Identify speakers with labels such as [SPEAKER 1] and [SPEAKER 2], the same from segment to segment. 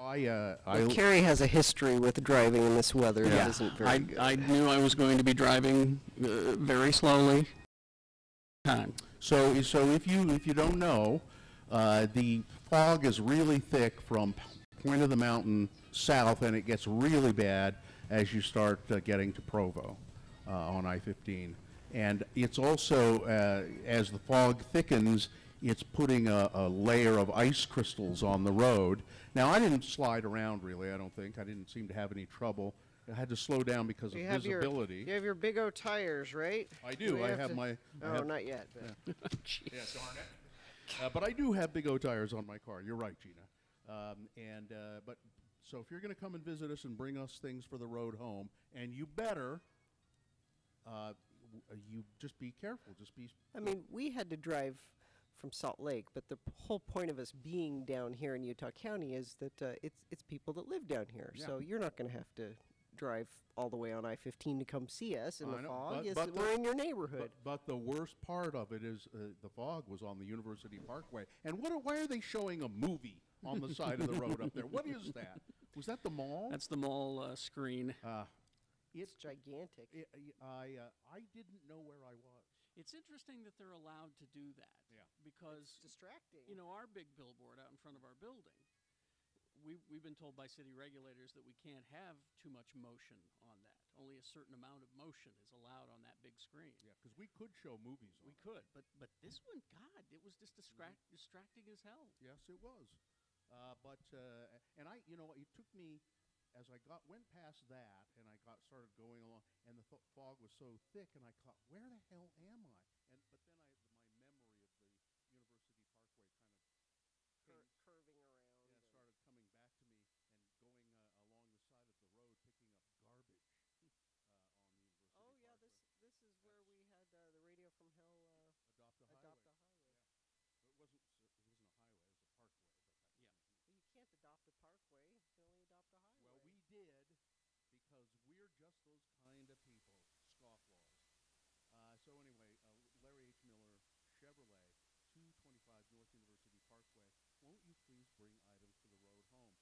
[SPEAKER 1] Well,
[SPEAKER 2] I
[SPEAKER 1] Carrie has a history with driving in this weather.
[SPEAKER 3] Yeah.
[SPEAKER 1] It isn't very good.
[SPEAKER 3] I knew I was going to be driving very slowly.
[SPEAKER 2] so if you don't know, the fog is really thick from Point of the Mountain south, and it gets really bad as you start getting to Provo on I-15. And it's also, as the fog thickens, it's putting a layer of ice crystals on the road. Now, I didn't slide around really, I don't think. I didn't seem to have any trouble. I had to slow down because of visibility.
[SPEAKER 1] You have your big O tires, right?
[SPEAKER 2] I do. I have my...
[SPEAKER 1] Oh, not yet. But.
[SPEAKER 2] Yeah. Yeah, darn it. But I do have big O tires on my car. You're right, Gina. But so if you're going to come and visit us and bring us things for the road home, and you better, you just be careful. Just be.
[SPEAKER 1] I mean, we had to drive from Salt Lake, but the whole point of us being down here in Utah County is that it's people that live down here.
[SPEAKER 2] Yeah.
[SPEAKER 1] So you're not going to have to drive all the way on I-15 to come see us in the fog.
[SPEAKER 2] but
[SPEAKER 1] we're in your neighborhood.
[SPEAKER 2] But the worst part of it is the fog was on the University Parkway. And why are they showing a movie on the side of the road up there? What is that? Was that the mall?
[SPEAKER 3] That's the mall screen.
[SPEAKER 1] It's gigantic.
[SPEAKER 2] I didn't know where I was.
[SPEAKER 3] It's interesting that they're allowed to do that.
[SPEAKER 2] Yeah.
[SPEAKER 3] Because,
[SPEAKER 1] It's distracting.
[SPEAKER 3] you know, our big billboard out in front of our building, we've been told by city regulators that we can't have too much motion on that. Only a certain amount of motion is allowed on that big screen.
[SPEAKER 2] Yeah, because we could show movies on
[SPEAKER 3] We could, but this one, God, it was just distracting as hell.
[SPEAKER 2] Yes, it was. And it took me, as I went past that, and I started going along, and the fog was so thick, and I thought, where the hell am I? But then my memory of the University Parkway kind of
[SPEAKER 1] Curving around.
[SPEAKER 2] started coming back to me, and going along the side of the road, picking up garbage on the University
[SPEAKER 1] Oh yeah,
[SPEAKER 2] Parkway.
[SPEAKER 1] this is where we had the Radio from Hell
[SPEAKER 2] Adopt a highway.
[SPEAKER 1] adopt a highway.
[SPEAKER 2] It wasn't a highway, it was a parkway, but that
[SPEAKER 3] Yeah.
[SPEAKER 1] Well, you can't adopt a parkway. You can only adopt a highway.
[SPEAKER 2] Well, we did, because we're just those kind of people, scofflaws. So anyway, Larry H. Miller, Chevrolet, 225 North University Parkway. Won't you please bring items for the road home?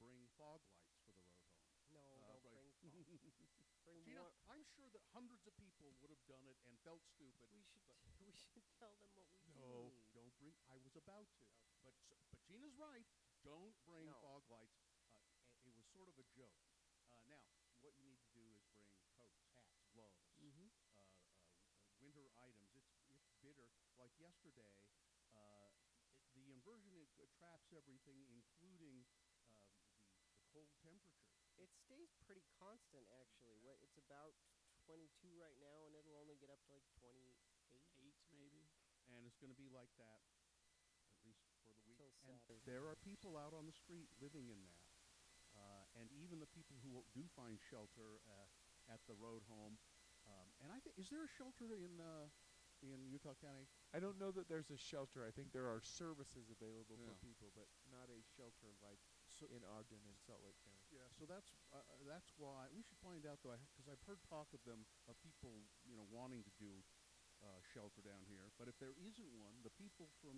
[SPEAKER 2] Bring fog lights for the road home.
[SPEAKER 1] No, don't bring fog. Bring
[SPEAKER 2] Gina,
[SPEAKER 1] more.
[SPEAKER 2] I'm sure that hundreds of people would have done it and felt stupid.
[SPEAKER 1] We should tell them what we
[SPEAKER 2] No,
[SPEAKER 1] need.
[SPEAKER 2] don't bring. I was about to, but Gina's right. Don't bring
[SPEAKER 1] No.
[SPEAKER 2] fog lights. It was sort of a joke. Now, what you need to do is bring coats, hats, gloves,
[SPEAKER 3] Mm-hmm.
[SPEAKER 2] winter items. It's bitter. Like yesterday, the inversion traps everything, including the cold temperature.
[SPEAKER 1] It stays pretty constant, actually. It's about 22 right now, and it'll only get up to like 28.
[SPEAKER 3] 8 maybe.
[SPEAKER 2] And it's going to be like that, at least for the week.
[SPEAKER 1] Till
[SPEAKER 2] And
[SPEAKER 1] Saturday.
[SPEAKER 2] there are people out on the street living in that. And even the people who do find shelter at the road home. And I think, is there a shelter in Utah County?
[SPEAKER 4] I don't know that there's a shelter. I think there are services available
[SPEAKER 2] Yeah.
[SPEAKER 4] for people, but not a shelter like in Ogden and Salt Lake County.
[SPEAKER 2] Yeah, so that's why we should find out, though, because I've heard talk of people wanting to do shelter down here. But if there isn't one, the people who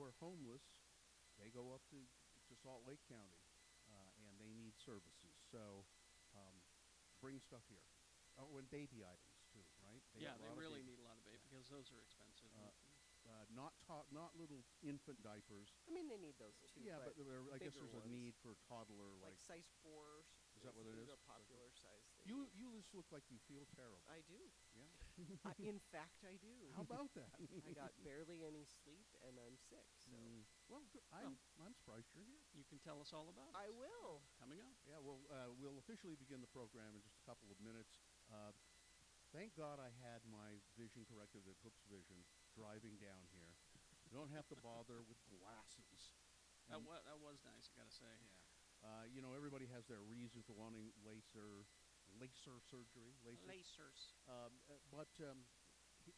[SPEAKER 2] are homeless, they go up to Salt Lake County, and they need services. So bring stuff here. Oh, and baby items too, right?
[SPEAKER 3] They really need a lot of baby because those are expensive.
[SPEAKER 2] Not little infant diapers.
[SPEAKER 1] I mean, they need those too.
[SPEAKER 2] Yeah, but I guess there's
[SPEAKER 1] ones.
[SPEAKER 2] a need for toddler
[SPEAKER 1] like size 4.
[SPEAKER 2] Is that what it is?
[SPEAKER 1] A popular size thing.
[SPEAKER 2] You just look like you feel terrible.
[SPEAKER 1] I do.
[SPEAKER 2] Yeah.
[SPEAKER 1] In fact, I do.
[SPEAKER 2] How about that?
[SPEAKER 1] I got barely any sleep, and I'm sick. So
[SPEAKER 2] Well, I'm surprised you're here.
[SPEAKER 3] You can tell us all about it.
[SPEAKER 1] I will.
[SPEAKER 3] Coming up.
[SPEAKER 2] Yeah, well, we'll officially begin the program in just a couple of minutes. Thank God I had my vision corrected at Hook's Vision driving down here. You don't have to bother with glasses.
[SPEAKER 3] That was nice, I gotta say.
[SPEAKER 2] Yeah. Everybody has their reason for wanting laser surgery.
[SPEAKER 3] Lacers.
[SPEAKER 2] But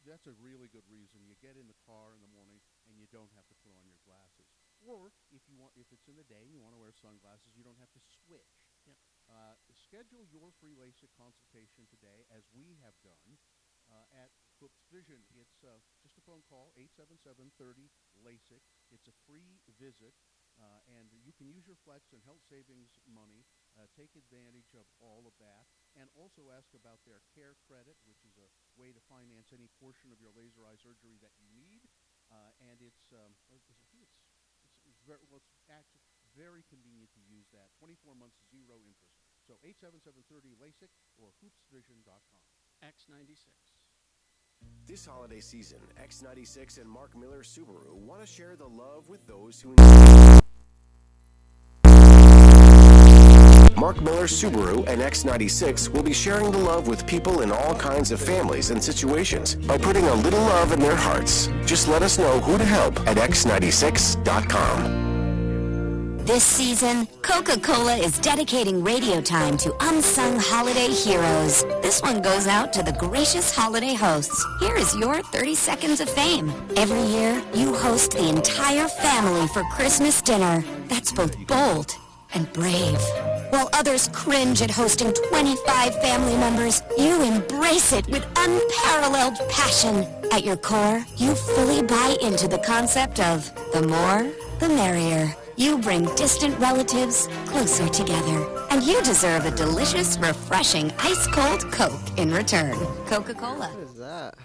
[SPEAKER 2] that's a really good reason. You get in the car in the morning and you don't have to put on your glasses. Or if it's in the day and you want to wear sunglasses, you don't have to switch.
[SPEAKER 3] Yep.
[SPEAKER 2] Schedule your free LASIK consultation today, as we have done, at Hook's Vision. It's just a phone call, 877-30-LASIK. It's a free visit. And you can use your flex and health savings money, take advantage of all of that, and also ask about their care credit, which is a way to finance any portion of your laser eye surgery that you need. And it's actually very convenient to use that. 24 months, 0 interest. So 877-30 LASIK or hoopsvision.com.
[SPEAKER 3] X96.
[SPEAKER 5] This holiday season, X96 and Mark Miller Subaru want to share the love with those who Mark Miller Subaru and X96 will be sharing the love with people in all kinds of families and situations by putting a little love in their hearts. Just let us know who to help at x96.com.
[SPEAKER 6] This season, Coca-Cola is dedicating radio time to unsung holiday heroes. This one goes out to the gracious holiday hosts. Here is your 30 seconds of fame. Every year, you host the entire family for Christmas dinner. That's both bold and brave. While others cringe at hosting 25 family members, you embrace it with unparalleled passion. At your core, you fully buy into the concept of the more, the merrier. You bring distant relatives closer together. And you deserve a delicious, refreshing, ice-cold Coke in return. Coca-Cola.
[SPEAKER 1] What is that?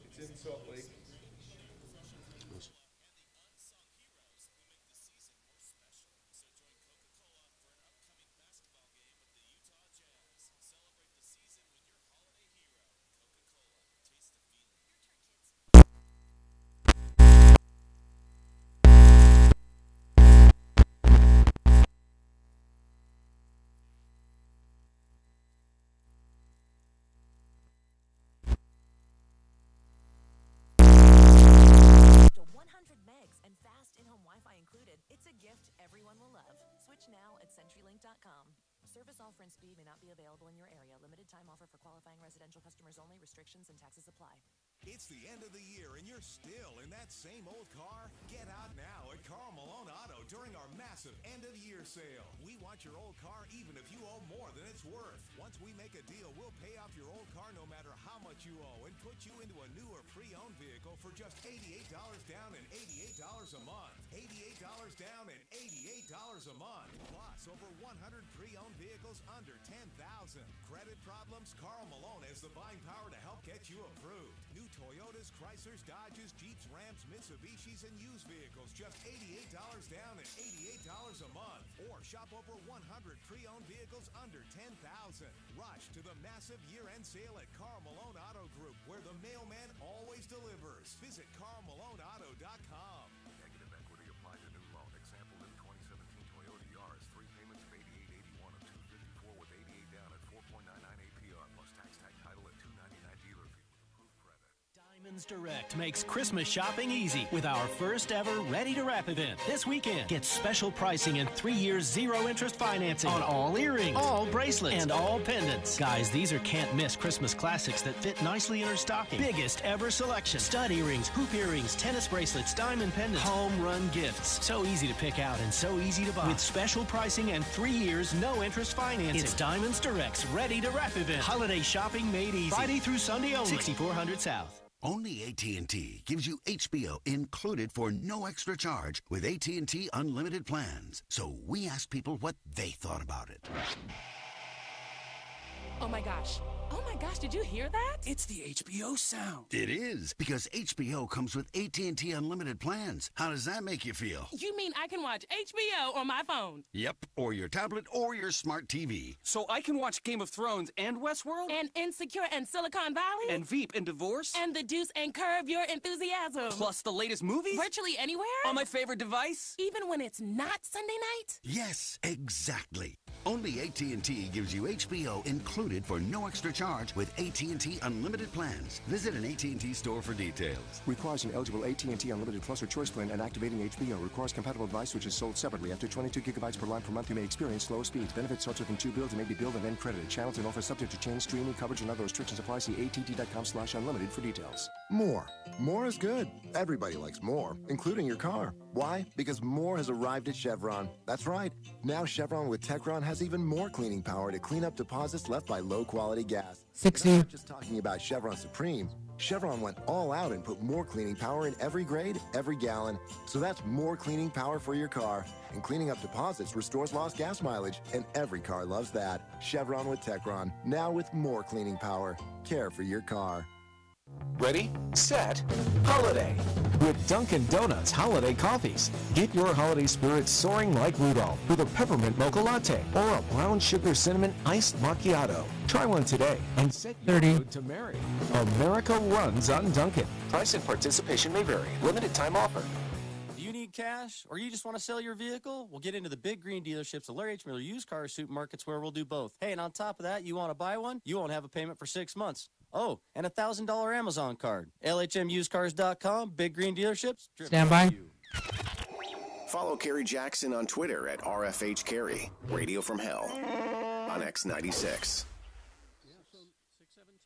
[SPEAKER 4] It's in Salt Lake.
[SPEAKER 7] To 100 megs and fast in-home Wi-Fi included, it's a gift everyone will love. Switch now at CenturyLink.com. Service offer and speed may not be available in your area. Limited time offer for qualifying residential customers only. Restrictions and taxes apply.
[SPEAKER 8] It's the end of the year and you're still in that same old car? Get out now at Carl Malone Auto during our massive end-of-year sale. We want your old car even if you owe more than it's worth. Once we make a deal, we'll pay off your old car no matter how much you owe and put you into a new or pre-owned vehicle for just $88 down and $88 a month. $88 down and $88 a month. Plus, over 100 pre-owned vehicles under $10,000. Credit problems? Carl Malone has the buying power to help get you approved. New Toyotas, Chryslers, Dodges, Jeeps, Rams, Mitsubishis, and used vehicles. Just $88 down and $88 a month. Or shop over 100 pre-owned vehicles under $10,000. Rush to the massive year-end sale at Carl Malone Auto Group, where the mailman always delivers. Visit carlmaloneauto.com.
[SPEAKER 9] Negative equity applied to new loan. Example, new 2017 Toyota Yaris. 3 payments of $88.81 of $254 with 88 down at 4.99 APR plus tax tag title at $299 dealer fee with approved credit.
[SPEAKER 10] Diamonds Direct makes Christmas shopping easy with our first ever Ready to Wrap event. This weekend, get special pricing and 3 years zero interest financing on all earrings, all bracelets, and all pendants. Guys, these are can't miss Christmas classics that fit nicely in her stocking. Biggest ever selection. Stud earrings, hoop earrings, tennis bracelets, diamond pendants, home run gifts. So easy to pick out and so easy to buy. With special pricing and 3 years no interest financing. It's Diamonds Direct's Ready to Wrap event. Holiday shopping made easy. Friday through Sunday only. 6400 South.
[SPEAKER 11] Only AT&T gives you HBO included for no extra charge with AT&T Unlimited plans. So we asked people what they thought about it.
[SPEAKER 12] Oh my gosh, did you hear that?
[SPEAKER 11] It's the HBO sound. It is, because HBO comes with AT&T Unlimited plans. How does that make you feel?
[SPEAKER 12] You mean I can watch HBO on my phone?
[SPEAKER 11] Yep, or your tablet or your smart TV.
[SPEAKER 13] So I can watch Game of Thrones and Westworld?
[SPEAKER 12] And Insecure and Silicon Valley?
[SPEAKER 13] And Veep and Divorce?
[SPEAKER 12] And The Deuce and Curb Your Enthusiasm?
[SPEAKER 13] Plus the latest movies?
[SPEAKER 12] Virtually anywhere?
[SPEAKER 13] On my favorite device?
[SPEAKER 12] Even when it's not Sunday night?
[SPEAKER 11] Yes, exactly. Only AT&T gives you HBO included for no extra charge with AT&T Unlimited plans. Visit an AT&T store for details.
[SPEAKER 14] Requires an eligible AT&T Unlimited Plus or Choice plan and activating HBO. Requires compatible device which is sold separately. After 22 gigabytes per line per month, you may experience slower speeds. Benefits starts within 2 bills and may be billed and then credited. Channels and offers subject to change, streaming, coverage, and other restrictions apply. See att.com/unlimited for details.
[SPEAKER 15] More. More is good. Everybody likes more, including your car. Why? Because more has arrived at Chevron. That's right. Now Chevron with Techron has even more cleaning power to clean up deposits left by low-quality gas.
[SPEAKER 16] 60.
[SPEAKER 15] I'm not just talking about Chevron Supreme. Chevron went all out and put more cleaning power in every grade, every gallon. So that's more cleaning power for your car. And cleaning up deposits restores lost gas mileage. And every car loves that. Chevron with Techron, now with more cleaning power. Care for your car.
[SPEAKER 5] Ready, set, holiday.
[SPEAKER 16] With Dunkin' Donuts Holiday Coffees. Get your holiday spirit soaring like Rudolph with a peppermint mocha latte or a brown sugar cinnamon iced macchiato. Try one today and set your mood to merry. America runs on Dunkin'.
[SPEAKER 5] Price and participation may vary. Limited time offer.
[SPEAKER 17] Do you need cash or you just want to sell your vehicle? We'll get into the big green dealerships, the Larry H. Miller used car supermarkets where we'll do both. Hey, and on top of that, you want to buy one? You won't have a payment for 6 months. Oh, and a $1,000 Amazon card. LHMusedcars.com, big green dealerships.
[SPEAKER 18] Stand by.
[SPEAKER 5] Follow Kerry Jackson on Twitter at RFH Kerry. Radio from Hell on X96.
[SPEAKER 2] Yeah, so 617.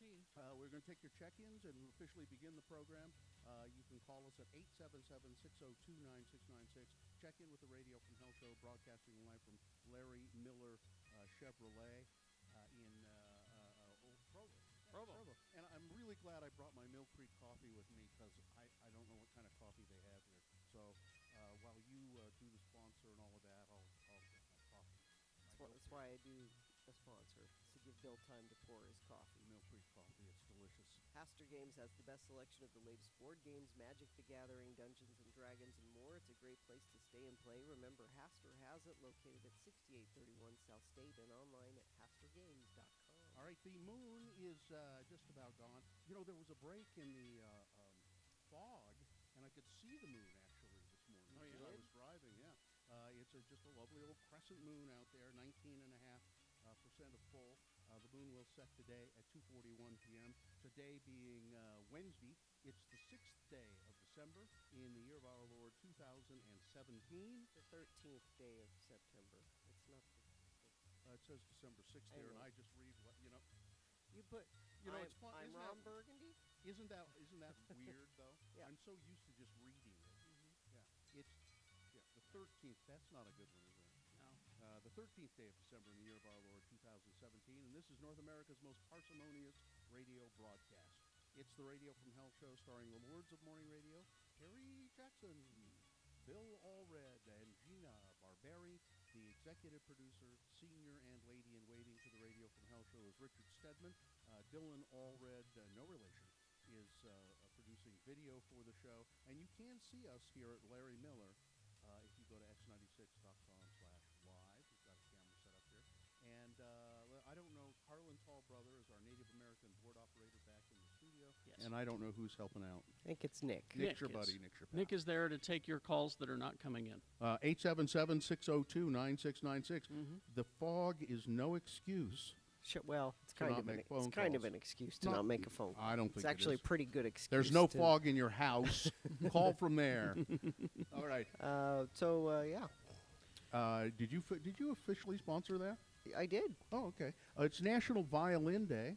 [SPEAKER 2] We're going to take your check-ins and officially begin the program. You can call us at 877-602-9696. Check in with the Radio from Hell show, broadcasting live from Larry Miller Chevrolet in Provo. And I'm really glad I brought my Mill Creek coffee with me because I don't know what kind of coffee they have here. So while you do the sponsor and all of that, I'll get my coffee.
[SPEAKER 1] That's why I do a sponsor, to give Bill time to pour his coffee.
[SPEAKER 2] Mill Creek coffee, it's delicious.
[SPEAKER 1] Haster Games has the best selection of the latest board games, Magic the Gathering, Dungeons and Dragons, and more. It's a great place to stay and play. Remember, Haster has it located at 6831 South State and online at hastergames.com.
[SPEAKER 2] All right, the moon is just about gone. You know, there was a break in the fog, and I could see the moon actually this morning as I was driving. Yeah, it's just a lovely little crescent moon out there, 19.5% of full. The moon will set today at 2:41 p.m. Today being Wednesday, it's the 6th day of December in the year of our Lord 2017.
[SPEAKER 1] The 13th day of September. It's not the...
[SPEAKER 2] It says December 6th there, and I just read what, you know.
[SPEAKER 1] You put,
[SPEAKER 2] You know, it's fun.
[SPEAKER 1] I'm
[SPEAKER 2] Isn't
[SPEAKER 1] Ron
[SPEAKER 2] that-
[SPEAKER 1] Burgundy?
[SPEAKER 2] Isn't that weird though?
[SPEAKER 1] Yeah.
[SPEAKER 2] I'm so used to just reading it. Yeah, it's the 13th. That's not a good one, is it?
[SPEAKER 3] No.
[SPEAKER 2] The 13th day of December in the year of our Lord 2017, and this is North America's most parsimonious radio broadcast. It's the Radio from Hell show starring the Lords of Morning Radio, Kerry Jackson, Bill Allred, and Gina Barberi. The executive producer, senior and lady-in-waiting to the Radio from Hell show is Richard Stedman. Dylan Allred, no relation, is producing video for the show. And you can see us here at Larry Miller if you go to x96.com/live. We've got a camera set up here. And I don't know, Carlin Tallbrother is our Native American board operator back in the studio.
[SPEAKER 3] Yes.
[SPEAKER 2] And I don't know who's helping out.
[SPEAKER 1] I think it's Nick.
[SPEAKER 2] Nick's your buddy. Nick's your pal.
[SPEAKER 3] Nick is there to take your calls that are not coming in.
[SPEAKER 2] 877-602-9696. The fog is no excuse.
[SPEAKER 1] Well, it's
[SPEAKER 2] to
[SPEAKER 1] kind
[SPEAKER 2] not
[SPEAKER 1] of
[SPEAKER 2] make phone calls.
[SPEAKER 1] an excuse to not make a phone call.
[SPEAKER 2] I don't think
[SPEAKER 1] it's actually
[SPEAKER 2] it is.
[SPEAKER 1] a pretty good excuse.
[SPEAKER 2] There's no fog in your house. Call from there. All right.
[SPEAKER 1] Yeah.
[SPEAKER 2] Did you officially sponsor that?
[SPEAKER 1] I did.
[SPEAKER 2] Oh, okay. It's National Violin Day.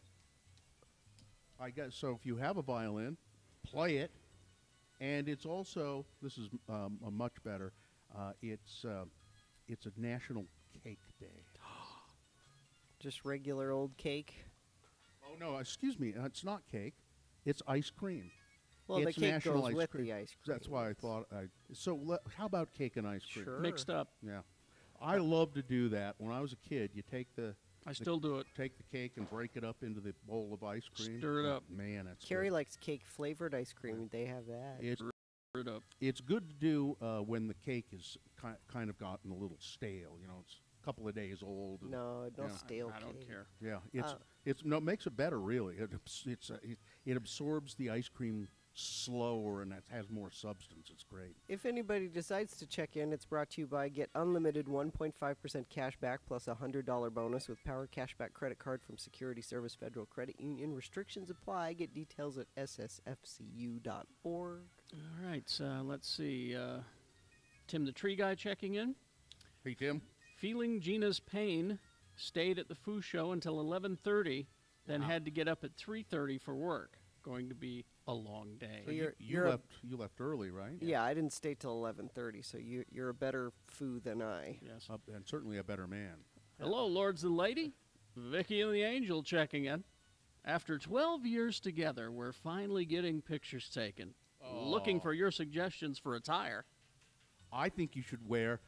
[SPEAKER 2] I guess so. If you have a violin, play it. And it's also, this is a much better. It's a National Cake Day.
[SPEAKER 1] Just regular old cake.
[SPEAKER 2] Oh no, excuse me. It's not cake. It's ice cream.
[SPEAKER 1] Well,
[SPEAKER 2] it's
[SPEAKER 1] the cake
[SPEAKER 2] National
[SPEAKER 1] goes
[SPEAKER 2] ice
[SPEAKER 1] with
[SPEAKER 2] cream.
[SPEAKER 1] the ice cream.
[SPEAKER 2] That's why I thought. How about cake and ice cream?
[SPEAKER 1] Sure.
[SPEAKER 3] Mixed up.
[SPEAKER 2] Yeah, I love to do that. When I was a kid, you take
[SPEAKER 3] I still do it.
[SPEAKER 2] Take the cake and break it up into the bowl of ice cream.
[SPEAKER 3] Stir it up.
[SPEAKER 2] Man, that's
[SPEAKER 1] Carrie
[SPEAKER 2] good.
[SPEAKER 1] likes cake flavored ice cream. They have that.
[SPEAKER 2] Stir
[SPEAKER 3] it up.
[SPEAKER 2] It's good to do when the cake is kind of gotten a little stale. You know, it's a couple of days old. And,
[SPEAKER 1] no stale
[SPEAKER 3] I
[SPEAKER 1] cake.
[SPEAKER 3] don't care.
[SPEAKER 2] Yeah, it makes it better. Really, it absorbs the ice cream slower and it has more substance. It's great.
[SPEAKER 1] If anybody decides to check in, it's brought to you by Get Unlimited 1.5% cash back plus a $100 bonus with Power Cashback Credit Card from Security Service Federal Credit Union. Restrictions apply. Get details at ssfcu.org.
[SPEAKER 3] All right, let's see. Tim the Tree Guy checking in.
[SPEAKER 2] Hey, Tim.
[SPEAKER 3] Feeling Gina's pain, stayed at the Foo show until 11:30, then had to get up at 3:30 for work. Going to be a long day.
[SPEAKER 1] So
[SPEAKER 2] you left early, right?
[SPEAKER 1] Yeah, I didn't stay till 11:30, so you're a better Foo than I.
[SPEAKER 3] Yes.
[SPEAKER 2] And certainly a better man.
[SPEAKER 3] Hello, Lords and Lady. Vicky and the Angel checking in. After 12 years together, we're finally getting pictures taken. Looking for your suggestions for attire.
[SPEAKER 2] I think you should wear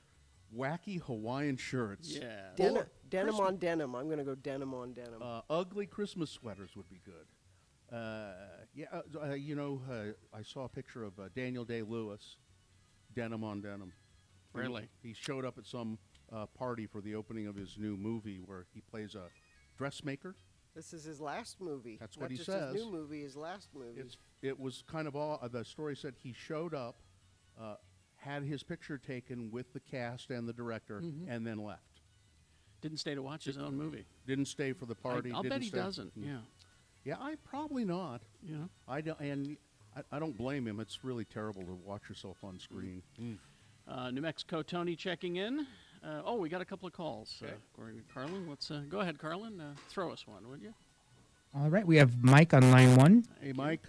[SPEAKER 2] wacky Hawaiian shirts.
[SPEAKER 3] Yeah.
[SPEAKER 1] Denim on denim. I'm going to go denim on denim.
[SPEAKER 2] Ugly Christmas sweaters would be good. I saw a picture of Daniel Day-Lewis, denim on denim.
[SPEAKER 3] Really?
[SPEAKER 2] He showed up at some party for the opening of his new movie where he plays a dressmaker.
[SPEAKER 1] This is his last movie.
[SPEAKER 2] That's what
[SPEAKER 1] Not
[SPEAKER 2] he
[SPEAKER 1] just
[SPEAKER 2] says.
[SPEAKER 1] His new movie, his last movie.
[SPEAKER 2] It was kind of the story said he showed up, had his picture taken with the cast and the director, and then left.
[SPEAKER 3] Didn't stay to watch his own movie.
[SPEAKER 2] Didn't stay for the party.
[SPEAKER 3] I'll bet he
[SPEAKER 2] stay.
[SPEAKER 3] doesn't. Yeah.
[SPEAKER 2] Yeah, I probably not.
[SPEAKER 3] Yeah.
[SPEAKER 2] I don't blame him. It's really terrible to watch yourself on screen.
[SPEAKER 3] New Mexico Tony checking in. We got a couple of calls.
[SPEAKER 2] Okay.
[SPEAKER 3] According to Carlin, let's go ahead, Carlin. Throw us one, would you?
[SPEAKER 18] All right, we have Mike on line 1.
[SPEAKER 2] Hey, Mike.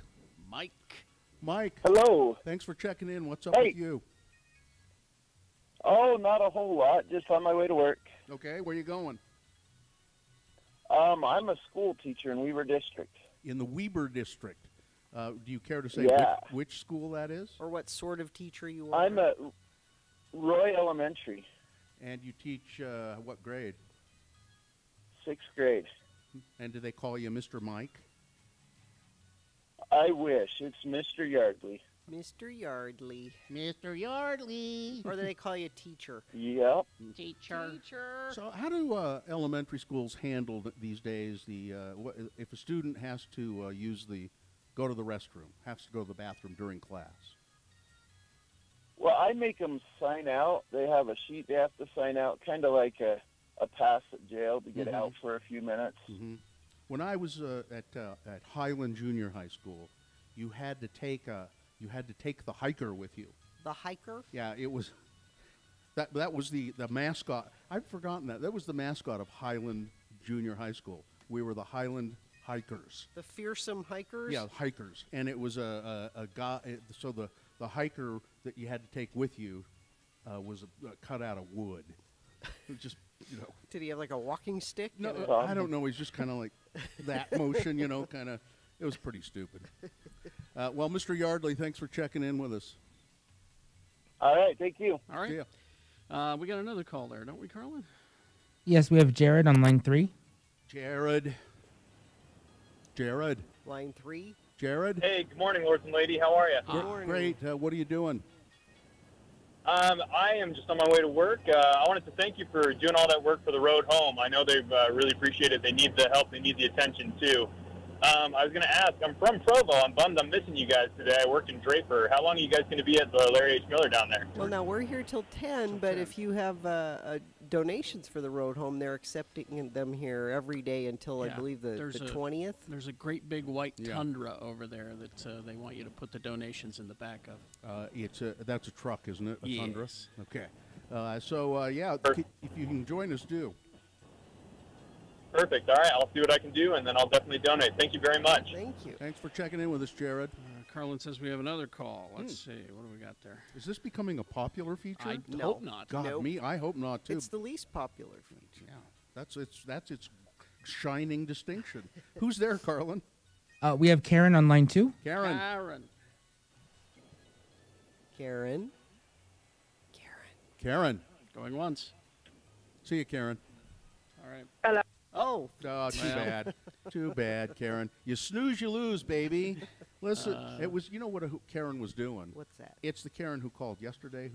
[SPEAKER 3] Mike.
[SPEAKER 19] Hello.
[SPEAKER 2] Thanks for checking in. What's up with you?
[SPEAKER 19] Oh, not a whole lot. Just on my way to work.
[SPEAKER 2] Okay, where you going?
[SPEAKER 19] I'm a school teacher in Weaver District.
[SPEAKER 2] In the Weber District. Do you care to say which school that is?
[SPEAKER 1] Or what sort of teacher you are?
[SPEAKER 19] I'm at Roy Elementary.
[SPEAKER 2] And you teach what grade?
[SPEAKER 19] 6th grade.
[SPEAKER 2] And do they call you Mr. Mike?
[SPEAKER 19] I wish. It's Mr. Yardley.
[SPEAKER 1] Mr. Yardley.
[SPEAKER 2] Mr. Yardley.
[SPEAKER 1] Or do they call you teacher?
[SPEAKER 19] Yep.
[SPEAKER 1] Teacher.
[SPEAKER 2] So how do elementary schools handle these days if a student has to go to the restroom, has to go to the bathroom during class?
[SPEAKER 19] Well, I make them sign out. They have a sheet they have to sign out, kind of like a pass at jail to get out for a few minutes.
[SPEAKER 2] When I was at Highland Junior High School, you had to take the hiker with you.
[SPEAKER 1] The hiker?
[SPEAKER 2] Yeah, it was. That was the mascot. I've forgotten that. That was the mascot of Highland Junior High School. We were the Highland Hikers.
[SPEAKER 1] The fearsome hikers?
[SPEAKER 2] Yeah, hikers. And it was a guy. So the hiker that you had to take with you was cut out of wood. It was just,
[SPEAKER 1] Did he have like a walking stick?
[SPEAKER 2] No, I don't know. He's just kind of like that motion, kind of. It was pretty stupid. Well, Mr. Yardley, thanks for checking in with us.
[SPEAKER 19] All right, thank you.
[SPEAKER 3] All right.
[SPEAKER 2] See ya.
[SPEAKER 3] We got another call there, don't we, Carlin?
[SPEAKER 18] Yes, we have Jared on line 3.
[SPEAKER 2] Jared.
[SPEAKER 1] Line 3.
[SPEAKER 2] Jared.
[SPEAKER 20] Hey, good morning, lords and lady. How are you?
[SPEAKER 1] Good morning.
[SPEAKER 2] Great. What are you doing?
[SPEAKER 20] I am just on my way to work. I wanted to thank you for doing all that work for the road home. I know they've really appreciated it. They need the help. They need the attention, too. I was going to ask, I'm from Provo. I'm bummed I'm missing you guys today. I work in Draper. How long are you guys going to be at the Larry H. Miller down there?
[SPEAKER 1] Well, now we're here till 10, but if you have donations for the road home, they're accepting them here every day until I believe the 20th.
[SPEAKER 3] There's a great big white Tundra over there that they want you to put the donations in the back of.
[SPEAKER 2] That's a truck, isn't it? A Tundra?
[SPEAKER 3] Yes.
[SPEAKER 2] Okay. If you can join us, do.
[SPEAKER 20] Perfect. All right, I'll see what I can do, and then I'll definitely donate. Thank you very much.
[SPEAKER 1] Thank you.
[SPEAKER 2] Thanks for checking in with us, Jared.
[SPEAKER 3] Carlin says we have another call. Let's see. What do we got there?
[SPEAKER 2] Is this becoming a popular feature?
[SPEAKER 3] I hope not.
[SPEAKER 2] God,
[SPEAKER 1] Nope.
[SPEAKER 2] I hope not, too.
[SPEAKER 1] It's the least popular feature.
[SPEAKER 2] Yeah, that's its shining distinction. Who's there, Carlin?
[SPEAKER 18] We have Karen on line 2.
[SPEAKER 2] Karen.
[SPEAKER 3] Going once.
[SPEAKER 2] See you, Karen.
[SPEAKER 3] All right.
[SPEAKER 1] Hello. Oh.
[SPEAKER 2] Too bad. Too bad, Karen. You snooze, you lose, baby. Listen, it was. You know what Karen was doing?
[SPEAKER 1] What's that?
[SPEAKER 2] It's the Karen who called yesterday.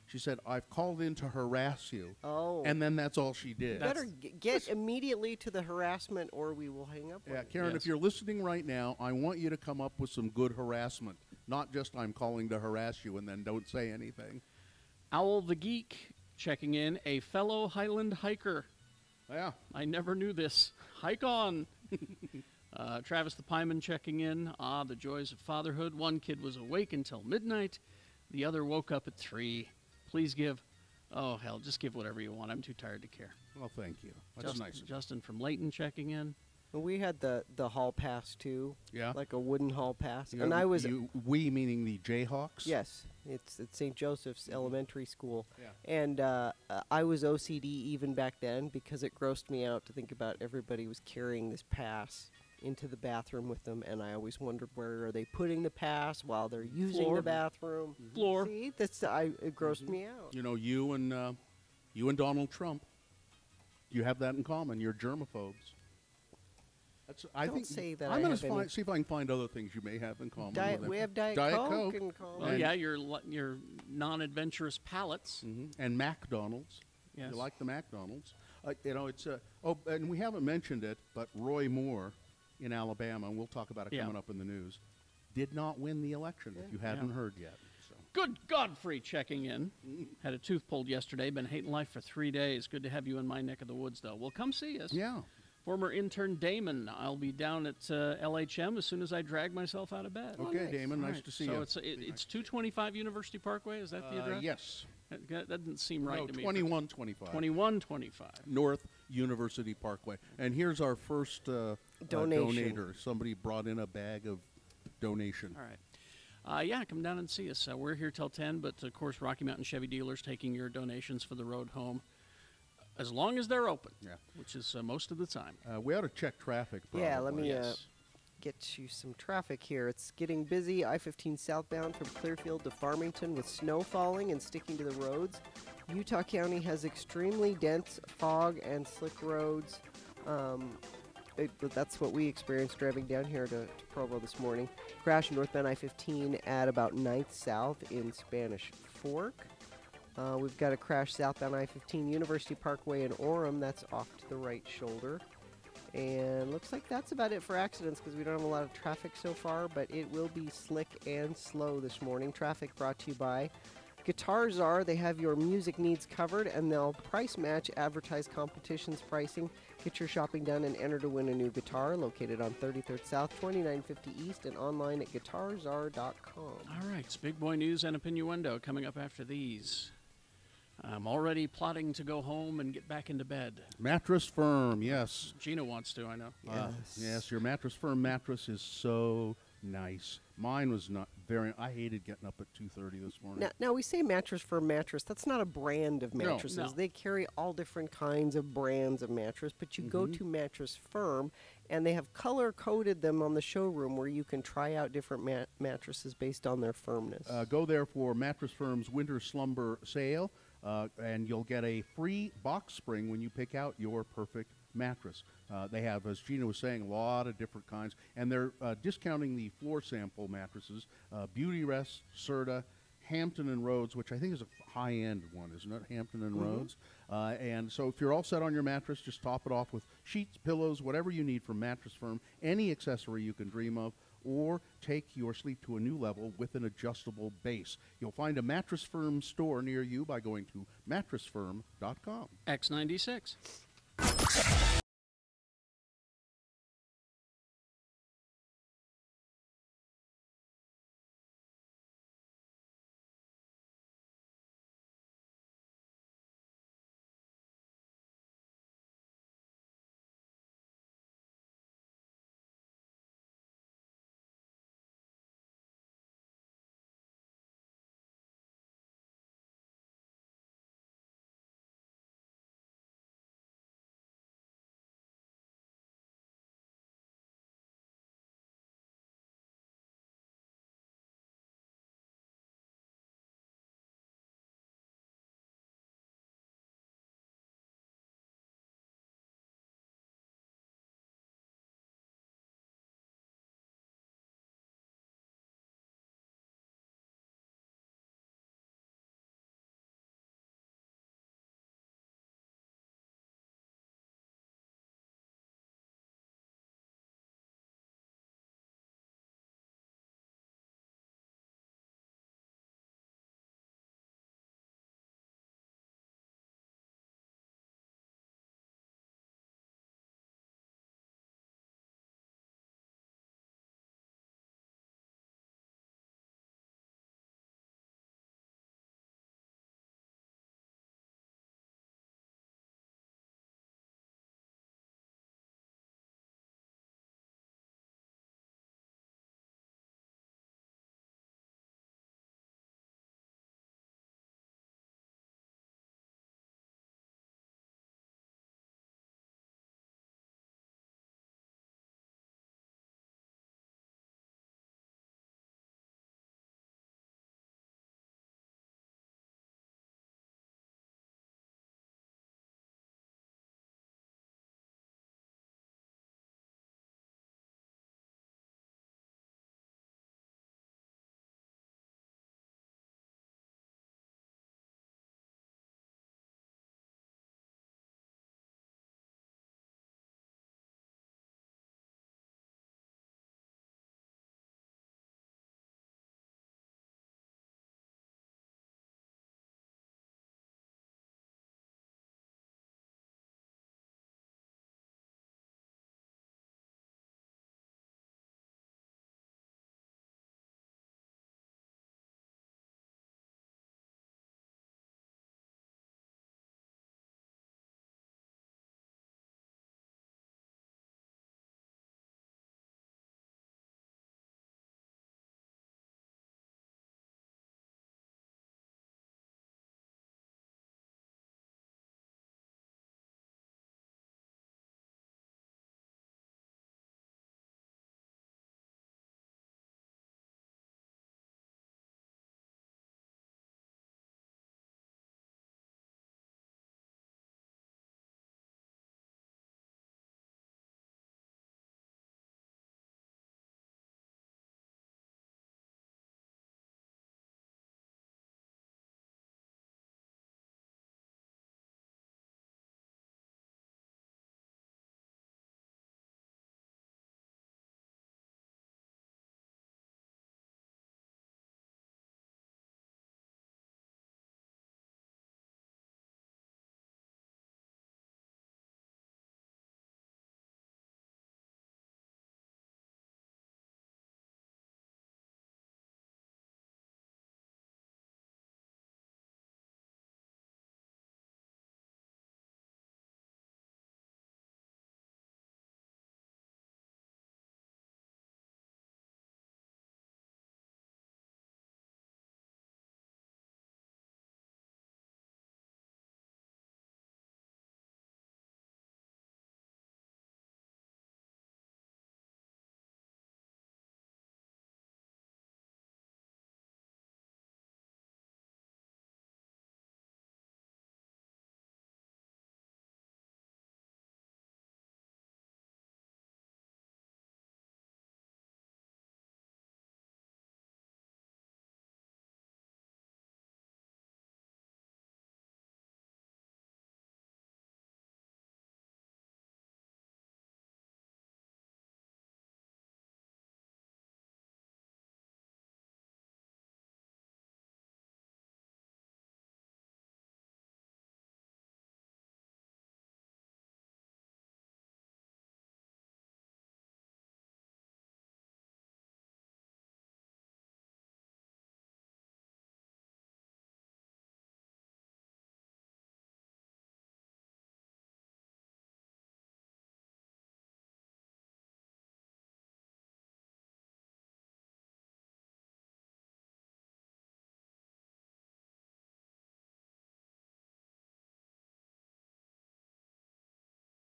[SPEAKER 2] She said, "I've called in to harass you."
[SPEAKER 1] Oh.
[SPEAKER 2] And then that's all she did.
[SPEAKER 1] Better get immediately to the harassment, or we will hang up.
[SPEAKER 2] Yeah,
[SPEAKER 1] on
[SPEAKER 2] Karen,
[SPEAKER 1] you.
[SPEAKER 2] if you're listening right now, I want you to come up with some good harassment, not just "I'm calling to harass you" and then don't say anything.
[SPEAKER 3] Owl the Geek checking in, a fellow Highland hiker.
[SPEAKER 2] Yeah.
[SPEAKER 3] I never knew this. Hike on. Travis the Pieman checking in. The joys of fatherhood. One kid was awake until midnight. The other woke up at 3. Please give. Oh, hell, just give whatever you want. I'm too tired to care.
[SPEAKER 2] Well, thank you. That's nice.
[SPEAKER 3] Justin from Layton checking in.
[SPEAKER 1] Well, we had the hall pass, too.
[SPEAKER 2] Yeah.
[SPEAKER 1] Like a wooden hall pass.
[SPEAKER 2] You
[SPEAKER 1] and
[SPEAKER 2] know,
[SPEAKER 1] I was...
[SPEAKER 2] we meaning the Jayhawks?
[SPEAKER 1] Yes. It's at St. Joseph's Elementary School.
[SPEAKER 2] Yeah.
[SPEAKER 1] And I was OCD even back then because it grossed me out to think about everybody was carrying this pass. into the bathroom with them, and I always wondered where are they putting the pass while they're using
[SPEAKER 3] Floor.
[SPEAKER 1] the bathroom.
[SPEAKER 3] Floor.
[SPEAKER 1] See, it grossed me out.
[SPEAKER 2] You know, you and Donald Trump, you have that in common. You're germaphobes.
[SPEAKER 1] Don't say that.
[SPEAKER 2] I'm going to see if I can find other things you may have in common.
[SPEAKER 1] We have Diet Coke in common.
[SPEAKER 3] Well, yeah, your non-adventurous palates.
[SPEAKER 2] And McDonald's.
[SPEAKER 3] Yes.
[SPEAKER 2] You like the McDonald's. It's and we haven't mentioned it, but Roy Moore in Alabama, and we'll talk about it coming up in the news, did not win the election, if you hadn't heard yet. So.
[SPEAKER 3] Good Godfrey checking in. Had a tooth pulled yesterday. Been hating life for 3 days. Good to have you in my neck of the woods, though. Well, come see us.
[SPEAKER 2] Yeah.
[SPEAKER 3] Former intern Damon. I'll be down at LHM as soon as I drag myself out of bed.
[SPEAKER 2] Okay, Damon. Nice to see you.
[SPEAKER 3] So it's 225 University Parkway. Is that the address?
[SPEAKER 2] Yes.
[SPEAKER 3] That doesn't seem right to me.
[SPEAKER 2] 2125.
[SPEAKER 3] 2125.
[SPEAKER 2] North University Parkway. And here's our first donator. Somebody brought in a bag of donation.
[SPEAKER 3] All right. Yeah, come down and see us. We're here till 10, but, of course, Rocky Mountain Chevy dealers taking your donations for the road home. As long as they're open, which is most of the time.
[SPEAKER 2] We ought to check traffic. Probably.
[SPEAKER 1] Yeah, let me get you some traffic here. It's getting busy. I-15 southbound from Clearfield to Farmington with snow falling and sticking to the roads. Utah County has extremely dense fog and slick roads. That's what we experienced driving down here to Provo this morning. Crash northbound I-15 at about 9th South in Spanish Fork. We've got a crash southbound I-15 University Parkway in Orem. That's off to the right shoulder. And looks like that's about it for accidents because we don't have a lot of traffic so far, but it will be slick and slow this morning. Traffic brought to you by Guitar Czar. They have your music needs covered, and they'll price match advertised competitions pricing. Get your shopping done and enter to win a new guitar. Located on 33rd South, 2950 East, and online at guitarzar.com.
[SPEAKER 3] All right, it's Big Boy News and Opinioendo coming up after these. I'm already plotting to go home and get back into bed.
[SPEAKER 2] Mattress Firm, yes.
[SPEAKER 3] Gina wants to, I know.
[SPEAKER 2] Yes, your Mattress Firm mattress is so nice. Mine was not very. I hated getting up at 2:30 this morning.
[SPEAKER 1] Now we say Mattress Firm mattress. That's not a brand of mattresses.
[SPEAKER 2] No.
[SPEAKER 1] They carry all different kinds of brands of mattress, but you go to Mattress Firm, and they have color-coded them on the showroom where you can try out different mattresses based on their firmness.
[SPEAKER 2] Go there for Mattress Firm's Winter Slumber Sale. And you'll get a free box spring when you pick out your perfect mattress. They have, as Gina was saying, a lot of different kinds, and they're discounting the floor sample mattresses, Beauty Rest, Serta, Hampton and Rhodes, which I think is a high-end one, isn't it? Hampton and Rhodes. And so if you're all set on your mattress, just top it off with sheets, pillows, whatever you need from Mattress Firm, any accessory you can dream of, or take your sleep to a new level with an adjustable base. You'll find a Mattress Firm store near you by going to mattressfirm.com.
[SPEAKER 3] X96.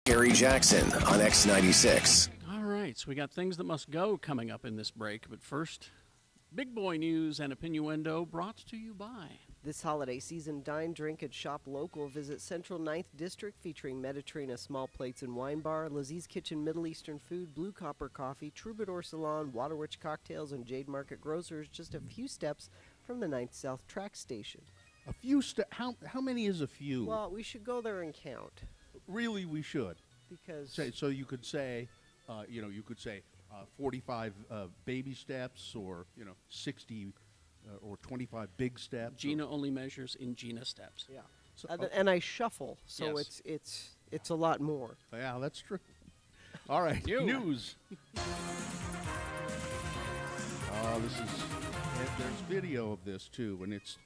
[SPEAKER 5] Gary Jackson on X96.
[SPEAKER 3] All right, so we got things that must go coming up in this break, but first, big boy news and innuendo brought to you by.
[SPEAKER 1] This holiday season, dine, drink, and shop local. Visit Central 9th District featuring Mediterranean Small Plates and Wine Bar, Laziz Kitchen Middle Eastern Food, Blue Copper Coffee, Troubadour Salon, Waterwitch Cocktails, and Jade Market Grocers, just a few steps from the 9th South Track Station.
[SPEAKER 2] A few how many is a few?
[SPEAKER 1] Well, we should go there and count.
[SPEAKER 2] Really, we should.
[SPEAKER 1] Because
[SPEAKER 2] so you could say, 45 baby steps, or 60 or 25 big steps.
[SPEAKER 3] Gina only measures in Gina steps.
[SPEAKER 1] Yeah.
[SPEAKER 2] So,
[SPEAKER 1] And I shuffle, so
[SPEAKER 3] Yes.
[SPEAKER 1] it's a lot more.
[SPEAKER 2] Yeah, that's true. All right, news. There's video of this too, and it's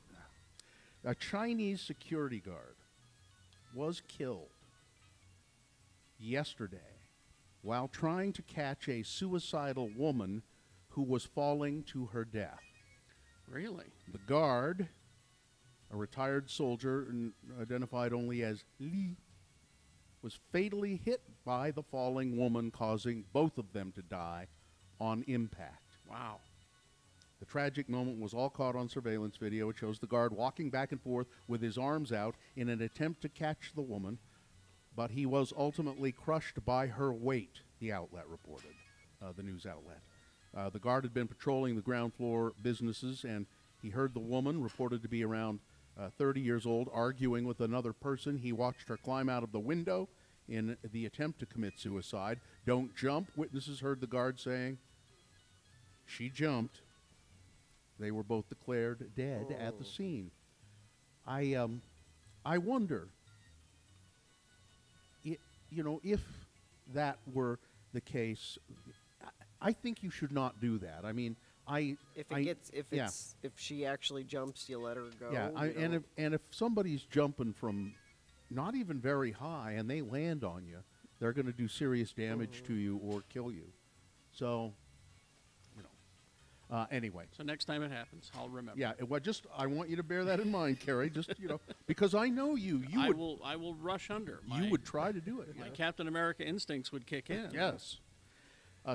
[SPEAKER 2] a Chinese security guard was killed yesterday while trying to catch a suicidal woman who was falling to her death.
[SPEAKER 3] Really?
[SPEAKER 2] The guard, a retired soldier identified only as Li, was fatally hit by the falling woman, causing both of them to die on impact.
[SPEAKER 3] Wow.
[SPEAKER 2] The tragic moment was all caught on surveillance video. It shows the guard walking back and forth with his arms out in an attempt to catch the woman, but he was ultimately crushed by her weight, the outlet reported, the news outlet. The guard had been patrolling the ground floor businesses, and he heard the woman, reported to be around 30 years old, arguing with another person. He watched her climb out of the window in the attempt to commit suicide. "Don't jump," witnesses heard the guard saying. She jumped. They were both declared dead at the scene. I wonder, if that were the case, I think you should not do that. I mean,
[SPEAKER 1] if she actually jumps, you let her go.
[SPEAKER 2] Yeah, and if somebody's jumping from not even very high and they land on you, they're going to do serious damage to you or kill you. So, anyway.
[SPEAKER 3] So next time it happens, I'll remember.
[SPEAKER 2] Yeah, I want you to bear that in mind, Carrie. Just because I know you.
[SPEAKER 3] I will rush under.
[SPEAKER 2] You would try to do it.
[SPEAKER 3] My Captain America instincts would kick in.
[SPEAKER 2] Yes.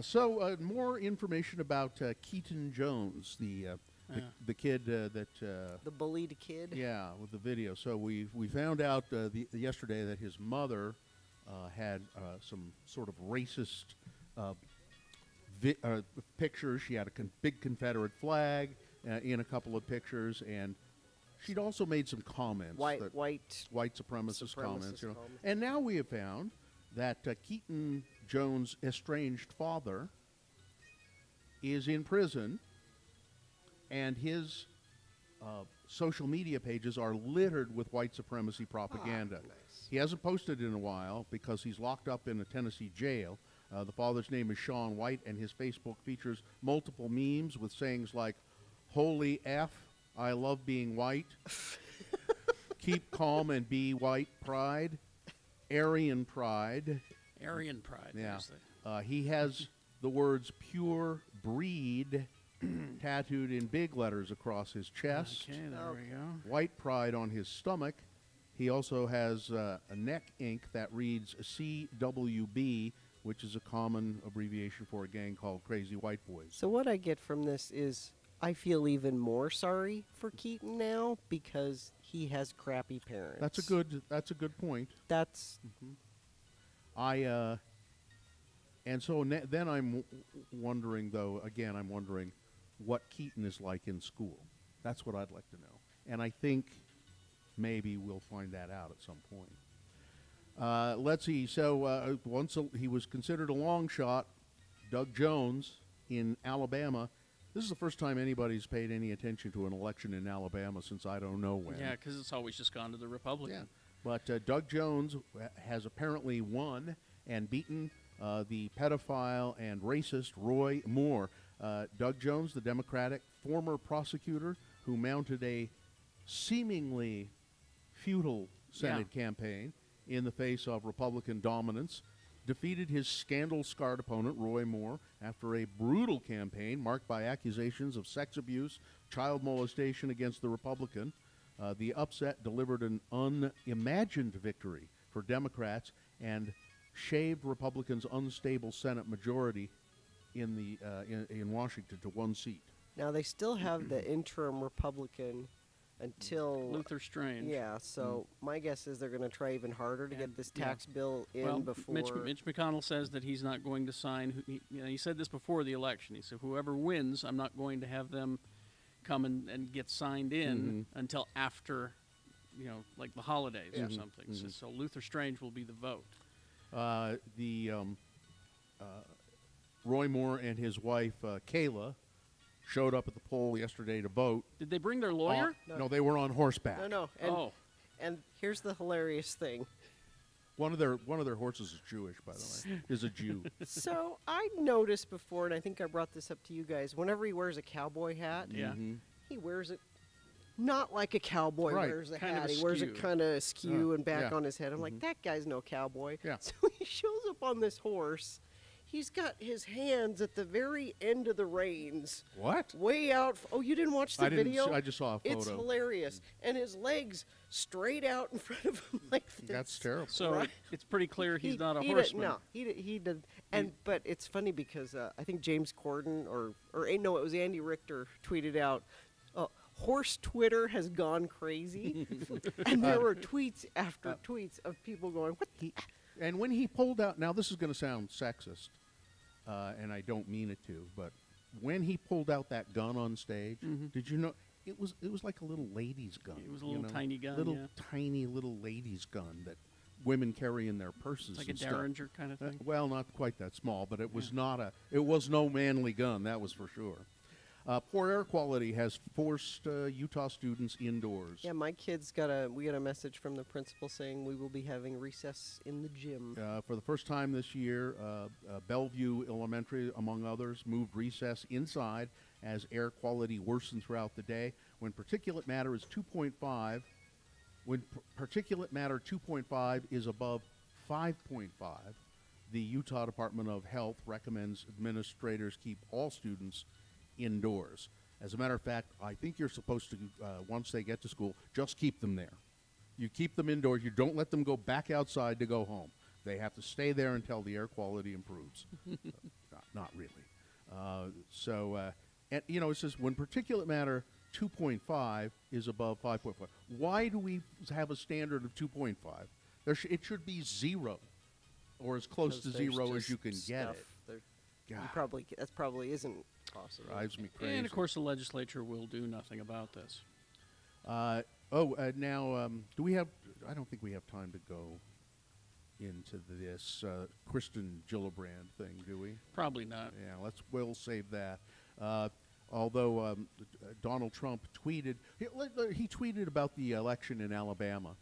[SPEAKER 2] So more information about Keaton Jones, the kid that
[SPEAKER 1] the bullied kid.
[SPEAKER 2] Yeah, with the video. So we found out yesterday that his mother had some sort of racist pictures. She had a big Confederate flag in a couple of pictures, and she'd also made some comments.
[SPEAKER 1] White
[SPEAKER 2] supremacist comments. And now we have found that Keaton Jones' estranged father is in prison, and his social media pages are littered with white supremacy propaganda.
[SPEAKER 1] Nice.
[SPEAKER 2] He hasn't posted in a while because he's locked up in a Tennessee jail. The father's name is Sean White, and his Facebook features multiple memes with sayings like, "Holy F, I love being white," "Keep calm and be white pride," "Aryan pride."
[SPEAKER 3] Aryan pride.
[SPEAKER 2] Yeah. He has the words "pure breed" tattooed in big letters across his chest.
[SPEAKER 3] Okay, there we go.
[SPEAKER 2] White pride on his stomach. He also has a neck ink that reads CWB, which is a common abbreviation for a gang called Crazy White Boys.
[SPEAKER 1] So what I get from this is I feel even more sorry for Keaton now because he has crappy parents.
[SPEAKER 2] That's a good point.
[SPEAKER 1] That's
[SPEAKER 2] and so then I'm wondering, though, again, I'm wondering what Keaton is like in school. That's what I'd like to know. And I think maybe we'll find that out at some point. Let's see. So once he was considered a long shot, Doug Jones in Alabama. This is the first time anybody's paid any attention to an election in Alabama since I don't know when.
[SPEAKER 3] Yeah, because it's always just gone to the Republican.
[SPEAKER 2] Yeah. But Doug Jones has apparently won and beaten the pedophile and racist Roy Moore. Doug Jones, the Democratic former prosecutor who mounted a seemingly futile Senate campaign in the face of Republican dominance, defeated his scandal-scarred opponent, Roy Moore, after a brutal campaign marked by accusations of sex abuse, child molestation against the Republican. The upset delivered an unimagined victory for Democrats and shaved Republicans' unstable Senate majority in the in Washington to 1 seat.
[SPEAKER 1] Now they still have the interim Republican until
[SPEAKER 3] Luther Strange.
[SPEAKER 1] Yeah, so my guess is they're going to try even harder to get this tax bill in
[SPEAKER 3] well,
[SPEAKER 1] before.
[SPEAKER 3] Mitch McConnell says that he's not going to sign. He said this before the election. He said, "Whoever wins, I'm not going to have them come and get signed in until after, like the holidays or something." So Luther Strange will be the vote.
[SPEAKER 2] Roy Moore and his wife Kayla showed up at the poll yesterday to vote.
[SPEAKER 3] Did they bring their lawyer?
[SPEAKER 2] No, they were on horseback.
[SPEAKER 1] No. And here's the hilarious thing.
[SPEAKER 2] One of their horses is Jewish, by the way. Is a Jew.
[SPEAKER 1] So I noticed before, and I think I brought this up to you guys. Whenever he wears a cowboy hat, he wears it not like a cowboy wears a hat. He wears it kind of askew and back on his head. I'm like, that guy's no cowboy.
[SPEAKER 2] Yeah.
[SPEAKER 1] So he shows up on this horse. He's got his hands at the very end of the reins.
[SPEAKER 2] What?
[SPEAKER 1] Way out. Oh, you didn't watch the video?
[SPEAKER 2] I just saw a photo.
[SPEAKER 1] It's hilarious. And his legs straight out in front of him like this.
[SPEAKER 2] That's terrible.
[SPEAKER 3] So it's pretty clear he's not a horseman.
[SPEAKER 1] He did. But it's funny because I think James Corden it was Andy Richter tweeted out, horse Twitter has gone crazy. And there were tweets after tweets of people going, what the...
[SPEAKER 2] And when he pulled out, now this is going to sound sexist, and I don't mean it to, but when he pulled out that gun on stage, did you know it was like a little lady's gun?
[SPEAKER 3] It was a little tiny gun,
[SPEAKER 2] tiny little lady's gun that women carry in their purses.
[SPEAKER 3] Like a
[SPEAKER 2] and
[SPEAKER 3] Derringer
[SPEAKER 2] stuff.
[SPEAKER 3] kind of thing.
[SPEAKER 2] Well, not quite that small, but it was it was no manly gun, that was for sure. Poor air quality has forced Utah students indoors.
[SPEAKER 1] Yeah, my kids we got a message from the principal saying we will be having recess in the gym.
[SPEAKER 2] For the first time this year, Bellevue Elementary, among others, moved recess inside as air quality worsened throughout the day. When particulate matter is 2.5, particulate matter 2.5 is above 5.5, the Utah Department of Health recommends administrators keep all students indoors. As a matter of fact, I think you're supposed to, once they get to school, just keep them there. You keep them indoors. You don't let them go back outside to go home. They have to stay there until the air quality improves. Not really. And it says when particulate matter 2.5 is above 5.5. Why do we have a standard of 2.5? It should be 0, or as close to 0 as you can get it.
[SPEAKER 1] That probably isn't possible.
[SPEAKER 2] Drives me crazy.
[SPEAKER 3] And of course, the legislature will do nothing about this.
[SPEAKER 2] Now, do we have? I don't think we have time to go into this Kristen Gillibrand thing, do we?
[SPEAKER 3] Probably not.
[SPEAKER 2] Yeah, we'll save that. Although Donald Trump tweeted, he tweeted about the election in Alabama.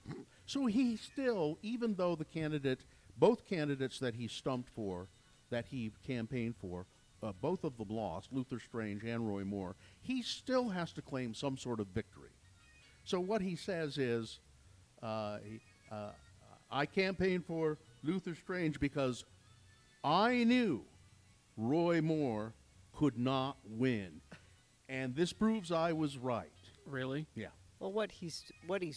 [SPEAKER 2] So he still, even though both candidates that he stumped for, that he campaigned for, both of them lost, Luther Strange and Roy Moore, he still has to claim some sort of victory. So what he says is, I campaigned for Luther Strange because I knew Roy Moore could not win. And this proves I was right.
[SPEAKER 3] Really?
[SPEAKER 2] Yeah.
[SPEAKER 1] Well, what he's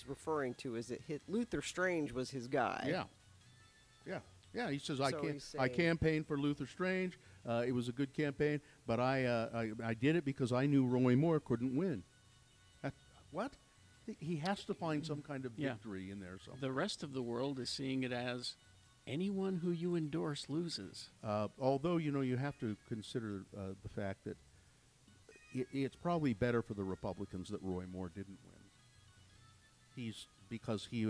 [SPEAKER 1] referring to is that Luther Strange was his guy.
[SPEAKER 2] Yeah. Yeah, he says,
[SPEAKER 1] I
[SPEAKER 2] campaigned for Luther Strange. It was a good campaign, but I did it because I knew Roy Moore couldn't win. What? He has to find some kind of victory in there.
[SPEAKER 3] The rest of the world is seeing it as anyone who you endorse loses.
[SPEAKER 2] Although, you have to consider the fact that it's probably better for the Republicans that Roy Moore didn't win. Because he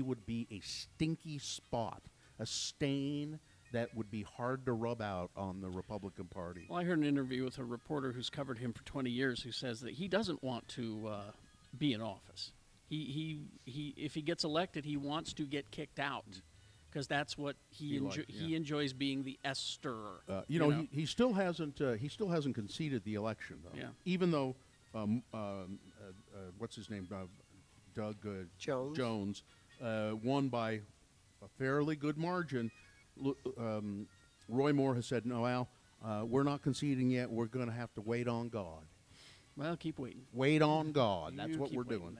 [SPEAKER 2] would be a stinky spot, a stain that would be hard to rub out on the Republican Party.
[SPEAKER 3] Well, I heard an interview with a reporter who's covered him for 20 years who says that he doesn't want to be in office. He if he gets elected, he wants to get kicked out because that's what he enjoys, being the S-stirrer.
[SPEAKER 2] He still hasn't conceded the election though.
[SPEAKER 3] Yeah.
[SPEAKER 2] Even though what's his name, Doug Jones won by a fairly good margin. Roy Moore has said, no, Al, we're not conceding yet. We're going to have to wait on God.
[SPEAKER 3] Well, keep waiting.
[SPEAKER 2] Wait on God. That's what we're doing.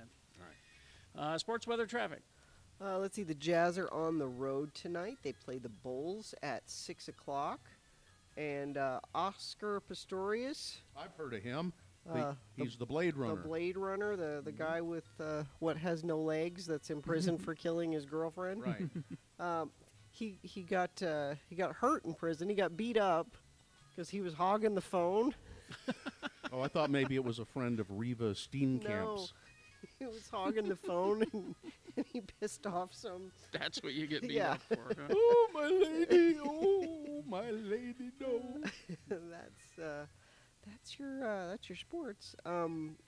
[SPEAKER 3] All right. Sports weather traffic.
[SPEAKER 1] Let's see. The Jazz are on the road tonight. They play the Bulls at 6 o'clock. And Oscar Pistorius.
[SPEAKER 2] I've heard of him.
[SPEAKER 1] Uh,
[SPEAKER 2] He's the Blade Runner.
[SPEAKER 1] The Blade Runner, the guy with what has no legs that's in prison for killing his girlfriend.
[SPEAKER 2] Right.
[SPEAKER 1] He got hurt in prison. He got beat up because he was hogging the phone.
[SPEAKER 2] Oh, I thought maybe it was a friend of Reva Steenkamp's.
[SPEAKER 1] No, he was hogging the phone and he pissed off some.
[SPEAKER 3] That's what you get beat
[SPEAKER 1] Yeah.
[SPEAKER 3] up for. Huh?
[SPEAKER 2] Oh, my lady. Oh, my lady. No.
[SPEAKER 1] That's your sports.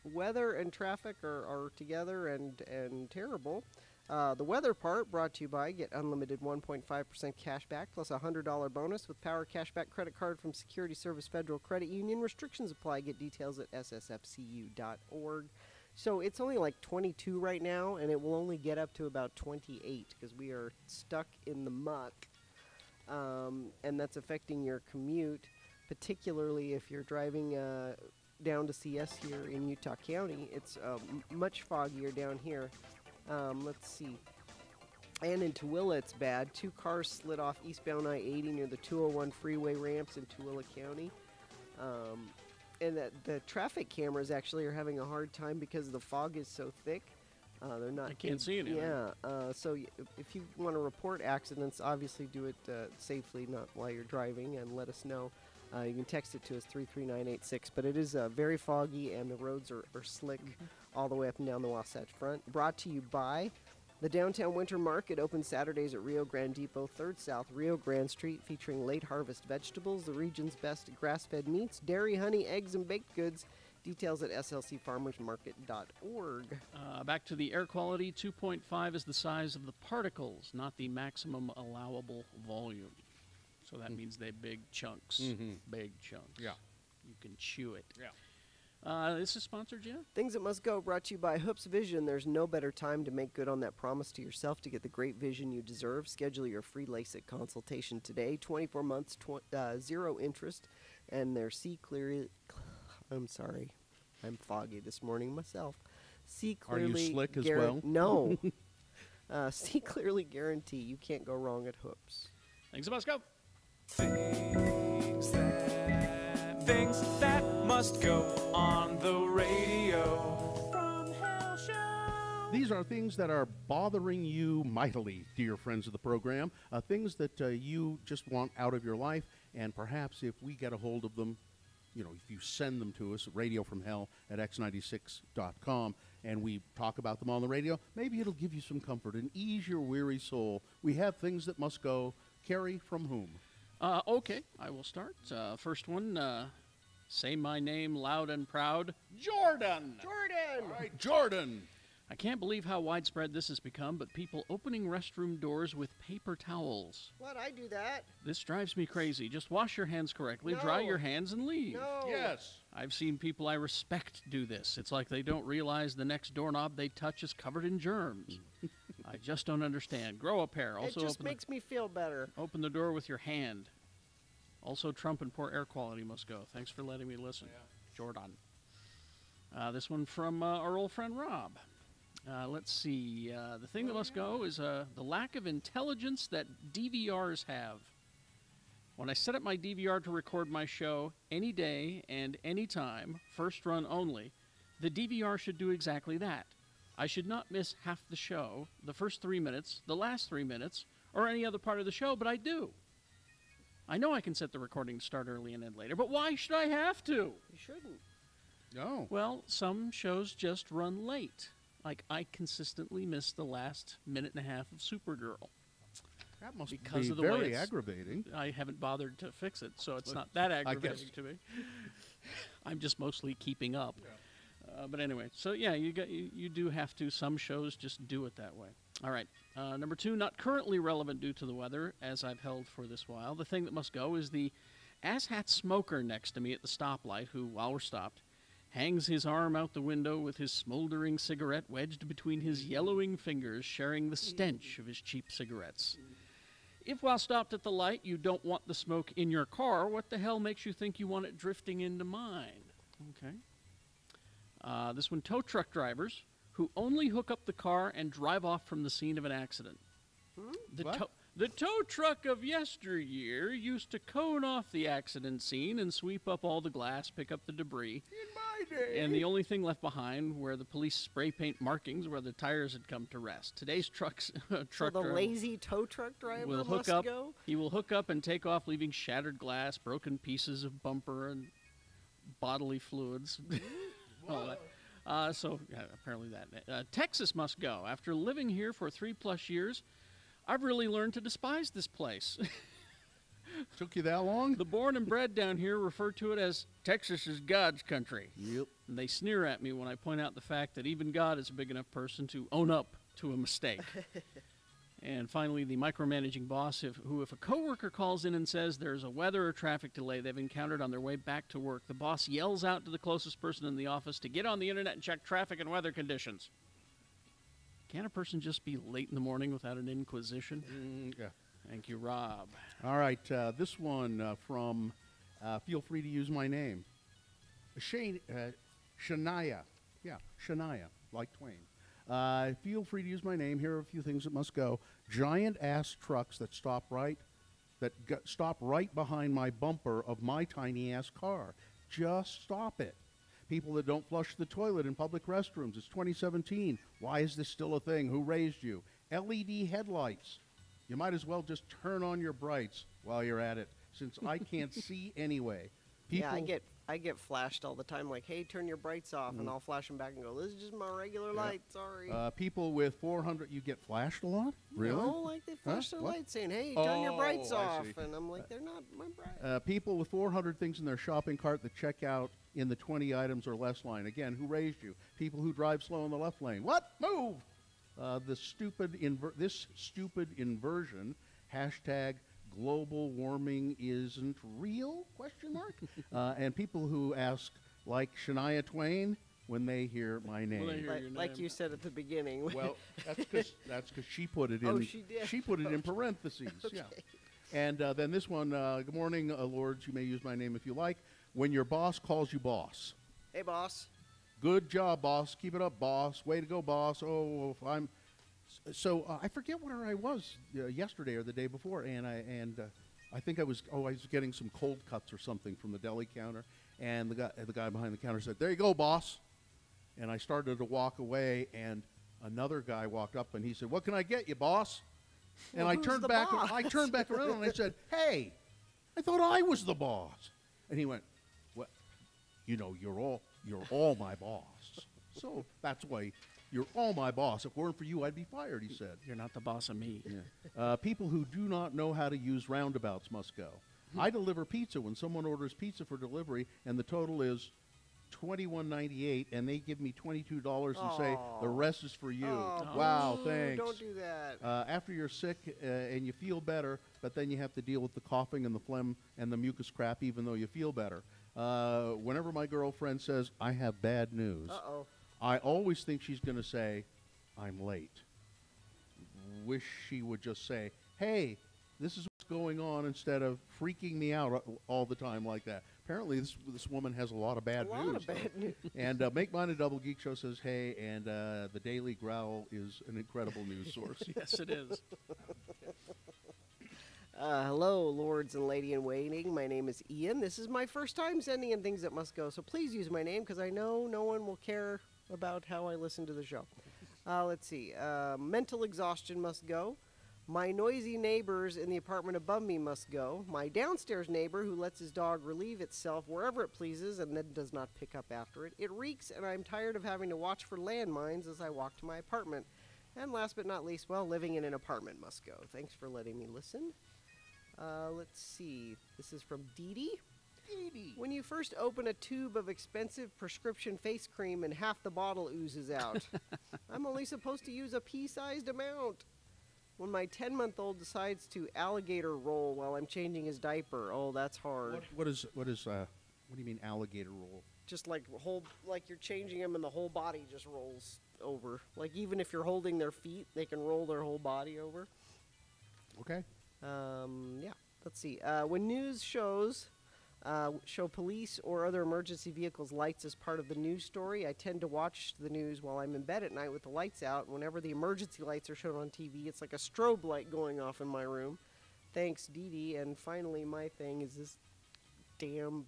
[SPEAKER 1] Weather and traffic are together and terrible. The weather part brought to you by get unlimited 1.5% cash back plus a $100 bonus with Power Cashback credit card from Security Service Federal Credit Union. Restrictions apply. Get details at ssfcu.org. So it's only like 22 right now, and it will only get up to about 28 because we are stuck in the muck, and that's affecting your commute, particularly if you're driving down to CS here in Utah County. It's much foggier down here. Let's see. And in Tooele, it's bad. 2 cars slid off eastbound I-80 near the 201 freeway ramps in Tooele County. And the traffic cameras actually are having a hard time because the fog is so thick. They're not.
[SPEAKER 3] I can't see anything.
[SPEAKER 1] Yeah. So if you want to report accidents, obviously do it safely, not while you're driving, and let us know. You can text it to us 33986. But it is very foggy, and the roads are slick all the way up and down the Wasatch Front. Brought to you by the Downtown Winter Market, open Saturdays at Rio Grande Depot, 3rd South Rio Grande Street, featuring late harvest vegetables, the region's best grass-fed meats, dairy, honey, eggs, and baked goods. Details at slcfarmersmarket.org.
[SPEAKER 3] Back to the air quality, 2.5 is the size of the particles, not the maximum allowable volume. So that means they're big chunks. Big chunks.
[SPEAKER 2] Yeah.
[SPEAKER 3] You can chew it.
[SPEAKER 2] Yeah.
[SPEAKER 3] This is sponsored, Gina?
[SPEAKER 1] Things That Must Go, brought to you by Hoops Vision. There's no better time to make good on that promise to yourself to get the great vision you deserve. Schedule your free LASIK consultation today. 24 months, 0 interest, and their See Clearly... I'm sorry. I'm foggy this morning myself. See
[SPEAKER 2] Are you
[SPEAKER 1] Clearly...
[SPEAKER 2] slick as well?
[SPEAKER 1] No. See Clearly guarantee. You can't go wrong at Hoops.
[SPEAKER 3] Things That Must Go.
[SPEAKER 21] Things that must go on the radio. From Hell Show.
[SPEAKER 2] These are things that are bothering you mightily, dear friends of the program. Things that you just want out of your life, and perhaps if we get a hold of them, you know, if you send them to us, radiofromhell@x96.com, and we talk about them on the radio, maybe it'll give you some comfort and ease your weary soul. We have things that must go. Carrie, from whom?
[SPEAKER 3] Okay, I will start. First one, say my name loud and proud, Jordan.
[SPEAKER 1] Jordan!
[SPEAKER 2] All right, Jordan.
[SPEAKER 3] I can't believe how widespread this has become, but people opening restroom doors with paper towels.
[SPEAKER 1] What? I do that.
[SPEAKER 3] This drives me crazy. Just wash your hands correctly, dry
[SPEAKER 1] No.
[SPEAKER 3] your hands, and leave.
[SPEAKER 1] No.
[SPEAKER 2] Yes.
[SPEAKER 3] I've seen people I respect do this. It's like they don't realize the next doorknob they touch is covered in germs. I just don't understand. Grow a pair. Also,
[SPEAKER 1] It just makes me feel better.
[SPEAKER 3] open the door with your hand. Also, Trump and poor air quality must go. Thanks for letting me listen. Jordan. This one from our old friend Rob. Let's see. The thing that must go is the lack of intelligence that DVRs have. When I set up my DVR to record my show any day and any time, first run only, the DVR should do exactly that. I should not miss half the show, the first 3 minutes, the last 3 minutes, or any other part of the show, but I do. I know I can set the recording to start early and end later, but why should I have to?
[SPEAKER 1] You shouldn't.
[SPEAKER 2] No.
[SPEAKER 3] Well, some shows just run late. Like, I consistently miss the last minute and a half of Supergirl.
[SPEAKER 2] That must
[SPEAKER 3] because
[SPEAKER 2] be
[SPEAKER 3] of the way
[SPEAKER 2] very
[SPEAKER 3] it's-
[SPEAKER 2] aggravating.
[SPEAKER 3] I haven't bothered to fix it, so it's not that
[SPEAKER 2] I guess.
[SPEAKER 3] aggravating to me. I'm just mostly keeping up. But anyway, so yeah, you do have to. Some shows just do it that way. All right. Number 2, not currently relevant due to the weather, as I've held for this while. The thing that must go is the asshat smoker next to me at the stoplight who, while we're stopped, hangs his arm out the window with his smoldering cigarette wedged between his yellowing fingers, sharing the stench of his cheap cigarettes. If while stopped at the light you don't want the smoke in your car, what the hell makes you think you want it drifting into mine? Okay. This one, tow truck drivers who only hook up the car and drive off from the scene of an accident. The tow truck of yesteryear used to cone off the accident scene and sweep up all the glass, pick up the debris.
[SPEAKER 2] In my day.
[SPEAKER 3] And the only thing left behind were the police spray paint markings where the tires had come to rest. Today's truck
[SPEAKER 1] So the
[SPEAKER 3] driver
[SPEAKER 1] lazy tow truck driver
[SPEAKER 3] will
[SPEAKER 1] must
[SPEAKER 3] hook up.
[SPEAKER 1] go?
[SPEAKER 3] He will hook up and take off, leaving shattered glass, broken pieces of bumper, and bodily fluids. All that. Apparently that. Texas must go. After living here for 3+ years, I've really learned to despise this place.
[SPEAKER 2] Took you that long?
[SPEAKER 3] The born and bred down here refer to it as Texas is God's country.
[SPEAKER 2] Yep.
[SPEAKER 3] And they sneer at me when I point out the fact that even God is a big enough person to own up to a mistake. And finally, the micromanaging boss, if a coworker calls in and says there's a weather or traffic delay they've encountered on their way back to work, the boss yells out to the closest person in the office to get on the internet and check traffic and weather conditions. Can't a person just be late in the morning without an inquisition?
[SPEAKER 2] Yeah.
[SPEAKER 3] Thank you, Rob.
[SPEAKER 2] All right, this one from, feel free to use my name, Shania. Yeah, Shania, like Twain. Feel free to use my name. Here are a few things that must go. Giant-ass trucks that stop right behind my bumper of my tiny-ass car. Just stop it. People that don't flush the toilet in public restrooms. It's 2017. Why is this still a thing? Who raised you? LED headlights. You might as well just turn on your brights while you're at it, since I can't see anyway. People,
[SPEAKER 1] Yeah, I get flashed all the time, like, hey, turn your brights off, and I'll flash them back and go, this is just my regular light, sorry.
[SPEAKER 2] people with 400, you get flashed a lot? Really?
[SPEAKER 1] No, like they flash their
[SPEAKER 2] What?
[SPEAKER 1] lights saying, hey, turn your brights
[SPEAKER 2] I
[SPEAKER 1] off.
[SPEAKER 2] see.
[SPEAKER 1] And I'm like, they're not my brights.
[SPEAKER 2] People with 400 things in their shopping cart that check out in the 20 items or less line. Again, who raised you? People who drive slow in the left lane. What? Move! This stupid inversion, hashtag global warming isn't real, question mark? And people who ask, like Shania Twain, when they hear my name.
[SPEAKER 1] Like you said at the beginning.
[SPEAKER 2] Well, that's because she put it in.
[SPEAKER 1] Oh, she did?
[SPEAKER 2] She put it in parentheses,
[SPEAKER 1] Okay.
[SPEAKER 2] yeah. And then this one, good morning, lords, you may use my name if you like. When your boss calls you boss.
[SPEAKER 1] Hey, boss.
[SPEAKER 2] Good job, boss. Keep it up, boss. Way to go, boss. Oh, I'm... So I forget where I was yesterday or the day before, and I think I was getting some cold cuts or something from the deli counter, and the guy behind the counter said, "There you go, boss." And I started to walk away, and another guy walked up and he said, "What can I get you, boss?" And
[SPEAKER 1] Well,
[SPEAKER 2] I
[SPEAKER 1] who's
[SPEAKER 2] turned
[SPEAKER 1] the
[SPEAKER 2] back.
[SPEAKER 1] boss?
[SPEAKER 2] I turned back around and I said, "Hey, I thought I was the boss." And he went, "Well, you know, you're all my boss." So that's why. You're all my boss. If it weren't for you, I'd be fired, he said.
[SPEAKER 3] You're not the boss of me.
[SPEAKER 2] Yeah. People who do not know how to use roundabouts must go. I deliver pizza. When someone orders pizza for delivery and the total is $21.98 and they give me $22 and say, the rest is for you. Wow, thanks.
[SPEAKER 1] Don't do that.
[SPEAKER 2] After you're sick and you feel better, but then you have to deal with the coughing and the phlegm and the mucus crap even though you feel better. Whenever my girlfriend says, I have bad news, I always think she's going to say, I'm late. Wish she would just say, hey, this is what's going on, instead of freaking me out all the time like that. Apparently, this woman has a lot of bad news. And Make Mine a Double Geek Show says, hey, and the Daily Growl is an incredible news source.
[SPEAKER 3] Yes, it is.
[SPEAKER 1] Hello, lords and lady in waiting. My name is Ian. This is my first time sending in things that must go, so please use my name because I know no one will care about how I listen to the show. Let's see. Mental exhaustion must go. My noisy neighbors in the apartment above me must go. My downstairs neighbor who lets his dog relieve itself wherever it pleases and then does not pick up after it. It reeks, and I'm tired of having to watch for landmines as I walk to my apartment. And last but not least, well, living in an apartment must go. Thanks for letting me listen. Let's see. This is from Dee Dee. When you first open a tube of expensive prescription face cream and half the bottle oozes out, I'm only supposed to use a pea-sized amount. When my 10-month-old decides to alligator roll while I'm changing his diaper, oh, that's hard.
[SPEAKER 2] What do you mean alligator roll?
[SPEAKER 1] Just like you're changing him and the whole body just rolls over. Like even if you're holding their feet, they can roll their whole body over.
[SPEAKER 2] Okay.
[SPEAKER 1] Yeah. Let's see. When news shows show police or other emergency vehicles lights as part of the news story. I tend to watch the news while I'm in bed at night with the lights out. Whenever the emergency lights are shown on TV, it's like a strobe light going off in my room. Thanks, Dee Dee. And finally, my thing is this damn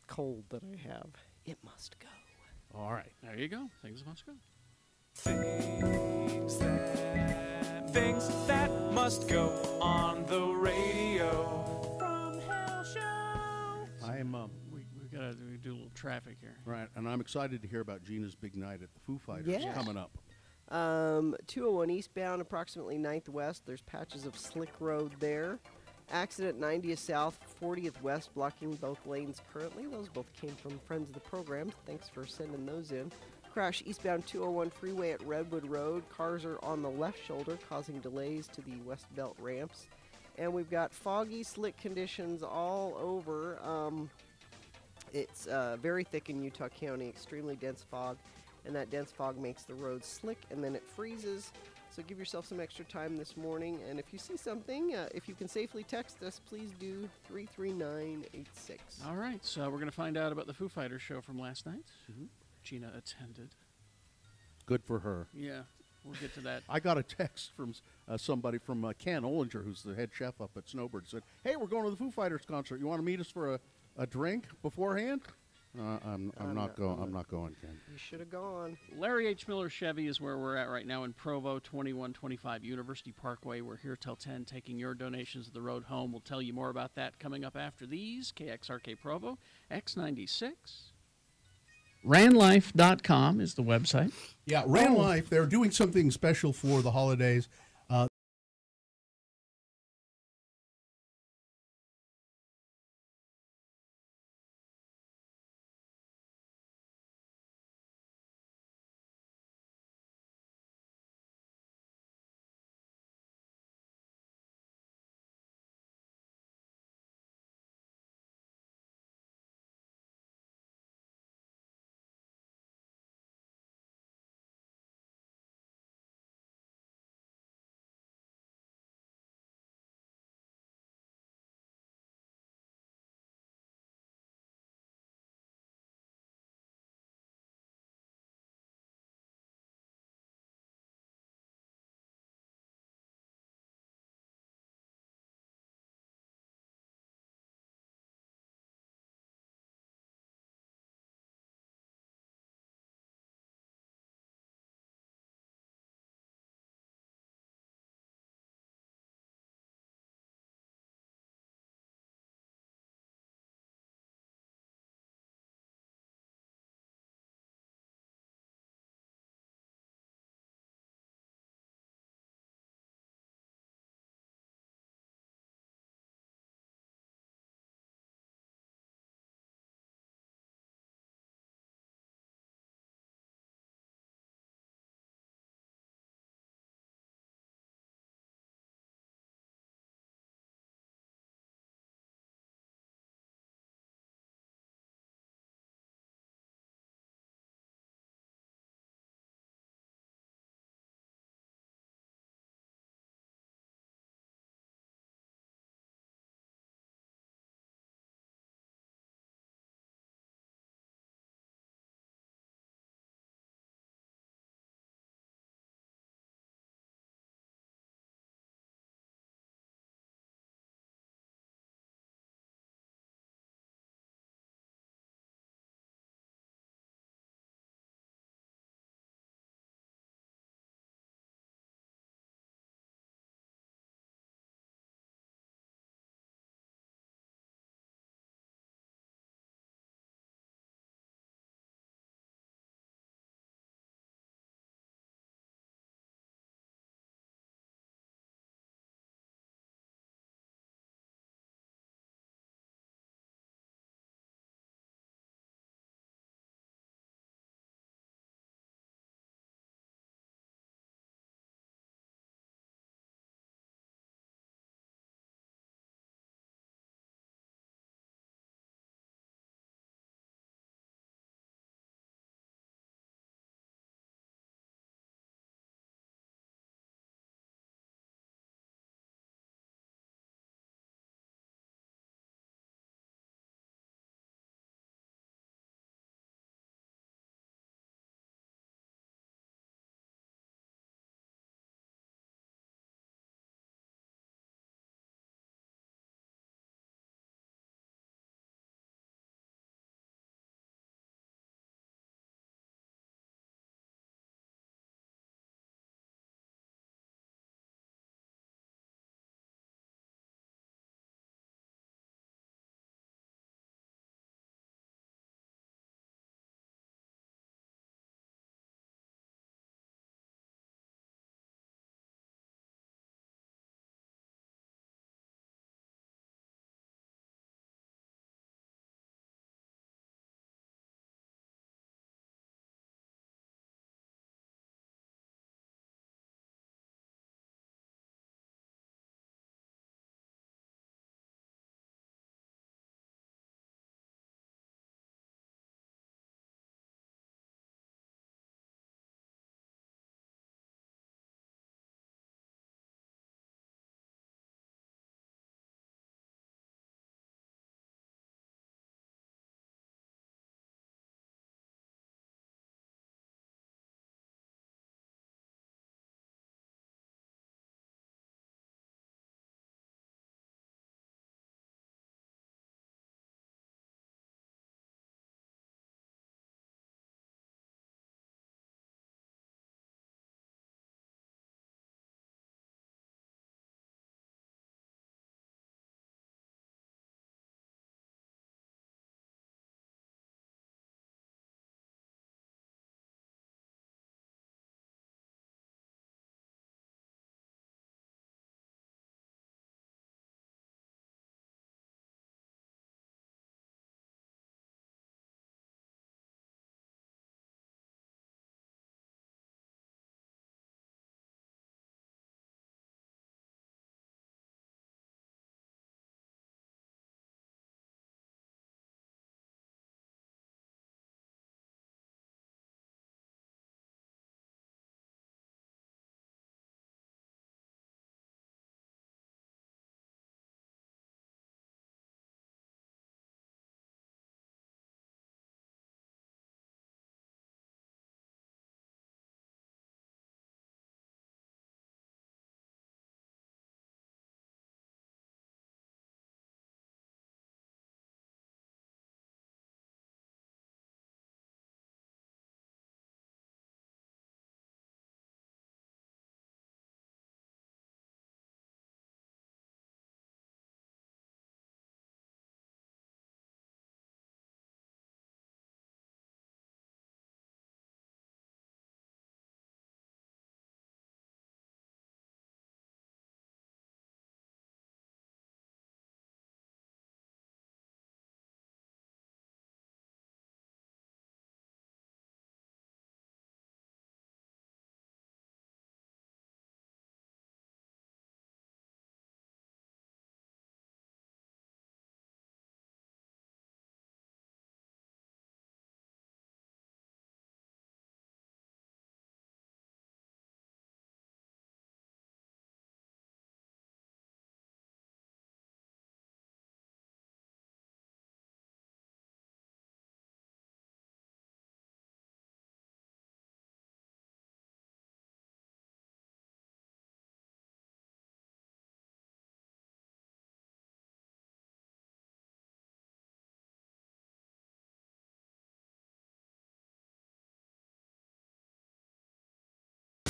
[SPEAKER 1] cold that I have. It must go.
[SPEAKER 3] All right. There you go. Things must go.
[SPEAKER 21] Things that must go on the radio from Hell Show.
[SPEAKER 3] We gotta do a little traffic here.
[SPEAKER 2] Right, and I'm excited to hear about Gina's big night at the Foo Fighters
[SPEAKER 1] Yeah.
[SPEAKER 2] coming up.
[SPEAKER 1] 201 eastbound, approximately 9th west. There's patches of slick road there. Accident 90th south, 40th west, blocking both lanes currently. Those both came from friends of the program. Thanks for sending those in. Crash eastbound 201 freeway at Redwood Road. Cars are on the left shoulder, causing delays to the West Belt ramps. And we've got foggy, slick conditions all over. It's very thick in Utah County, extremely dense fog. And that dense fog makes the roads slick, and then it freezes. So give yourself some extra time this morning. And if you see something, if you can safely text us, please do 33986.
[SPEAKER 3] All right, so we're going to find out about the Foo Fighters show from last night. Gina attended.
[SPEAKER 2] Good for her.
[SPEAKER 3] Yeah, we'll get to that.
[SPEAKER 2] I got a text from somebody from Ken Ollinger, who's the head chef up at Snowbird. Said, "Hey, we're going to the Foo Fighters concert. You want to meet us for a drink beforehand?" I'm not going. I'm not going, Ken.
[SPEAKER 1] You should have gone.
[SPEAKER 3] Larry H. Miller Chevy is where we're at right now in Provo, 2125 University Parkway. We're here till 10, taking your donations of the road home. We'll tell you more about that coming up after these. KXRK Provo, X96. RanLife.com is the website.
[SPEAKER 2] Yeah, Ran Life. They're doing something special for the holidays.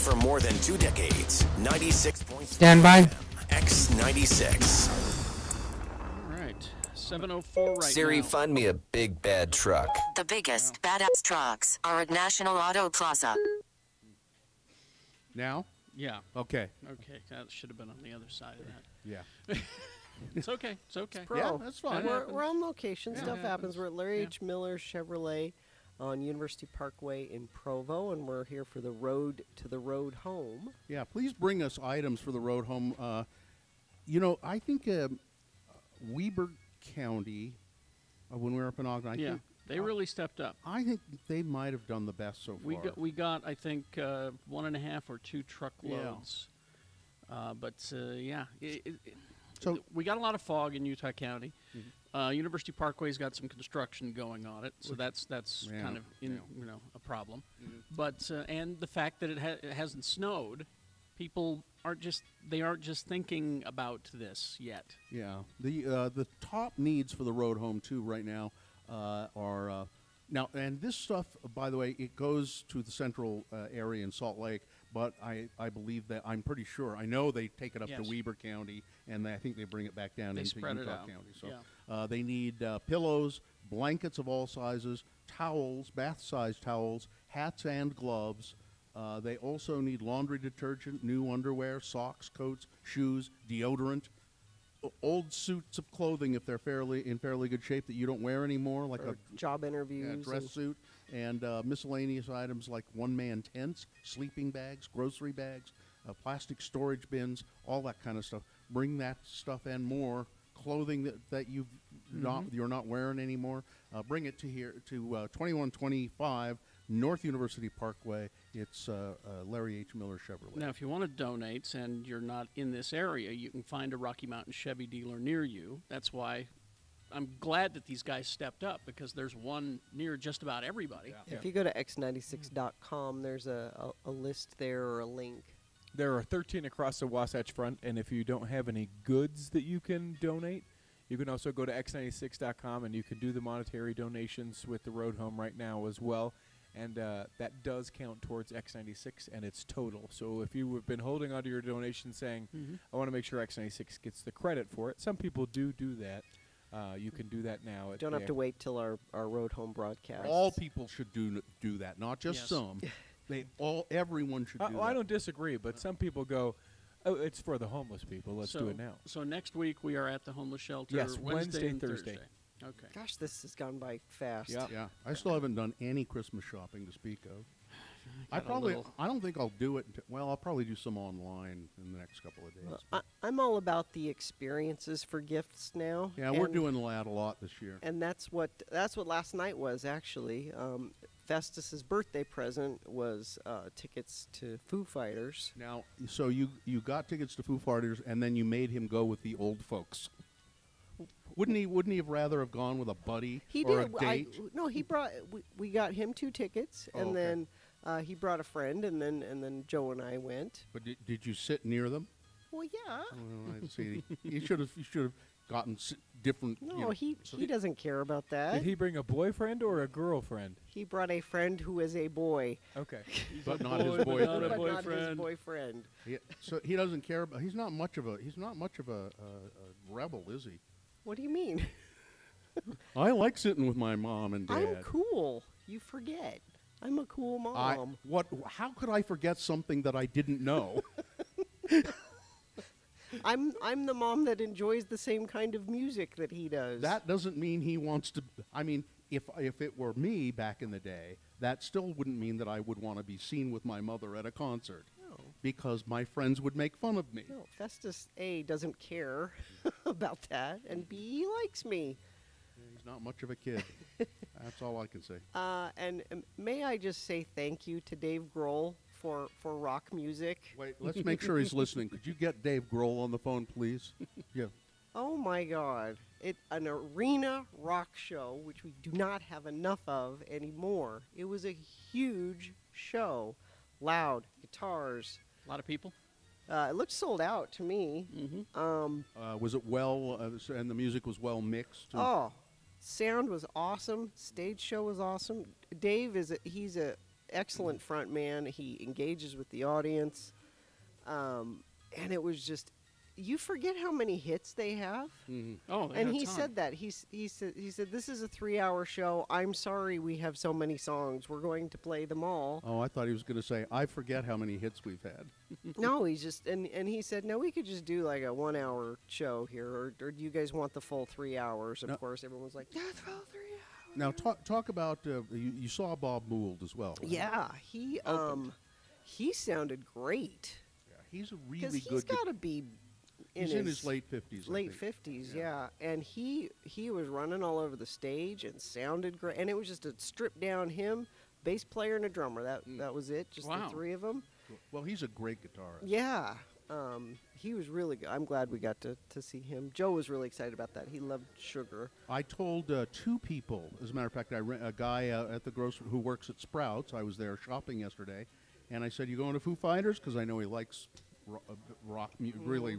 [SPEAKER 5] for more than 2 decades. 96.3
[SPEAKER 18] Stand by.
[SPEAKER 5] X96.
[SPEAKER 3] All right. 7:04 right
[SPEAKER 6] Siri,
[SPEAKER 3] now.
[SPEAKER 6] find me a big bad truck.
[SPEAKER 7] The biggest badass trucks are at National Auto Plaza.
[SPEAKER 2] Now?
[SPEAKER 3] Yeah.
[SPEAKER 2] Okay.
[SPEAKER 3] Okay. That should have been on the other side of that.
[SPEAKER 2] Yeah.
[SPEAKER 3] It's okay. It's okay.
[SPEAKER 1] Pro.
[SPEAKER 2] Yeah, that's fine.
[SPEAKER 1] We're on location.
[SPEAKER 3] Yeah,
[SPEAKER 1] Stuff
[SPEAKER 3] it
[SPEAKER 1] happens.
[SPEAKER 3] happens.
[SPEAKER 1] We're at Larry H. Miller Chevrolet on University Parkway in Provo, and we're here for the road to the road home.
[SPEAKER 2] Yeah, please bring us items for the road home. I think Weber County, when we were up in Ogden,
[SPEAKER 3] Yeah. They really stepped up.
[SPEAKER 2] I think they might have done the best so far.
[SPEAKER 3] We got I think 1.5 or 2 truckloads. So we got a lot of fog in Utah County. University Parkway's got some construction going on it, so that's
[SPEAKER 2] Yeah,
[SPEAKER 3] kind of a problem.
[SPEAKER 2] Mhm.
[SPEAKER 3] But and the fact that it hasn't snowed, people aren't just thinking about this yet.
[SPEAKER 2] Yeah, the top needs for the road home too right now are now, and this stuff, by the way, it goes to the central area in Salt Lake, but I believe that I'm pretty sure I know they take it up to
[SPEAKER 3] Yes.
[SPEAKER 2] Weber County, and I think they bring it back down
[SPEAKER 3] They
[SPEAKER 2] into
[SPEAKER 3] spread it
[SPEAKER 2] Utah
[SPEAKER 3] out.
[SPEAKER 2] County. So
[SPEAKER 3] Yeah.
[SPEAKER 2] they need pillows, blankets of all sizes, towels, bath-sized towels, hats and gloves. They also need laundry detergent, new underwear, socks, coats, shoes, deodorant, old suits of clothing if they're in fairly good shape that you don't wear anymore, like
[SPEAKER 1] For
[SPEAKER 2] a
[SPEAKER 1] job interviews.
[SPEAKER 2] dress
[SPEAKER 1] and-
[SPEAKER 2] suit, and miscellaneous items like one-man tents, sleeping bags, grocery bags, plastic storage bins, all that kind of stuff. Bring that stuff and more. Clothing that you're not wearing anymore. Bring it to here to 2125 North University Parkway. It's Larry H. Miller Chevrolet.
[SPEAKER 3] Now, if you want to donate and you're not in this area, you can find a Rocky Mountain Chevy dealer near you. That's why I'm glad that these guys stepped up, because there's one near just about everybody.
[SPEAKER 1] If you go to x96.com, there's a list there or a link.
[SPEAKER 4] There are 13 across the Wasatch Front, and if you don't have any goods that you can donate, you can also go to x96.com, and you can do the monetary donations with the road home right now as well. And that does count towards X96 and its total. So if you have been holding onto your donation saying, I want to make sure X96 gets the credit for it, some people do that. You can do that now.
[SPEAKER 1] Don't have to wait till our road home broadcast.
[SPEAKER 2] All people should do that, not just
[SPEAKER 3] Yes.
[SPEAKER 2] some. Everyone should do that.
[SPEAKER 4] I don't disagree, but some people go, oh, it's for the homeless people. Let's do it now.
[SPEAKER 3] So next week we are at the homeless shelter.
[SPEAKER 4] Yes,
[SPEAKER 3] Wednesday and
[SPEAKER 4] Thursday.
[SPEAKER 3] Okay.
[SPEAKER 1] Gosh, this has gone by fast.
[SPEAKER 2] Yeah. I still haven't done any Christmas shopping to speak of. I
[SPEAKER 3] Got a little-
[SPEAKER 2] don't think I'll do it. I'll probably do some online in the next couple of days.
[SPEAKER 1] I'm all about the experiences for gifts now.
[SPEAKER 2] Yeah, we're
[SPEAKER 1] and-
[SPEAKER 2] doing that a lot this year.
[SPEAKER 1] And that's what last night was actually. Festus's birthday present was tickets to Foo Fighters.
[SPEAKER 2] Now, so you got tickets to Foo Fighters, and then you made him go with the old folks. Wouldn't he have rather have gone with a buddy
[SPEAKER 1] He
[SPEAKER 2] or
[SPEAKER 1] did.
[SPEAKER 2] a date?
[SPEAKER 1] No, he brought. We got him 2 tickets,
[SPEAKER 2] Oh,
[SPEAKER 1] and
[SPEAKER 2] okay.
[SPEAKER 1] then he brought a friend, and then Joe and I went.
[SPEAKER 2] But did you sit near them?
[SPEAKER 1] Well, yeah.
[SPEAKER 2] Oh, I see. You should have gotten different.
[SPEAKER 1] No, he doesn't care about that.
[SPEAKER 4] Did he bring a boyfriend or a girlfriend?
[SPEAKER 1] He brought a friend who is a boy.
[SPEAKER 4] Okay.
[SPEAKER 2] But
[SPEAKER 3] a
[SPEAKER 2] not
[SPEAKER 3] boy,
[SPEAKER 2] his
[SPEAKER 3] but
[SPEAKER 2] boyfriend.
[SPEAKER 3] not a
[SPEAKER 1] But not his
[SPEAKER 3] boyfriend.
[SPEAKER 1] boyfriend.
[SPEAKER 2] So he doesn't care about. He's not much of a rebel, is he?
[SPEAKER 1] What do you mean?
[SPEAKER 2] I like sitting with my mom and dad.
[SPEAKER 1] I'm cool. You forget. I'm a cool mom.
[SPEAKER 2] How could I forget something that I didn't know?
[SPEAKER 1] I'm the mom that enjoys the same kind of music that he does.
[SPEAKER 2] That doesn't mean he wants to. I mean, if it were me back in the day, that still wouldn't mean that I would want to be seen with my mother at a concert.
[SPEAKER 1] No.
[SPEAKER 2] Because my friends would make fun of me.
[SPEAKER 1] No, Festus A doesn't care about that, and B, he likes me.
[SPEAKER 2] He's not much of a kid. That's all I can say.
[SPEAKER 1] And may I just say thank you to Dave Grohl for rock music.
[SPEAKER 2] Wait, let's make sure he's listening. Could you get Dave Grohl on the phone, please? Yeah.
[SPEAKER 1] Oh my God! An arena rock show, which we do not have enough of anymore. It was a huge show, loud guitars.
[SPEAKER 3] A lot of people.
[SPEAKER 1] It looked sold out to me.
[SPEAKER 2] Was it well, and the music was well mixed?
[SPEAKER 1] Oh, sound was awesome. Stage show was awesome. Dave he's a excellent front man. He engages with the audience. And it was just, you forget how many hits they have.
[SPEAKER 3] Oh, they
[SPEAKER 1] and
[SPEAKER 3] had a
[SPEAKER 1] he
[SPEAKER 3] ton.
[SPEAKER 1] said that. He said, this is a 3-hour show. I'm sorry we have so many songs. We're going to play them all.
[SPEAKER 2] Oh, I thought he was going to say, I forget how many hits we've had.
[SPEAKER 1] No, he's just, and he said, no, we could just do like a 1-hour show here, or do you guys want the full 3 hours? Of course, everyone was like, yeah, the full 3 hours.
[SPEAKER 2] Now, talk about, you saw Bob Mould as well. Right?
[SPEAKER 1] Yeah, he sounded great.
[SPEAKER 2] Yeah, he's a really
[SPEAKER 1] Because
[SPEAKER 2] good
[SPEAKER 1] he's got to be
[SPEAKER 2] He's in his late 50s.
[SPEAKER 1] Late 50s, yeah. And he was running all over the stage and sounded great. And it was just a stripped down him, bass player and a drummer. That was it, just the three of them.
[SPEAKER 2] Well, he's a great guitarist.
[SPEAKER 1] Yeah. He was really good. I'm glad we got to see him. Joe was really excited about that. He loved Sugar.
[SPEAKER 2] I told 2 people, as a matter of fact, a guy at the grocery who works at Sprouts. I was there shopping yesterday, and I said, "You going to Foo Fighters?" Because I know he likes really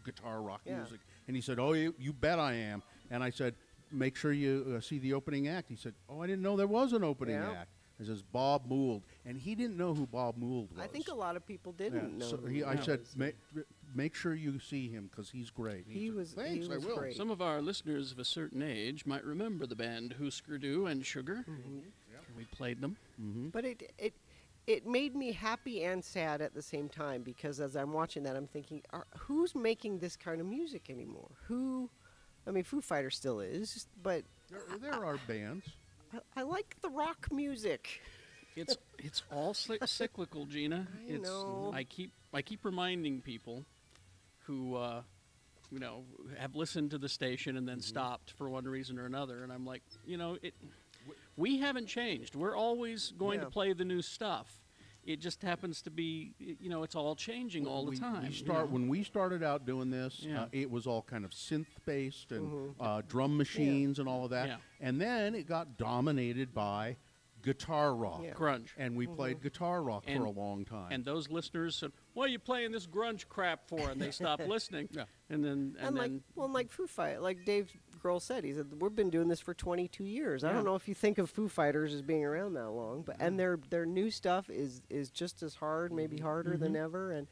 [SPEAKER 2] guitar rock music. And he said, "Oh, you bet I am." And I said, "Make sure you see the opening act." He said, "Oh, I didn't know there was an opening act." It says Bob Mould, and he didn't know who Bob Mould was.
[SPEAKER 1] I think a lot of people didn't know.
[SPEAKER 2] So
[SPEAKER 1] who
[SPEAKER 2] I
[SPEAKER 1] he
[SPEAKER 2] said,
[SPEAKER 1] was.
[SPEAKER 2] make sure you see him because he's great.
[SPEAKER 1] He was.
[SPEAKER 2] Thanks,
[SPEAKER 1] he was
[SPEAKER 2] I will.
[SPEAKER 1] Great.
[SPEAKER 3] Some of our listeners of a certain age might remember the band Husker Du and Sugar. We played them.
[SPEAKER 1] But it made me happy and sad at the same time, because as I'm watching that, I'm thinking, who's making this kind of music anymore? I mean, Foo Fighters still is, but
[SPEAKER 2] there are bands.
[SPEAKER 1] I like the rock music.
[SPEAKER 3] It's all cyclical, Gina.
[SPEAKER 1] I know.
[SPEAKER 3] I keep reminding people who have listened to the station and then stopped for one reason or another, and I'm like, we haven't changed. We're always going to play the new stuff. It just happens to be, it's all changing all the time.
[SPEAKER 2] When we started out doing this, it was all kind of synth-based and drum machines and all of that.
[SPEAKER 3] Yeah.
[SPEAKER 2] And then it got dominated by guitar rock.
[SPEAKER 3] Grunge.
[SPEAKER 2] And we played guitar rock for a long time.
[SPEAKER 3] And those listeners said, "What are you playing this grunge crap for?" And they stopped listening. And then
[SPEAKER 1] like Foo Fighters, like Dave Grohl said, he said, we've been doing this for 22 years. I
[SPEAKER 3] Yeah.
[SPEAKER 1] don't know if you think of Foo Fighters as being around that long, but and their new stuff is just as hard, maybe harder than ever. And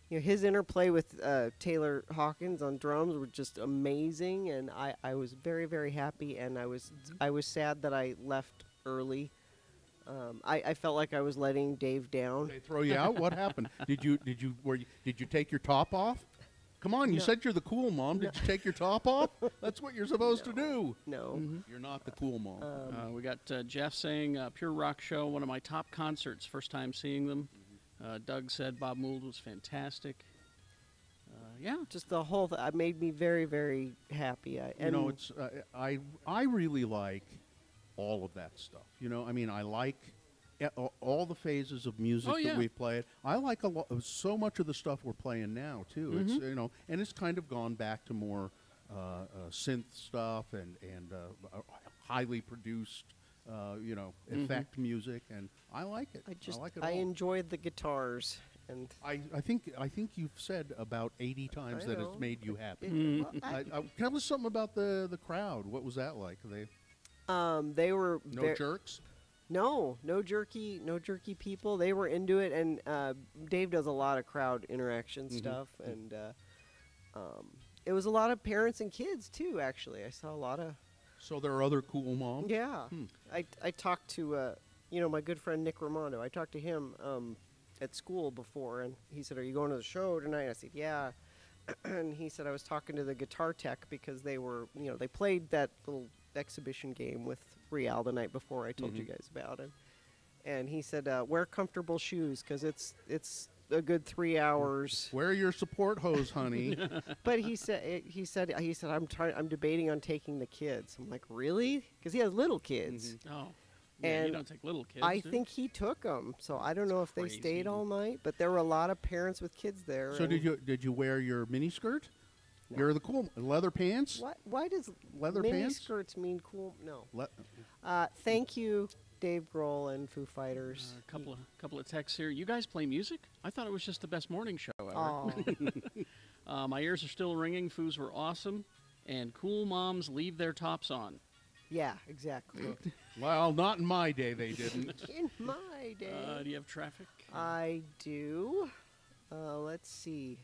[SPEAKER 1] his interplay with Taylor Hawkins on drums were just amazing. And I was very, very happy, and I was sad that I left early. I felt like I was letting Dave down.
[SPEAKER 2] They throw you out? What happened? Did you take your top off? Come on, you said you're the cool mom. Did you take your top off? That's what you're supposed to do.
[SPEAKER 1] No.
[SPEAKER 2] You're not the cool mom.
[SPEAKER 3] we got Jeff saying, Pure Rock Show, one of my top concerts, first time seeing them. Doug said Bob Mould was fantastic.
[SPEAKER 1] Just the whole thing made me very, very happy.
[SPEAKER 2] I really like all of that stuff. I mean, I like all the phases of music that we've played. I like so much of the stuff we're playing now too. It's and it's kind of gone back to more synth stuff and highly produced effect music, and I like it. I like it all.
[SPEAKER 1] I enjoyed the guitars, and
[SPEAKER 2] I think you've said about 80 times that it's made you happy. Tell us something about the crowd. What was that like?
[SPEAKER 1] They were
[SPEAKER 2] no jerks.
[SPEAKER 1] No jerky people. They were into it, and Dave does a lot of crowd interaction stuff, and it was a lot of parents and kids too. Actually, I saw a lot of.
[SPEAKER 2] So there are other cool moms.
[SPEAKER 1] Yeah, I talked to my good friend Nick Romano. I talked to him at school before, and he said, "Are you going to the show tonight?" I said, "Yeah," and he said, "I was talking to the guitar tech because they were, they played that little exhibition game with Real the night before I told you guys about it, and he said wear comfortable shoes because it's a good 3 hours.
[SPEAKER 2] Wear your support hose, honey."
[SPEAKER 1] But he said I'm debating on taking the kids. I'm like, really? Because he has little kids.
[SPEAKER 3] Oh, yeah,
[SPEAKER 1] and
[SPEAKER 3] you don't take little kids.
[SPEAKER 1] I think he took them, so I don't know if they stayed all night, but there were a lot of parents with kids there.
[SPEAKER 2] So did you wear your mini skirt? No. You're the cool leather pants.
[SPEAKER 1] Why does
[SPEAKER 2] leather
[SPEAKER 1] mini
[SPEAKER 2] pants
[SPEAKER 1] skirts mean cool? No. Thank you, Dave Grohl and Foo Fighters.
[SPEAKER 3] A couple of texts here. You guys play music? I thought it was just the best morning show ever.
[SPEAKER 1] Oh.
[SPEAKER 3] My ears are still ringing. Foos were awesome, and cool moms leave their tops on.
[SPEAKER 1] Yeah, exactly.
[SPEAKER 2] Well, not in my day, they didn't.
[SPEAKER 1] In my day.
[SPEAKER 3] Do you have traffic?
[SPEAKER 1] I do. Let's see.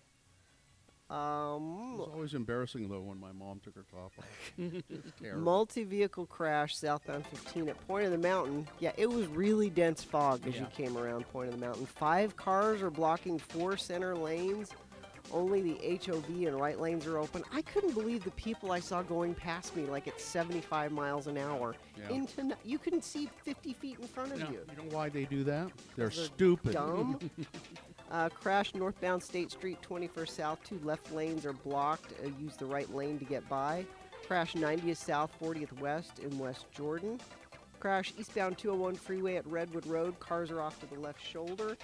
[SPEAKER 2] It was always embarrassing, though, when my mom took her top off. It's terrible.
[SPEAKER 1] Multi-vehicle crash southbound 15 at Point of the Mountain. Yeah, it was really dense fog as you came around Point of the Mountain. 5 cars are blocking 4 center lanes. Only the HOV and right lanes are open. I couldn't believe the people I saw going past me like at 75 miles an hour.
[SPEAKER 2] Yeah.
[SPEAKER 1] You couldn't see 50 feet in front of you.
[SPEAKER 2] You know why they do that? They're
[SPEAKER 1] 'Cause
[SPEAKER 2] stupid.
[SPEAKER 1] Dumb. Crash northbound State Street, 21st South. 2 left lanes are blocked. Use the right lane to get by. Crash 90th South, 40th West in West Jordan. Crash eastbound 201 freeway at Redwood Road. Cars are off to the left shoulder.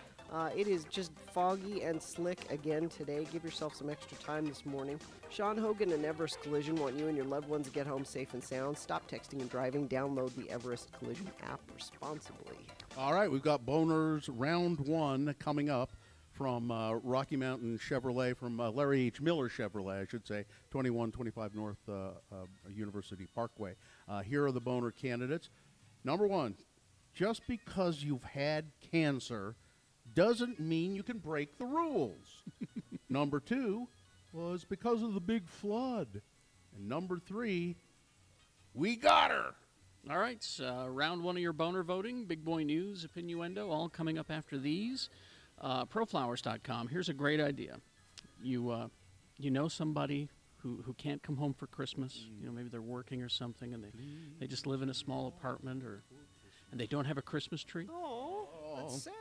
[SPEAKER 1] It is just foggy and slick again today. Give yourself some extra time this morning. Sean Hogan and Everest Collision want you and your loved ones to get home safe and sound. Stop texting and driving. Download the Everest Collision app responsibly.
[SPEAKER 2] All right, we've got Boners Round 1 coming up from Rocky Mountain Chevrolet, from Larry H. Miller Chevrolet, I should say, 2125 North University Parkway. Here are the Boner candidates. Number 1, just because you've had cancer doesn't mean you can break the rules. Number 2 was because of the big flood. And number 3, we got her.
[SPEAKER 3] All right, round 1 of your boner voting, big boy news, innuendo, all coming up after these. Proflowers.com, here's a great idea. You know somebody who can't come home for Christmas. You know, maybe they're working or something, and they just live in a small apartment, and they don't have a Christmas tree.
[SPEAKER 1] Oh, that's sad.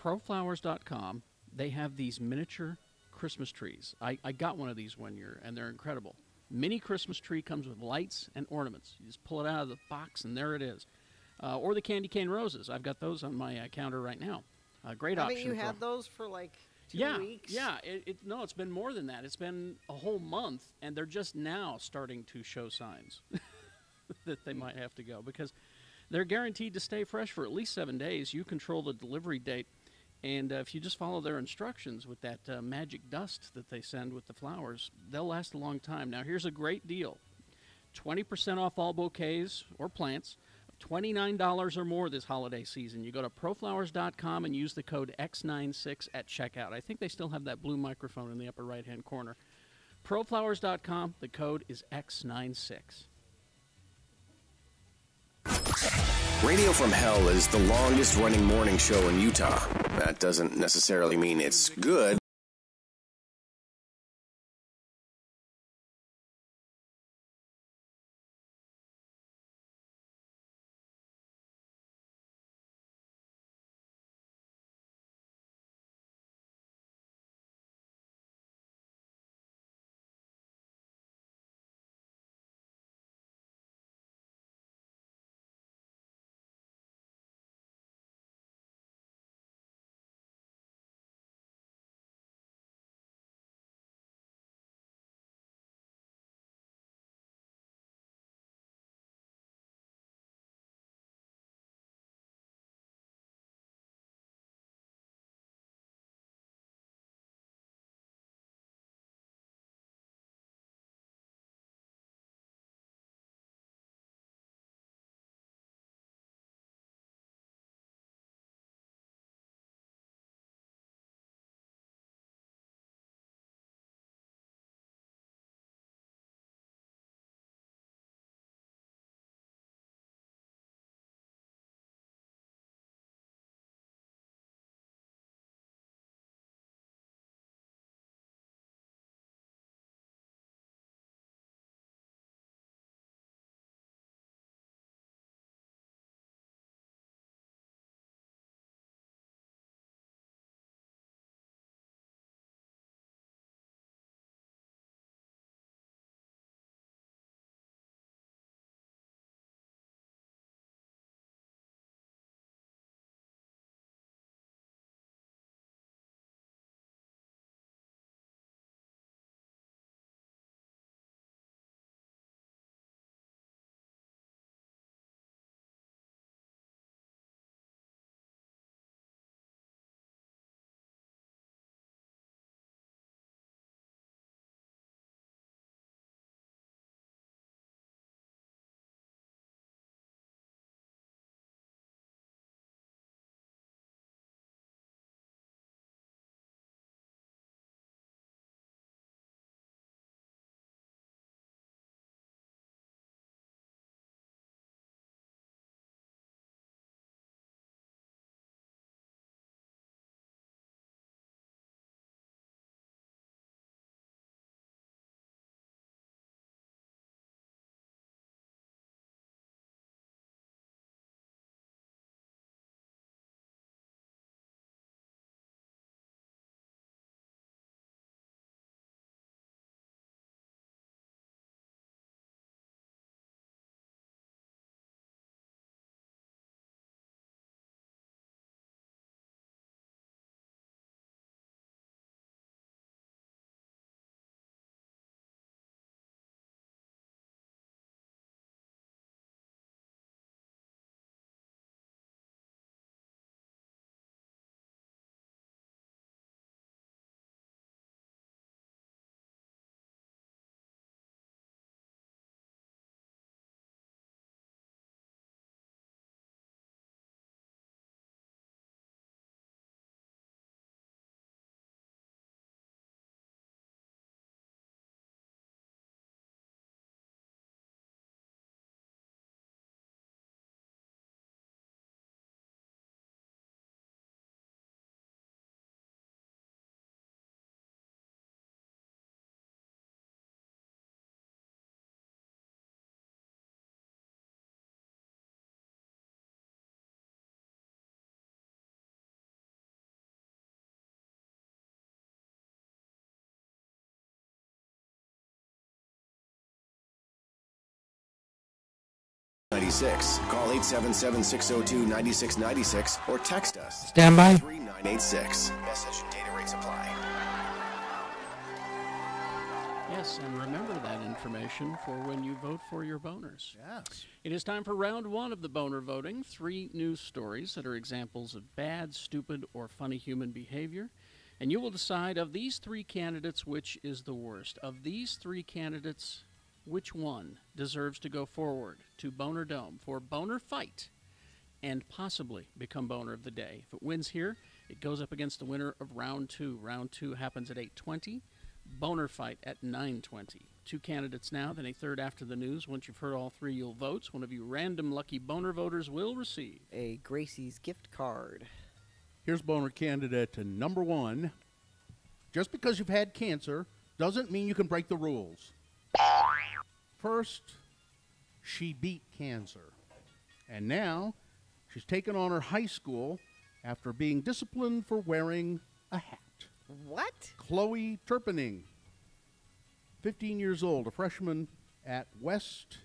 [SPEAKER 3] Proflowers.com, they have these miniature Christmas trees. I got one of these one year, and they're incredible. Mini Christmas tree comes with lights and ornaments. You just pull it out of the box, and there it is. Or the candy cane roses. I've got those on my counter right now. Great option.
[SPEAKER 1] Haven't you had those for like 2 weeks?
[SPEAKER 3] Yeah. No, it's been more than that. It's been a whole month, and they're just now starting to show signs that they might have to go, because they're guaranteed to stay fresh for at least 7 days. You control the delivery date, and if you just follow their instructions with that magic dust that they send with the flowers, they'll last a long time. Now, here's a great deal. 20% off all bouquets or plants. $29 or more this holiday season. You go to proflowers.com and use the code X96 at checkout. I think they still have that blue microphone in the upper right-hand corner. Proflowers.com, the code is X96.
[SPEAKER 5] Radio from Hell is the longest running morning show in Utah. That doesn't necessarily mean it's good. X96. Call 877-602-9696 or text us.
[SPEAKER 18] Stand by.
[SPEAKER 5] 3986. Message and data rates apply.
[SPEAKER 3] Yes, and remember that information for when you vote for your boners.
[SPEAKER 2] Yes.
[SPEAKER 3] It is time for round one of the boner voting. 3 news stories that are examples of bad, stupid, or funny human behavior. And you will decide of these 3 candidates which is the worst. Of these 3 candidates, which one deserves to go forward to Boner Dome for Boner Fight and possibly become Boner of the Day? If it wins here, it goes up against the winner of round 2. Round 2 happens at 8:20. Boner Fight at 9:20. 2 candidates now, then a third after the news. Once you've heard all 3, you'll vote. One of you random lucky boner voters will receive
[SPEAKER 1] a Gracie's gift card.
[SPEAKER 2] Here's boner candidate number 1. Just because you've had cancer doesn't mean you can break the rules. First, she beat cancer. And now she's taken on her high school after being disciplined for wearing a hat.
[SPEAKER 1] What?
[SPEAKER 2] Chloe Turpening, 15 years old, a freshman at West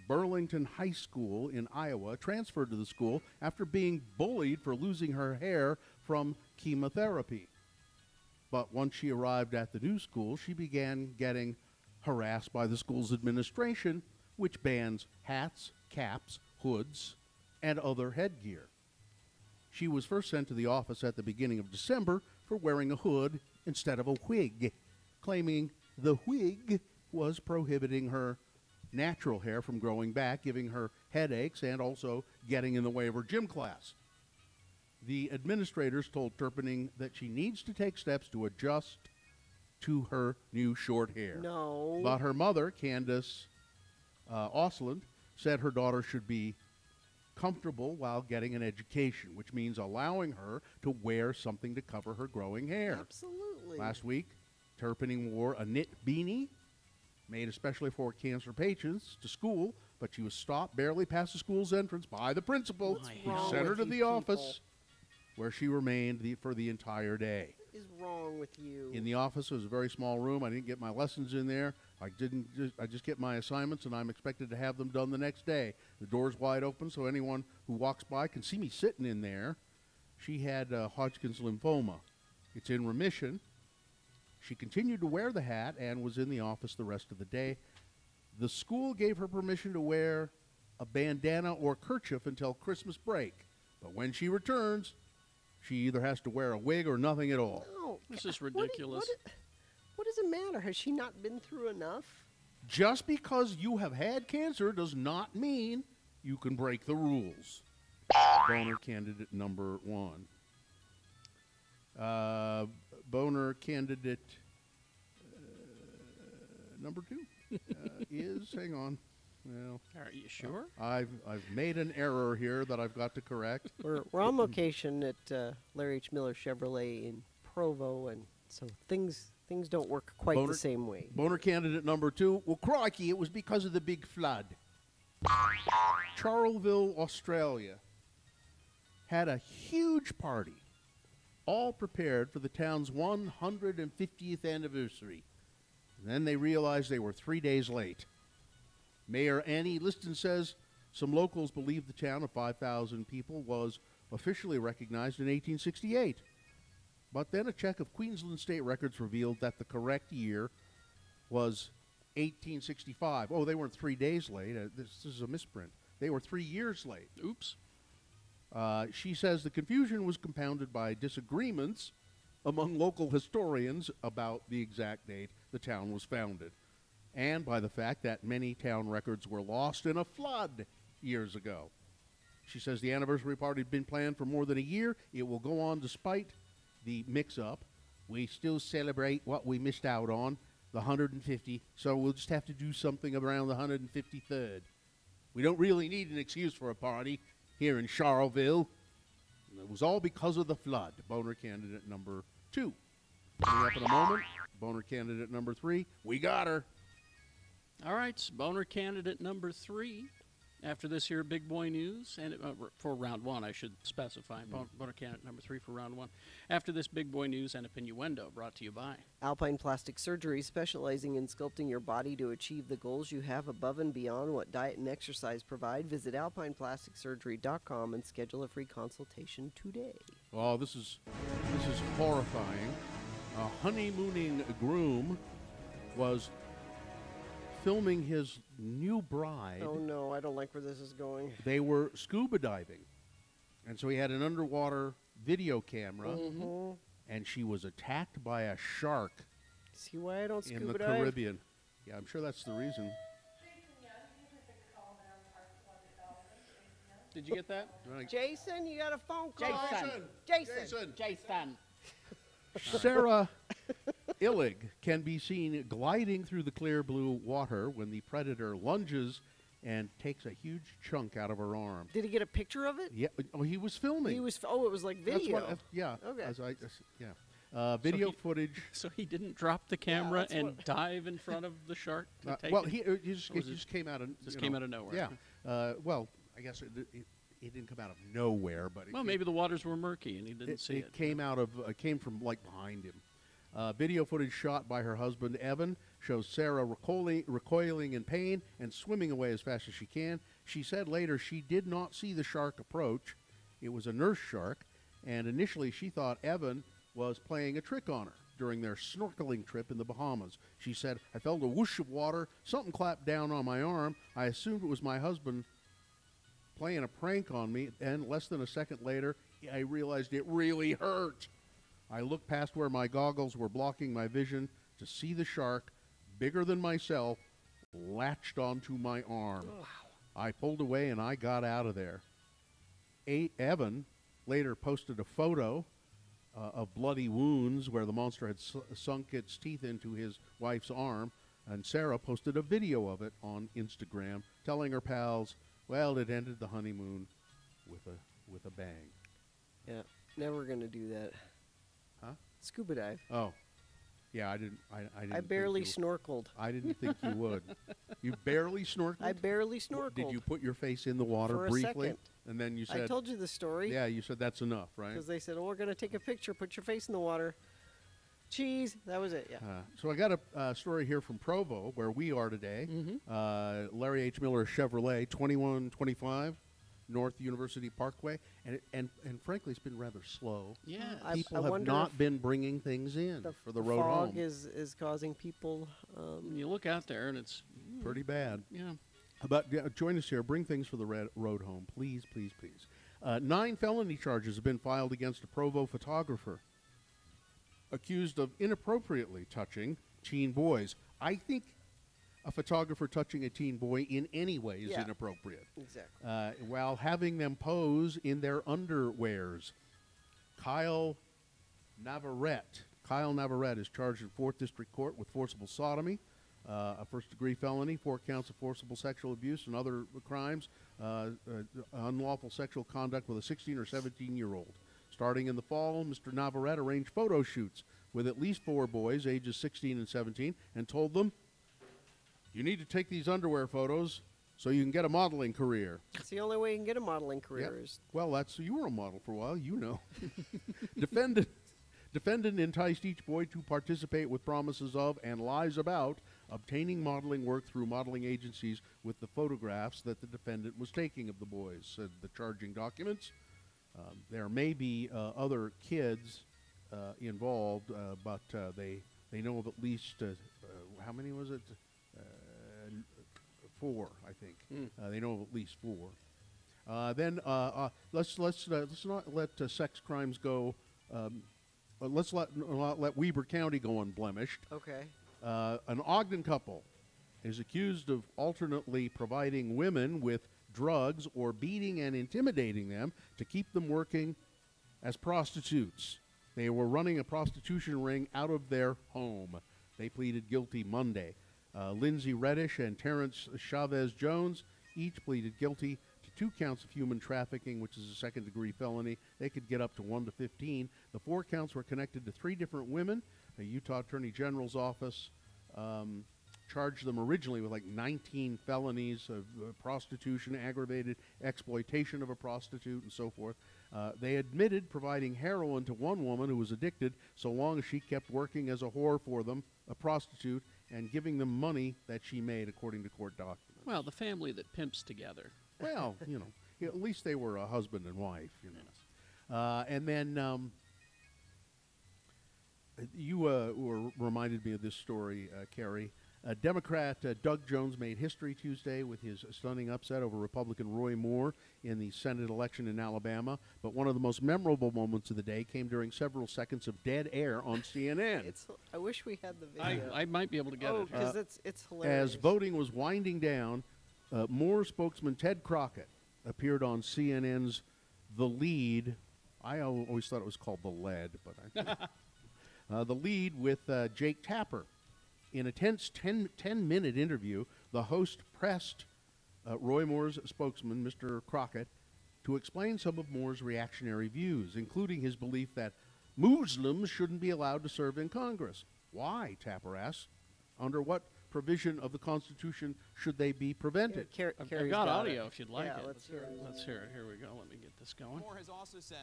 [SPEAKER 2] Burlington High School in Iowa, transferred to the school after being bullied for losing her hair from chemotherapy. But once she arrived at the new school, she began getting harassed by the school's administration, which bans hats, caps, hoods, and other headgear. She was first sent to the office at the beginning of December for wearing a hood instead of a wig, claiming the wig was prohibiting her natural hair from growing back, giving her headaches, and also getting in the way of her gym class. The administrators told Turpening that she needs to take steps to adjust to her new short hair.
[SPEAKER 1] No.
[SPEAKER 2] But her mother, Candace Osland, said her daughter should be comfortable while getting an education, which means allowing her to wear something to cover her growing hair.
[SPEAKER 1] Absolutely.
[SPEAKER 2] Last week, Turpening wore a knit beanie made especially for cancer patients to school, but she was stopped barely past the school's entrance by the principal, who sent her to the office, where she remained for the entire day.
[SPEAKER 1] What is wrong with you?
[SPEAKER 2] In the office, it was a very small room. I didn't get my lessons in there. I just get my assignments, and I'm expected to have them done the next day. The door's wide open, so anyone who walks by can see me sitting in there. She had Hodgkin's lymphoma. It's in remission. She continued to wear the hat and was in the office the rest of the day. The school gave her permission to wear a bandana or kerchief until Christmas break. But when she returns, she either has to wear a wig or nothing at all.
[SPEAKER 1] No,
[SPEAKER 3] this is ridiculous.
[SPEAKER 1] What does it matter? Has she not been through enough?
[SPEAKER 2] Just because you have had cancer does not mean you can break the rules. Boner candidate number 1. Boner candidate number 2 is, hang on. Well,
[SPEAKER 3] are you sure?
[SPEAKER 2] I've made an error here that I've got to correct.
[SPEAKER 1] We're on location at Larry H. Miller Chevrolet in Provo, and so things don't work quite the same way.
[SPEAKER 2] Boner candidate number 2. Well, crikey, it was because of the big flood. Charleville, Australia, had a huge party, all prepared for the town's 150th anniversary. And then they realized they were 3 days late. Mayor Annie Liston says some locals believe the town of 5,000 people was officially recognized in 1868. But then a check of Queensland state records revealed that the correct year was 1865. Oh, they weren't 3 days late. This is a misprint. They were 3 years late.
[SPEAKER 3] Oops.
[SPEAKER 2] She says the confusion was compounded by disagreements among local historians about the exact date the town was founded, and by the fact that many town records were lost in a flood years ago. She says the anniversary party had been planned for more than a year. It will go on despite the mix-up. We still celebrate what we missed out on, the 150, so we'll just have to do something around the 153rd. We don't really need an excuse for a party here in Charleville. It was all because of the flood. Boner candidate number 2. Coming up in a moment, boner candidate number 3. We got her.
[SPEAKER 3] All right, boner candidate number 3. After this here big boy news, and for round one, I should specify, voter candidate number 3 for round one. After this big boy news and innuendo, brought to you by
[SPEAKER 1] Alpine Plastic Surgery, specializing in sculpting your body to achieve the goals you have above and beyond what diet and exercise provide. Visit alpineplasticsurgery.com and schedule a free consultation today.
[SPEAKER 2] Oh, this is horrifying. A honeymooning groom was filming his new bride.
[SPEAKER 1] Oh no, I don't like where this is going.
[SPEAKER 2] They were scuba diving, and so he had an underwater video camera, and she was attacked by a shark.
[SPEAKER 1] See why I don't scuba
[SPEAKER 2] in the
[SPEAKER 1] dive?
[SPEAKER 2] Caribbean. Yeah, I'm sure that's the reason.
[SPEAKER 3] Did you get that?
[SPEAKER 1] Jason, you got a phone call?
[SPEAKER 3] Jason.
[SPEAKER 2] Sarah Illig can be seen gliding through the clear blue water when the predator lunges and takes a huge chunk out of her arm.
[SPEAKER 1] Did he get a picture of it?
[SPEAKER 2] Yeah. Oh, he was filming.
[SPEAKER 1] It was like video.
[SPEAKER 2] That's what, yeah.
[SPEAKER 1] Okay.
[SPEAKER 2] Video footage.
[SPEAKER 3] So he didn't drop the camera and dive in front of the shark to take
[SPEAKER 2] well,
[SPEAKER 3] it?
[SPEAKER 2] it just came out of
[SPEAKER 3] came out of nowhere.
[SPEAKER 2] Yeah. Well, I guess it didn't come out of nowhere, but
[SPEAKER 3] maybe the waters were murky and he didn't see it.
[SPEAKER 2] It came out of came from like behind him. Video footage shot by her husband Evan shows Sarah recoiling in pain and swimming away as fast as she can. She said later she did not see the shark approach. It was a nurse shark, and initially she thought Evan was playing a trick on her during their snorkeling trip in the Bahamas. She said, "I felt a whoosh of water, something clapped down on my arm. I assumed it was my husband playing a prank on me, and less than a second later, I realized it really hurt. I looked past where my goggles were blocking my vision to see the shark, bigger than myself, latched onto my arm. Wow. I pulled away and I got out of there." Evan later posted a photo of bloody wounds where the monster had sunk its teeth into his wife's arm, and Sarah posted a video of it on Instagram, telling her pals, well, it ended the honeymoon with a bang.
[SPEAKER 1] Yeah, never gonna do that.
[SPEAKER 2] Huh?
[SPEAKER 1] Scuba dive.
[SPEAKER 2] Oh, yeah, I didn't.
[SPEAKER 1] I barely snorkeled.
[SPEAKER 2] I didn't think you would. You barely snorkeled?
[SPEAKER 1] I barely snorkeled.
[SPEAKER 2] Did you put your face in the water
[SPEAKER 1] for
[SPEAKER 2] briefly?
[SPEAKER 1] A second.
[SPEAKER 2] And then you said,
[SPEAKER 1] I told you the story.
[SPEAKER 2] Yeah, you said that's enough, right?
[SPEAKER 1] Because they said, "Oh, we're gonna take a picture. Put your face in the water." Cheese. That was it. Yeah.
[SPEAKER 2] So I got a story here from Provo, where we are today. Larry H. Miller Chevrolet, 2125 North University Parkway, and frankly, it's been rather slow.
[SPEAKER 3] Yeah,
[SPEAKER 2] people have not been bringing things in for the road home.
[SPEAKER 1] Fog is causing people.
[SPEAKER 3] You look out there, and it's
[SPEAKER 2] pretty bad.
[SPEAKER 3] Yeah.
[SPEAKER 2] But join us here. Bring things for the road home, please, please, please. 9 felony charges have been filed against a Provo photographer accused of inappropriately touching teen boys. I think a photographer touching a teen boy in any way is inappropriate.
[SPEAKER 1] Exactly.
[SPEAKER 2] While having them pose in their underwears. Kyle Navarrete is charged in 4th District Court with forcible sodomy, a first-degree felony, 4 counts of forcible sexual abuse and other crimes, unlawful sexual conduct with a 16 or 17-year-old. Starting in the fall, Mr. Navarrete arranged photo shoots with at least 4 boys, ages 16 and 17, and told them, "You need to take these underwear photos so you can get a modeling career."
[SPEAKER 1] It's the only way you can get a modeling career. Is
[SPEAKER 2] well, you were a model for a while, you know. Defendant enticed each boy to participate with promises of and lies about obtaining modeling work through modeling agencies with the photographs that the defendant was taking of the boys, said the charging documents. There may be other kids involved, but they know of at least how many was it? 4, I think. They know of at least 4. Then let's not let sex crimes go. Let's not let Weber County go unblemished.
[SPEAKER 1] okay.
[SPEAKER 2] An Ogden couple is accused of alternately providing women with drugs or beating and intimidating them to keep them working as prostitutes. They were running a prostitution ring out of their home. They pleaded guilty Monday. Lindsay Reddish and Terrence Chavez Jones each pleaded guilty to 2 counts of human trafficking, which is a second-degree felony. They could get up to 1 to 15. The 4 counts were connected to 3 different women, the Utah Attorney General's office, charged them originally with like 19 felonies of prostitution, aggravated exploitation of a prostitute, and so forth. They admitted providing heroin to one woman who was addicted so long as she kept working as a whore for them, a prostitute, and giving them money that she made, according to court documents.
[SPEAKER 3] Well, the family that pimps together.
[SPEAKER 2] Well, at least they were a husband and wife, and then you were reminded me of this story, Kerry. Democrat Doug Jones made history Tuesday with his stunning upset over Republican Roy Moore in the Senate election in Alabama. But one of the most memorable moments of the day came during several seconds of dead air on CNN.
[SPEAKER 1] I wish we had the video.
[SPEAKER 3] I might be able to get it.
[SPEAKER 1] because it's hilarious.
[SPEAKER 2] As voting was winding down, Moore spokesman Ted Crockett appeared on CNN's The Lead. I always thought it was called The Lead, but I think The Lead with Jake Tapper. In a tense 10-minute interview, the host pressed Roy Moore's spokesman, Mr. Crockett, to explain some of Moore's reactionary views, including his belief that Muslims shouldn't be allowed to serve in Congress. Why, Tapper asked. Under what provision of the Constitution should they be prevented?
[SPEAKER 3] I've got audio if you'd like
[SPEAKER 1] Yeah,
[SPEAKER 3] it.
[SPEAKER 1] let's hear it.
[SPEAKER 3] Let's hear it. Here we go. Let me get this going.
[SPEAKER 8] Moore has also said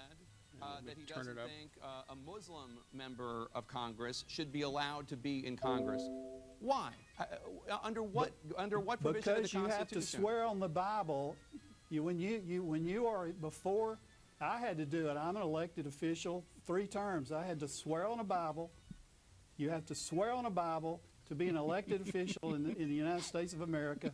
[SPEAKER 8] that he
[SPEAKER 3] turn
[SPEAKER 8] doesn't
[SPEAKER 3] it up.
[SPEAKER 8] think a Muslim member of Congress should be allowed to be in Congress. Why? Under what provision of the
[SPEAKER 22] Because
[SPEAKER 8] Constitution?
[SPEAKER 22] you have to swear on the Bible. When you are before, I had to do it. I'm an elected official, 3 terms. I had to swear on a Bible. You have to swear on a Bible to be an elected official in the United States of America.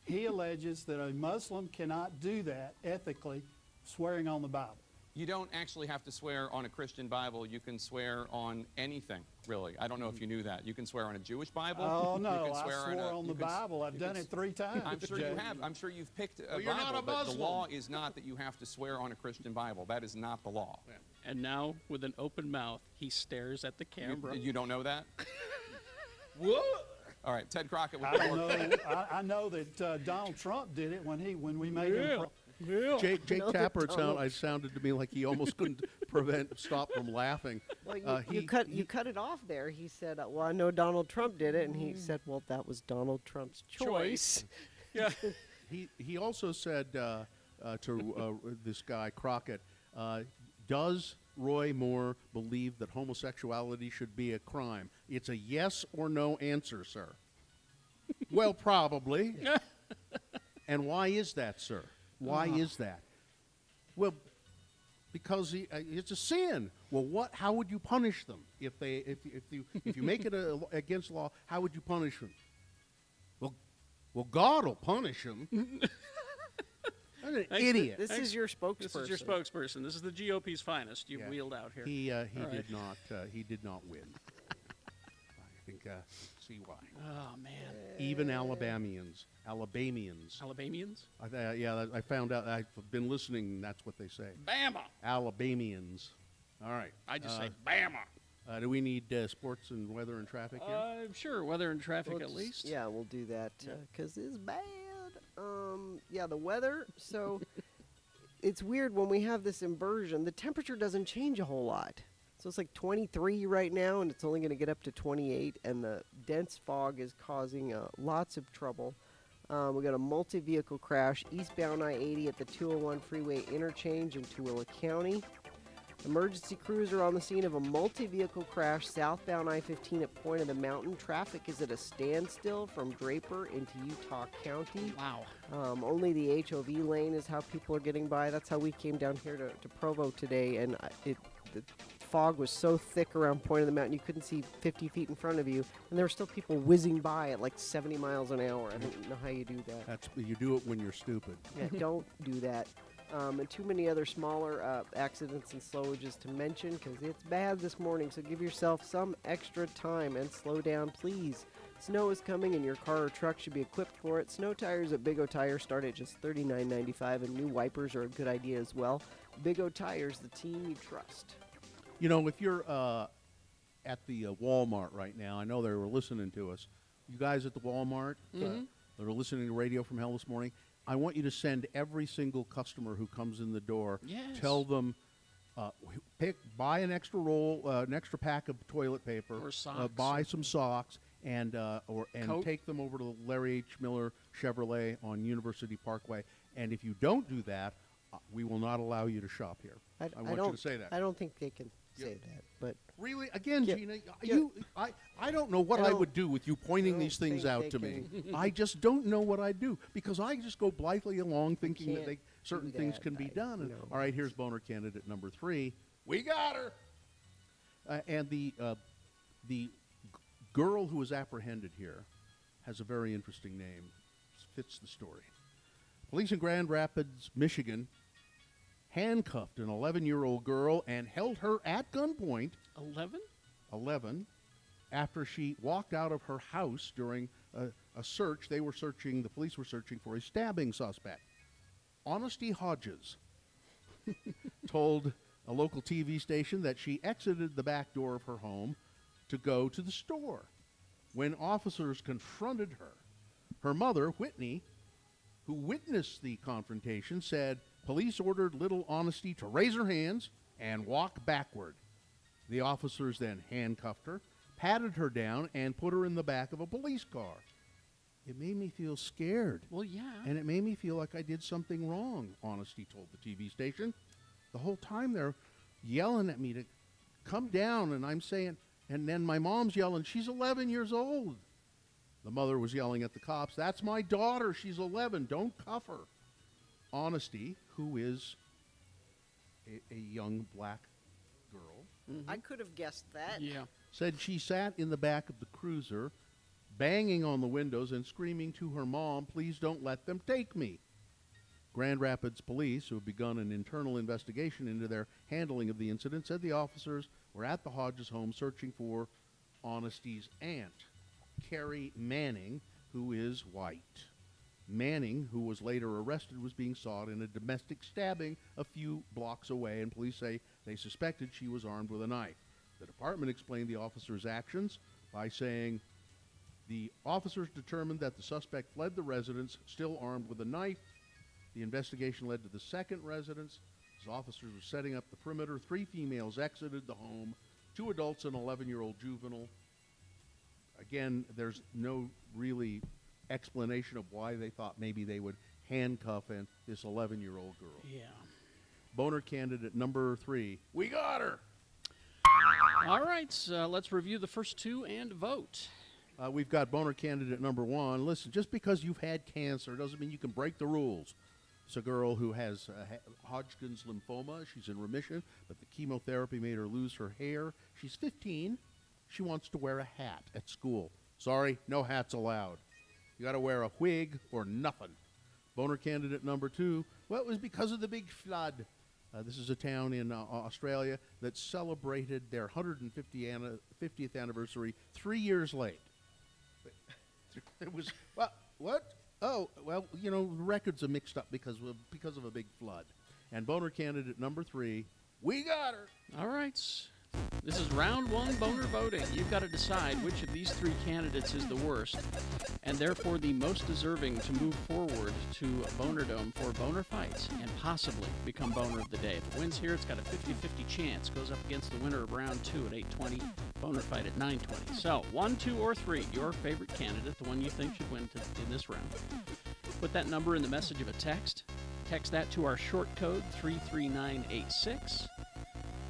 [SPEAKER 22] He alleges that a Muslim cannot do that ethically, swearing on the Bible.
[SPEAKER 8] You don't actually have to swear on a Christian Bible. You can swear on anything, really. I don't know if you knew that. You can swear on a Jewish Bible.
[SPEAKER 22] Oh,
[SPEAKER 8] You
[SPEAKER 22] no,
[SPEAKER 8] can
[SPEAKER 22] I
[SPEAKER 8] swear
[SPEAKER 22] swore on the Bible. I've done it 3 times.
[SPEAKER 8] I'm sure
[SPEAKER 22] Jay.
[SPEAKER 8] you have. I'm sure you've picked a
[SPEAKER 3] Well, you're
[SPEAKER 8] Bible,
[SPEAKER 3] not a
[SPEAKER 8] but the
[SPEAKER 3] Muslim.
[SPEAKER 8] law is not that you have to swear on a Christian Bible. That is not the law.
[SPEAKER 3] And now, with an open mouth, he stares at the camera.
[SPEAKER 8] You don't know that? What? All right, Ted Crockett. With
[SPEAKER 22] I don't know. I know that Donald Trump did it when we made him.
[SPEAKER 2] Jake Tapper, it sounded to me like he almost couldn't stop from laughing.
[SPEAKER 1] Well, you cut it off there. He said, "Well, I know Donald Trump did it," and he said, "Well, that was Donald Trump's choice."
[SPEAKER 3] Yeah.
[SPEAKER 2] He also said to this guy Crockett, does Roy Moore believe that homosexuality should be a crime? It's a yes or no answer, sir. Well, probably. And why is that, sir? Why is that? Well, because it's a sin. Well, how would you punish them if you make it against law? How would you punish them? Well, God will punish them. I'm an idiot.
[SPEAKER 1] This is your spokesperson.
[SPEAKER 3] This is your spokesperson. This is the GOP's finest you've wheeled out here.
[SPEAKER 2] He
[SPEAKER 3] All
[SPEAKER 2] did
[SPEAKER 3] right.
[SPEAKER 2] he did not win. I think see why.
[SPEAKER 3] Oh man.
[SPEAKER 2] Even Alabamians. I found out. I've been listening. And that's what they say.
[SPEAKER 3] Bama.
[SPEAKER 2] Alabamians. All right.
[SPEAKER 3] I just say Bama.
[SPEAKER 2] Do we need sports and weather and traffic here?
[SPEAKER 3] Sure, weather and traffic at least.
[SPEAKER 1] Yeah, we'll do that because it's bad. The weather. So it's weird when we have this inversion. The temperature doesn't change a whole lot. So it's like 23 right now, and it's only going to get up to 28. And the dense fog is causing lots of trouble. We got a multi-vehicle crash eastbound I-80 at the 201 freeway interchange in Tooele County. Emergency crews are on the scene of a multi-vehicle crash southbound I-15 at Point of the Mountain. Traffic is at a standstill from Draper into Utah County.
[SPEAKER 3] Wow.
[SPEAKER 1] Only the HOV lane is how people are getting by. That's how we came down here to Provo today, and the fog was so thick around Point of the Mountain you couldn't see 50 feet in front of you, and there were still people whizzing by at like 70 miles an hour. I don't know how you do that.
[SPEAKER 2] You do it when you're stupid.
[SPEAKER 1] Yeah, don't do that. And too many other smaller accidents and slowages to mention because it's bad this morning. So give yourself some extra time and slow down, please. Snow is coming and your car or truck should be equipped for it. Snow tires at Big O Tire start at just $39.95, and new wipers are a good idea as well. Big O Tires, the team you trust.
[SPEAKER 2] You know, if you're at the Walmart right now, I know they were listening to us. You guys at the Walmart that are listening to Radio from Hell this morning, I want you to send every single customer who comes in the door, tell them, buy an extra roll, an extra pack of toilet paper,
[SPEAKER 3] or socks.
[SPEAKER 2] buy some socks, and
[SPEAKER 3] Coat?
[SPEAKER 2] take them over to Larry H. Miller Chevrolet on University Parkway. And if you don't do that, we will not allow you to shop here. I want you to say that.
[SPEAKER 1] I don't think they can say that, but
[SPEAKER 2] really, again,
[SPEAKER 1] Yeah,
[SPEAKER 2] Gina,
[SPEAKER 1] yeah.
[SPEAKER 2] I don't know what
[SPEAKER 1] I
[SPEAKER 2] I
[SPEAKER 1] don't-
[SPEAKER 2] would do with you pointing
[SPEAKER 1] I
[SPEAKER 2] these
[SPEAKER 1] don't
[SPEAKER 2] things
[SPEAKER 1] think
[SPEAKER 2] out
[SPEAKER 1] they
[SPEAKER 2] to me.
[SPEAKER 1] can-
[SPEAKER 2] I just don't know what I'd do because I just go blithely along thinking that
[SPEAKER 1] can't
[SPEAKER 2] certain
[SPEAKER 1] do
[SPEAKER 2] things
[SPEAKER 1] that.
[SPEAKER 2] can be done. And,
[SPEAKER 1] know.
[SPEAKER 2] all right, here's boner candidate number 3. We got her. And the girl who was apprehended here has a very interesting name. Fits the story. Police in Grand Rapids, Michigan, handcuffed an 11-year-old girl and held her at gunpoint. 11 after she walked out of her house during a search. The police were searching for a stabbing suspect. Honesty Hodges told a local TV station that she exited the back door of her home to go to the store. When officers confronted her, her mother, Whitney, who witnessed the confrontation, said police ordered little Honesty to raise her hands and walk backward. The officers then handcuffed her, patted her down, and put her in the back of a police car. It made me feel scared.
[SPEAKER 3] Well, yeah.
[SPEAKER 2] And it made me feel like I did something wrong, Honesty told the TV station. The whole time they're yelling at me to come down, and I'm saying, and then my mom's yelling, she's 11 years old. The mother was yelling at the cops, that's my daughter, she's 11, don't cuff her. Honesty, who is a young black girl,
[SPEAKER 1] I could have guessed that.
[SPEAKER 2] said she sat in the back of the cruiser, banging on the windows and screaming to her mom, please don't let them take me. Grand Rapids police, who have begun an internal investigation into their handling of the incident, said the officers were at the Hodges home searching for Honesty's aunt, Carrie Manning, who is white. Manning, who was later arrested, was being sought in a domestic stabbing a few blocks away, and police say they suspected she was armed with a knife. The department explained the officers' actions by saying the officers determined that the suspect fled the residence still armed with a knife. The investigation led to the second residence. As officers were setting up the perimeter, 3 females exited the home, 2 adults and an 11-year-old juvenile. Again, there's no really explanation of why they thought maybe they would handcuff this 11-year-old girl.
[SPEAKER 3] Yeah.
[SPEAKER 2] Boner candidate number 3. We got her.
[SPEAKER 3] All right, so let's review the first 2 and vote.
[SPEAKER 2] We've got boner candidate number 1. Listen, just because you've had cancer doesn't mean you can break the rules. It's a girl who has Hodgkin's lymphoma. She's in remission, but the chemotherapy made her lose her hair. She's 15. She wants to wear a hat at school. Sorry, no hats allowed. You got to wear a wig or nothing. Boner candidate number 2. Well, it was because of the big flood. This is a town in Australia that celebrated their 150th anniversary 3 years late. It was, well, what? Oh, well, you know, the records are mixed up because of a big flood. And boner candidate number 3, we got her.
[SPEAKER 3] All right. This is round 1 boner voting. You've got to decide which of these 3 candidates is the worst, and therefore the most deserving to move forward to Bonerdome for boner fights and possibly become boner of the day. If it wins here, it's got a 50-50 chance. Goes up against the winner of round 2 at 8:20, boner fight at 9:20. So 1, 2, or 3, your favorite candidate, the one you think should win in this round. Put that number in the message of a text. Text that to our short code 33986.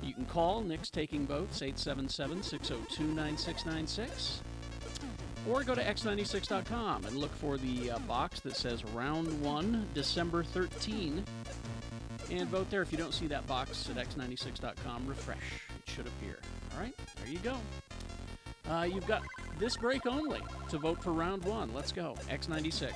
[SPEAKER 3] You can call. Nick's taking votes, 877-602-9696. Or go to x96.com and look for the box that says Round 1, December 13, and vote there. If you don't see that box at x96.com, refresh. It should appear. All right, there you go. You've got this break only to vote for Round 1. Let's go. X96.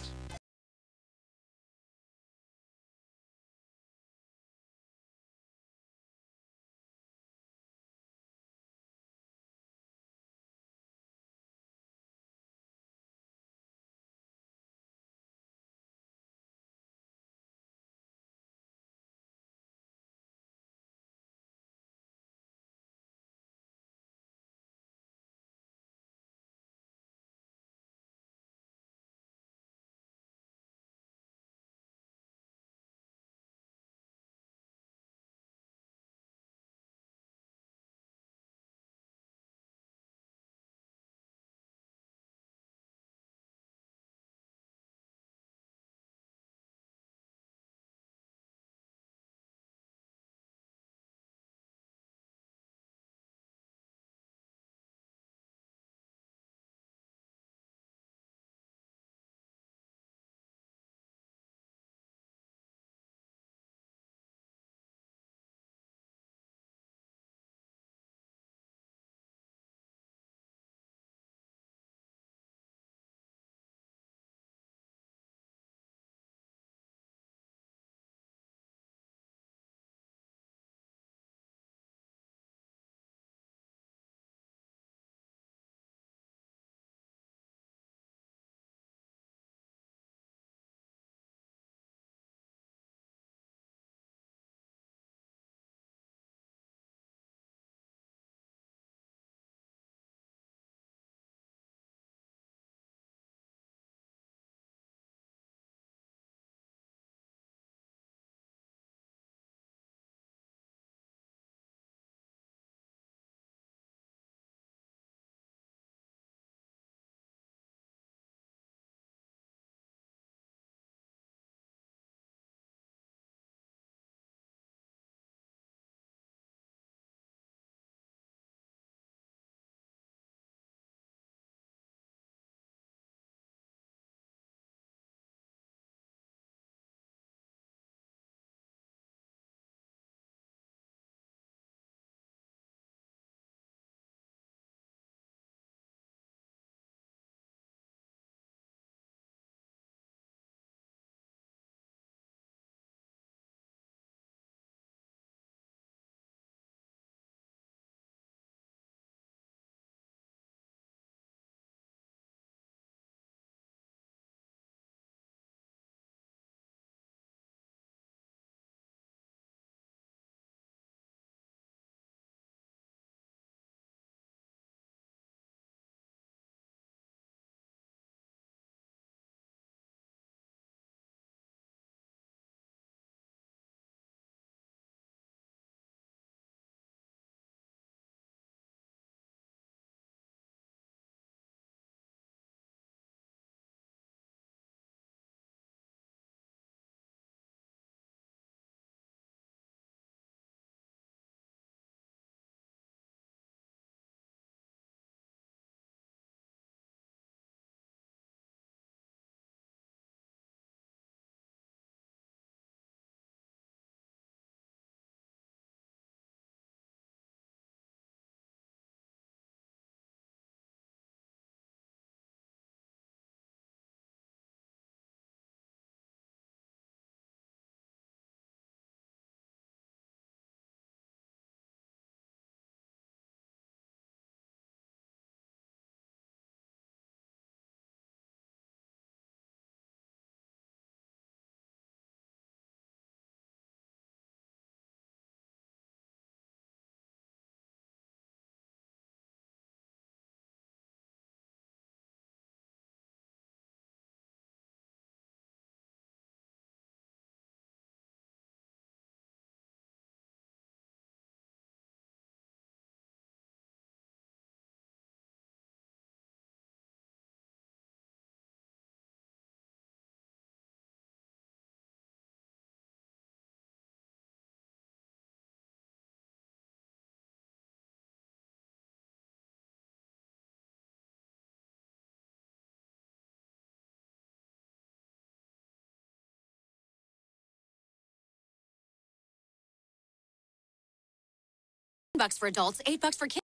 [SPEAKER 7] $10 for adults, $8 for kids.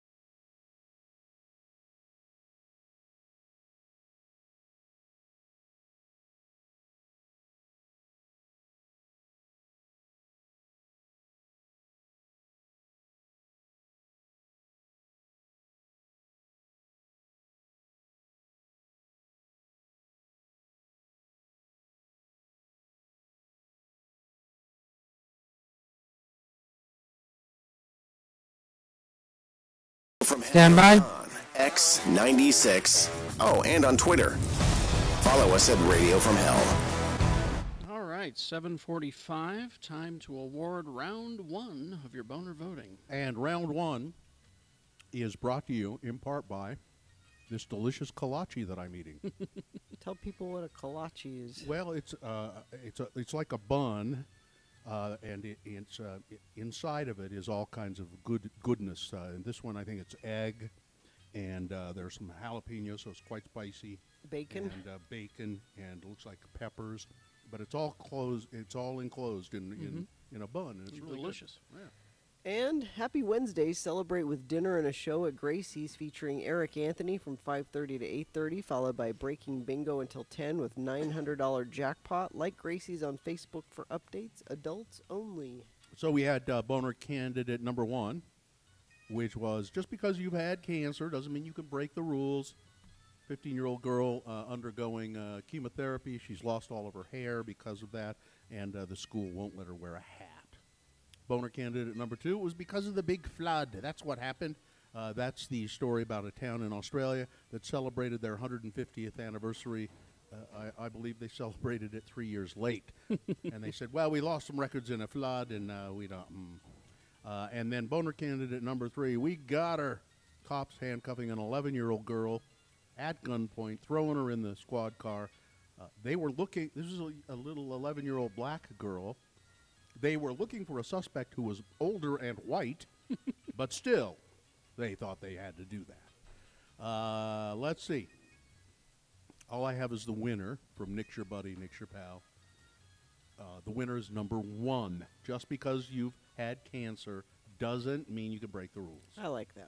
[SPEAKER 19] From
[SPEAKER 18] Stand by.
[SPEAKER 5] X96. Oh, and on Twitter. Follow us at Radio from Hell.
[SPEAKER 3] All right, 7:45. Time to award round 1 of your boner voting.
[SPEAKER 2] And round 1 is brought to you in part by this delicious kolache that I'm eating.
[SPEAKER 1] Tell people what a kolache is.
[SPEAKER 2] Well, it's like a bun, and inside of it is all kinds of goodness. And this one, I think it's egg, and there's some jalapenos, so it's quite spicy.
[SPEAKER 1] Bacon.
[SPEAKER 2] And bacon, and it looks like peppers, but it's all closed. It's all enclosed in a bun, and it's really
[SPEAKER 3] delicious.
[SPEAKER 2] Good. Yeah.
[SPEAKER 1] And happy Wednesday. Celebrate with dinner and a show at Gracie's featuring Eric Anthony from 5:30 to 8:30, followed by Breaking Bingo until 10 with $900 jackpot. Like Gracie's on Facebook for updates. Adults only.
[SPEAKER 2] So we had boner candidate number 1, which was just because you've had cancer doesn't mean you can break the rules. 15-year-old girl undergoing chemotherapy. She's lost all of her hair because of that, and the school won't let her wear a hat. Boner candidate number 2 was because of the big flood. That's what happened. That's the story about a town in Australia that celebrated their 150th anniversary. I believe they celebrated it 3 years late. And they said, well, we lost some records in a flood, and we don't. And then boner candidate number 3, we got her. Cops handcuffing an 11-year-old girl at gunpoint, throwing her in the squad car. They were looking, this is a little 11-year-old black girl. They were looking for a suspect who was older and white, but still, they thought they had to do that. Let's see. All I have is the winner from Nick's Your Buddy, Nick's Your Pal. The winner is number 1. Just because you've had cancer doesn't mean you can break the rules.
[SPEAKER 1] I like that.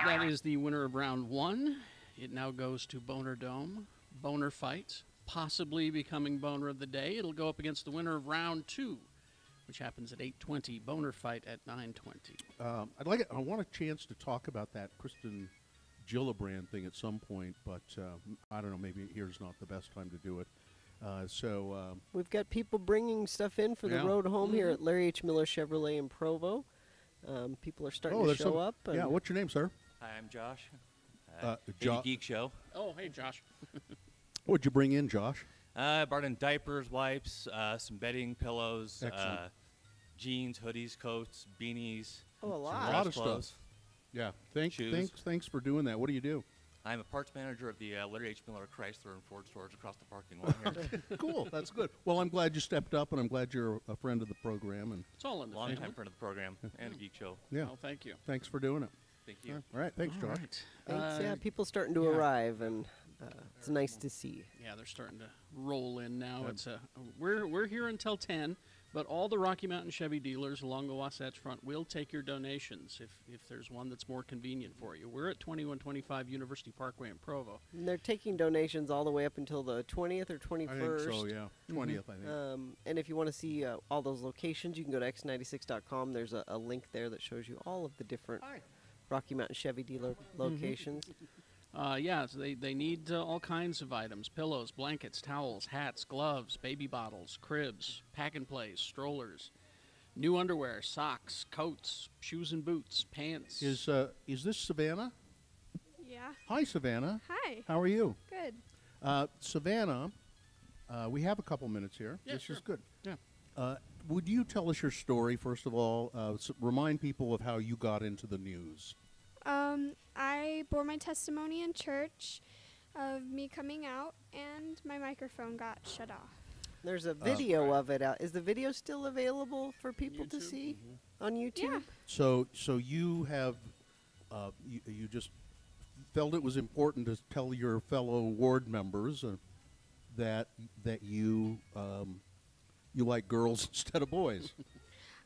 [SPEAKER 3] That is the winner of round 1. It now goes to Boner Dome. Boner Fight, possibly becoming Boner of the Day. It'll go up against the winner of round 2, which happens at 8:20. Boner Fight at 9:20.
[SPEAKER 2] I want a chance to talk about that Kristen Gillibrand thing at some point, but I don't know, maybe here's not the best time to do it.
[SPEAKER 1] We've got people bringing stuff in for the road home here at Larry H. Miller Chevrolet in Provo. People are starting to show up.
[SPEAKER 2] Yeah, what's your name, sir?
[SPEAKER 9] Hi, I'm Josh.
[SPEAKER 2] Geek
[SPEAKER 9] Show.
[SPEAKER 3] Oh, hey, Josh.
[SPEAKER 2] What'd you bring in, Josh?
[SPEAKER 9] I brought in diapers, wipes, some bedding, pillows,
[SPEAKER 2] Excellent.
[SPEAKER 9] jeans, hoodies, coats, beanies.
[SPEAKER 1] Oh, a lot.
[SPEAKER 2] A lot of stuff. Yeah, thanks for doing that. What do you do?
[SPEAKER 9] I'm a parts manager of the Larry H. Miller Chrysler and Ford stores across the parking lot here.
[SPEAKER 2] Cool, that's good. Well, I'm glad you stepped up, and I'm glad you're a friend of the program. And
[SPEAKER 3] it's all in the
[SPEAKER 9] long-time friend of the program and a geek show.
[SPEAKER 2] Yeah.
[SPEAKER 3] Oh, thank you.
[SPEAKER 2] Thanks for doing it.
[SPEAKER 9] Thank you.
[SPEAKER 2] All right, thanks, Josh.
[SPEAKER 3] Right.
[SPEAKER 1] Thanks. Yeah, people starting to arrive, and it's nice to see.
[SPEAKER 3] Yeah, they're starting to roll in now. It's we're here until 10, but all the Rocky Mountain Chevy dealers along the Wasatch Front will take your donations if there's one that's more convenient for you. We're at 2125 University Parkway in Provo.
[SPEAKER 1] And they're taking donations all the way up until the 20th or 21st.
[SPEAKER 2] I think so, yeah. 20th, I think.
[SPEAKER 1] And if you want to see all those locations, you can go to x96.com. There's a link there that shows you all of the different Rocky Mountain Chevy dealer locations.
[SPEAKER 3] Yeah, so they need all kinds of items: pillows, blankets, towels, hats, gloves, baby bottles, cribs, pack and plays, strollers, new underwear, socks, coats, shoes and boots, pants.
[SPEAKER 2] Is this Savannah?
[SPEAKER 10] Yeah.
[SPEAKER 2] Hi, Savannah.
[SPEAKER 10] Hi.
[SPEAKER 2] How are you?
[SPEAKER 10] Good.
[SPEAKER 2] Savannah, we have a couple minutes here.
[SPEAKER 3] Yeah,
[SPEAKER 2] this
[SPEAKER 3] sure.
[SPEAKER 2] is good.
[SPEAKER 3] Yeah.
[SPEAKER 2] Would you tell us your story, first of all? Remind people of how you got into the news.
[SPEAKER 10] I bore my testimony in church of me coming out, and my microphone got shut off.
[SPEAKER 1] There's a video of it out. Is the video still available for people to see on YouTube?
[SPEAKER 10] Yeah.
[SPEAKER 2] So you have, you just felt it was important to tell your fellow ward members that you you like girls instead of boys.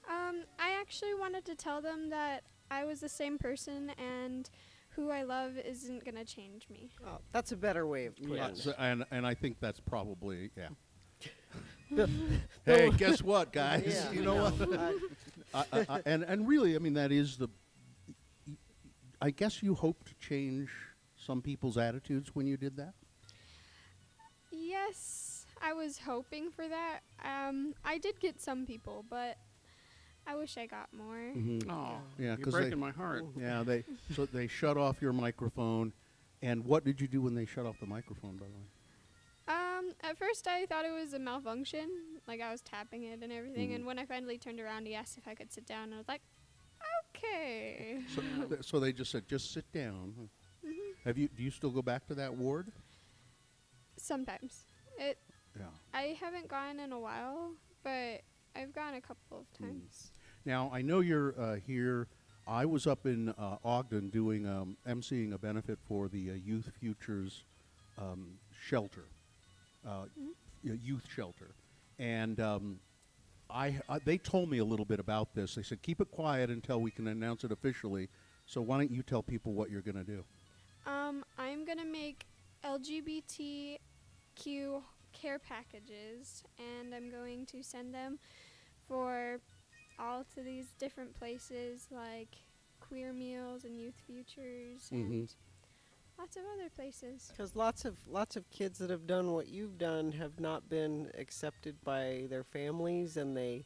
[SPEAKER 10] I actually wanted to tell them that I was the same person and who I love isn't going to change me.
[SPEAKER 1] Oh, that's a better way of putting it.
[SPEAKER 2] And I think that's probably, yeah.
[SPEAKER 1] Bill-
[SPEAKER 2] Hey,
[SPEAKER 1] Bill-
[SPEAKER 2] guess what, guys?
[SPEAKER 1] Yeah,
[SPEAKER 2] You know what? And really, I mean, that is I guess you hope to change some people's attitudes when you did that?
[SPEAKER 10] Yes, I was hoping for that. I did get some people, but I wish I got more.
[SPEAKER 2] Mhm.
[SPEAKER 3] Oh,
[SPEAKER 2] Yeah,
[SPEAKER 3] you're
[SPEAKER 2] 'cause
[SPEAKER 3] breaking my heart.
[SPEAKER 2] Yeah, so they shut off your microphone. And what did you do when they shut off the microphone, by the way?
[SPEAKER 10] At first I thought it was a malfunction, like I was tapping it and everything,
[SPEAKER 2] Mhm.
[SPEAKER 10] and when I finally turned around, he asked if I could sit down, and I was like, okay.
[SPEAKER 2] So they just said, just sit down.
[SPEAKER 10] Mhm.
[SPEAKER 2] Do you still go back to that ward?
[SPEAKER 10] Sometimes.
[SPEAKER 2] Yeah.
[SPEAKER 10] I haven't gone in a while, but I've gone a couple of times.
[SPEAKER 2] Now, I know you're here. I was up in Ogden doing emceeing a benefit for the Youth Futures shelter, youth shelter, and they told me a little bit about this. They said keep it quiet until we can announce it officially. So why don't you tell people what you're going to do?
[SPEAKER 10] I'm gonna make LGBTQ care packages, and I'm going to send them for all to these different places like Queer Meals and Youth Futures and lots of other places.
[SPEAKER 1] Because lots of kids that have done what you've done have not been accepted by their families, and they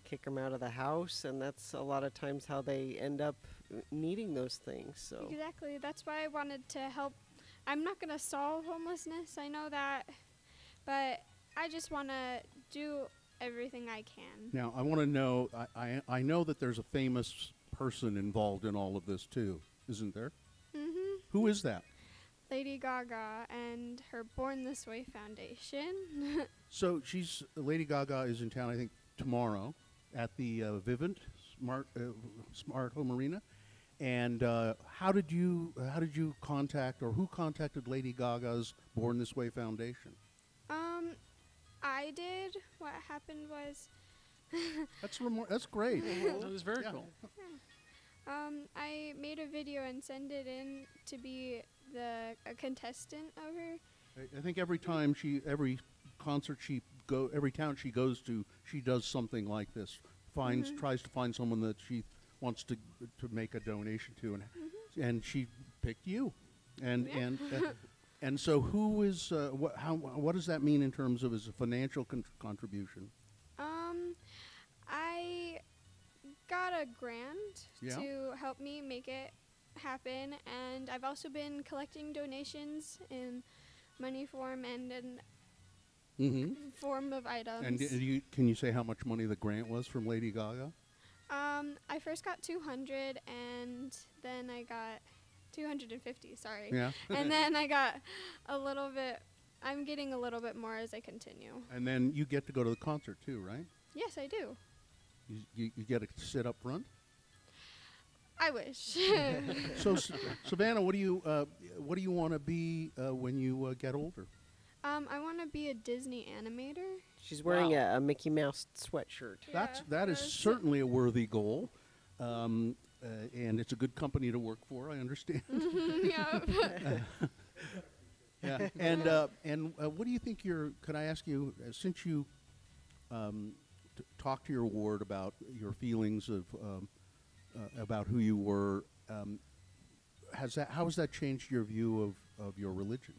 [SPEAKER 1] kick them out of the house, and that's a lot of times how they end up needing those things. So
[SPEAKER 10] Exactly. That's why I wanted to help. I'm not going to solve homelessness, I know that, but I just want to do everything I can.
[SPEAKER 2] Now, I want to know, I know that there's a famous person involved in all of this, too, isn't there?
[SPEAKER 10] Mm-hmm.
[SPEAKER 2] Who is that?
[SPEAKER 10] Lady Gaga and her Born This Way Foundation.
[SPEAKER 2] So Lady Gaga is in town, I think, tomorrow at the Vivint Smart Home Arena. And how did you contact, or who contacted Lady Gaga's Born This Way Foundation?
[SPEAKER 10] I did. What happened was
[SPEAKER 2] That's great.
[SPEAKER 3] That was very cool.
[SPEAKER 10] I made a video and sent it in to be a contestant of her.
[SPEAKER 2] I think every town she goes to, she does something like this. Tries to find someone that she wants to make a donation to, and she picked you, and so who is what does that mean in terms of as a financial contribution?
[SPEAKER 10] I got a grant
[SPEAKER 2] Yeah.
[SPEAKER 10] to help me make it happen, and I've also been collecting donations in money form and in form of items.
[SPEAKER 2] And can you say how much money the grant was from Lady Gaga?
[SPEAKER 10] I first got 200, and then I got 250. Sorry.
[SPEAKER 2] Yeah.
[SPEAKER 10] And then I got a little bit. I'm getting a little bit more as I continue.
[SPEAKER 2] And then you get to go to the concert too, right?
[SPEAKER 10] Yes, I do.
[SPEAKER 2] You get to sit up front.
[SPEAKER 10] I wish.
[SPEAKER 2] So, Savannah, what do you want to be when you get older?
[SPEAKER 10] I want to be a Disney animator.
[SPEAKER 1] she's wearing a Mickey Mouse sweatshirt.
[SPEAKER 2] That is certainly a worthy goal, and it's a good company to work for. I understand. Yeah. And what do you think could I ask you, since you talked to your ward about your feelings of about who you were, how has that changed your view of your religion?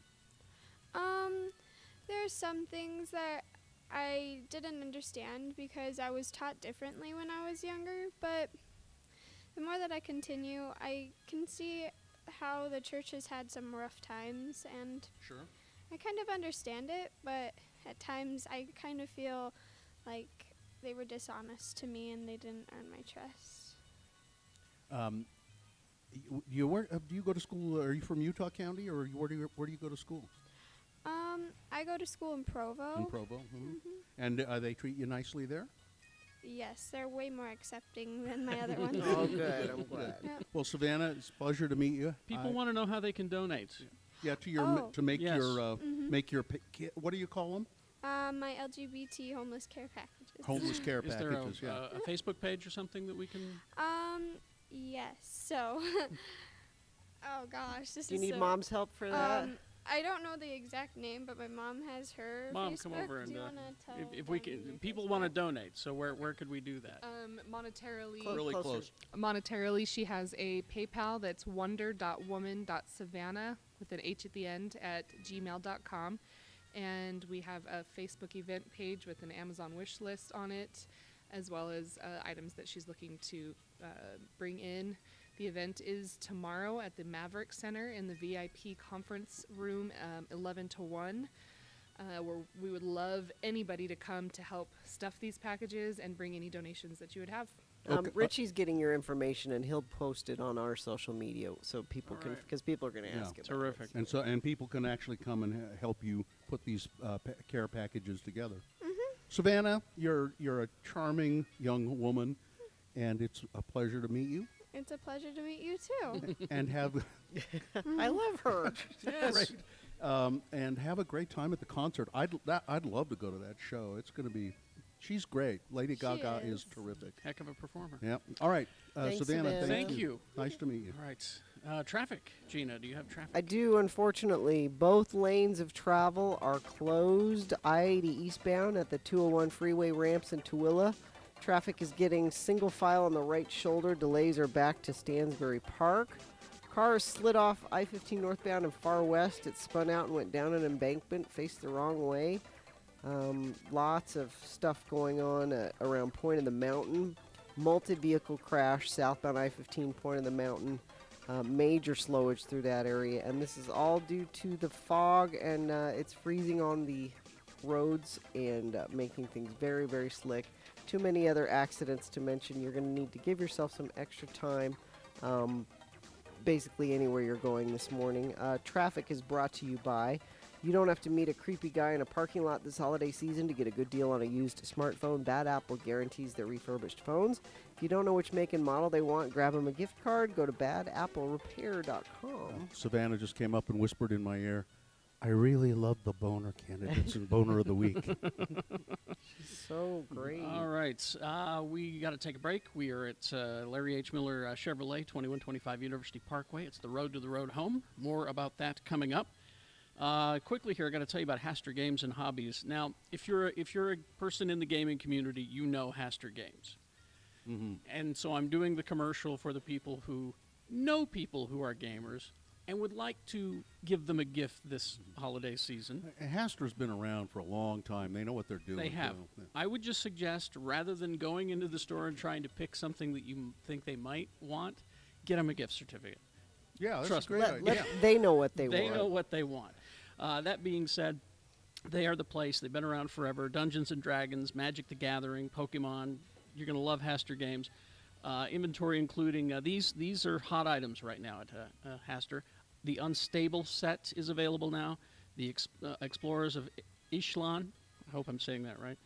[SPEAKER 10] There's some things that I didn't understand because I was taught differently when I was younger, but the more that I continue, I can see how the church has had some rough times, and I kind of understand it, but at times I kind of feel like they were dishonest to me and they didn't earn my trust.
[SPEAKER 2] Do you go to school? Are you from Utah County, or where do you go to school?
[SPEAKER 10] I go to school in Provo.
[SPEAKER 2] In Provo, and they treat you nicely there?
[SPEAKER 10] Yes, they're way more accepting than my other ones.
[SPEAKER 1] Oh, good. I'm glad.
[SPEAKER 10] Yep.
[SPEAKER 2] Well, Savannah, it's a pleasure to meet you.
[SPEAKER 3] People want to know how they can donate.
[SPEAKER 2] Yeah, to your to make
[SPEAKER 3] Yes.
[SPEAKER 2] your make your what do you call them?
[SPEAKER 10] My LGBT homeless care packages.
[SPEAKER 2] Homeless care
[SPEAKER 3] Is there
[SPEAKER 2] packages, yeah.
[SPEAKER 3] a Facebook page or something that we can?
[SPEAKER 10] Yes. So, oh gosh, this
[SPEAKER 1] Do you
[SPEAKER 10] is
[SPEAKER 1] need
[SPEAKER 10] so-
[SPEAKER 1] mom's help for that?
[SPEAKER 10] I don't know the exact name, but my mom has her
[SPEAKER 3] Mom,
[SPEAKER 10] Facebook.
[SPEAKER 3] come over
[SPEAKER 10] Do
[SPEAKER 3] and
[SPEAKER 10] you want to tell
[SPEAKER 3] if we
[SPEAKER 10] them
[SPEAKER 3] can, people want to donate. So where could we do that?
[SPEAKER 12] Monetarily,
[SPEAKER 3] Really close.
[SPEAKER 12] Monetarily, she has a PayPal that's wonder.woman.savannah with an H at the end at gmail.com. And we have a Facebook event page with an Amazon wish list on it, as well as items that she's looking to bring in. The event is tomorrow at the Maverick Center in the VIP conference room, 11 to 1. Where we would love anybody to come to help stuff these packages and bring any donations that you would have.
[SPEAKER 1] Richie's getting your information, and he'll post it on our social media so people can, because people are going to ask about
[SPEAKER 3] Terrific.
[SPEAKER 1] it.
[SPEAKER 2] And people can actually come and help you put these care packages together. Savannah, you're a charming young woman, and it's a pleasure to meet you.
[SPEAKER 10] It's a pleasure to meet you too.
[SPEAKER 2] And have
[SPEAKER 1] I love her.
[SPEAKER 3] Yes.
[SPEAKER 2] Great. And have a great time at the concert. I'd love to go to that show. It's going to be. She's great. Lady Gaga is terrific.
[SPEAKER 3] Heck of a performer.
[SPEAKER 2] Yeah. All right,
[SPEAKER 1] Thanks,
[SPEAKER 2] Savannah.
[SPEAKER 1] Savannah.
[SPEAKER 2] Thank
[SPEAKER 3] Thank you.
[SPEAKER 2] Nice to meet you.
[SPEAKER 3] All right. Traffic. Gina, do you have traffic?
[SPEAKER 1] I do, unfortunately. Both lanes of travel are closed. I-80 eastbound at the 201 freeway ramps in Tooele. Traffic is getting single file on the right shoulder. Delays are back to Stansbury Park. Car slid off I-15 northbound and far west. It spun out and went down an embankment, faced the wrong way. Lots of stuff going on around Point of the Mountain. Multi-vehicle crash southbound I-15 Point of the Mountain. Major slowage through that area. And this is all due to the fog, and it's freezing on the roads and making things very, very slick. Too many other accidents to mention. You're going to need to give yourself some extra time basically anywhere you're going this morning. Traffic is brought to you by, you don't have to meet a creepy guy in a parking lot this holiday season to get a good deal on a used smartphone. Bad Apple guarantees their refurbished phones. If you don't know which make and model they want, grab them a gift card. Go to badapplerepair.com.
[SPEAKER 2] Savannah just came up and whispered in my ear, I really love the boner candidates and boner of the week.
[SPEAKER 1] She's so great.
[SPEAKER 3] All right. We got to take a break. We are at Larry H. Miller Chevrolet, 2125 University Parkway. It's the road to the road home. More about that coming up. Quickly here, I got to tell you about Haster Games and Hobbies. Now, if you're a person in the gaming community, you know Haster Games. And so I'm doing the commercial for the people who know people who are gamers and would like to give them a gift this holiday season.
[SPEAKER 2] Haster's been around for a long time. They know what they're doing.
[SPEAKER 3] They have.
[SPEAKER 2] Yeah.
[SPEAKER 3] I would just suggest, rather than going into the store and trying to pick something that you think they might want, get them a gift certificate.
[SPEAKER 2] Yeah, that's
[SPEAKER 3] Trust
[SPEAKER 2] a great
[SPEAKER 3] me.
[SPEAKER 2] idea.
[SPEAKER 1] They know what they
[SPEAKER 3] They
[SPEAKER 1] want.
[SPEAKER 3] know what they want. That being said, they are the place. They've been around forever. Dungeons and Dragons, Magic the Gathering, Pokemon. You're going to love Haster Games. Inventory including these are hot items right now at Haster. The Unstable set is available now. The Explorers of Ishlan, I hope I'm saying that right.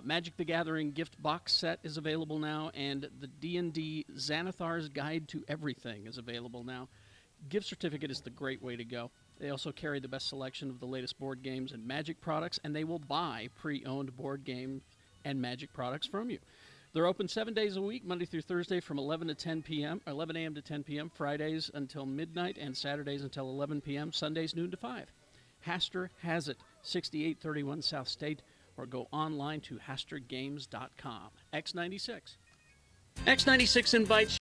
[SPEAKER 3] Magic the Gathering gift box set is available now, and the D&D Xanathar's Guide to Everything is available now. Gift certificate is the great way to go. They also carry the best selection of the latest board games and Magic products, and they will buy pre-owned board games and Magic products from you. They're open 7 days a week, Monday through Thursday from 11 a.m. to 10 p.m., Fridays until midnight, and Saturdays until 11 p.m., Sundays noon to 5. Haster has it, 6831 South State, or go online to hastergames.com. X96. X96 invites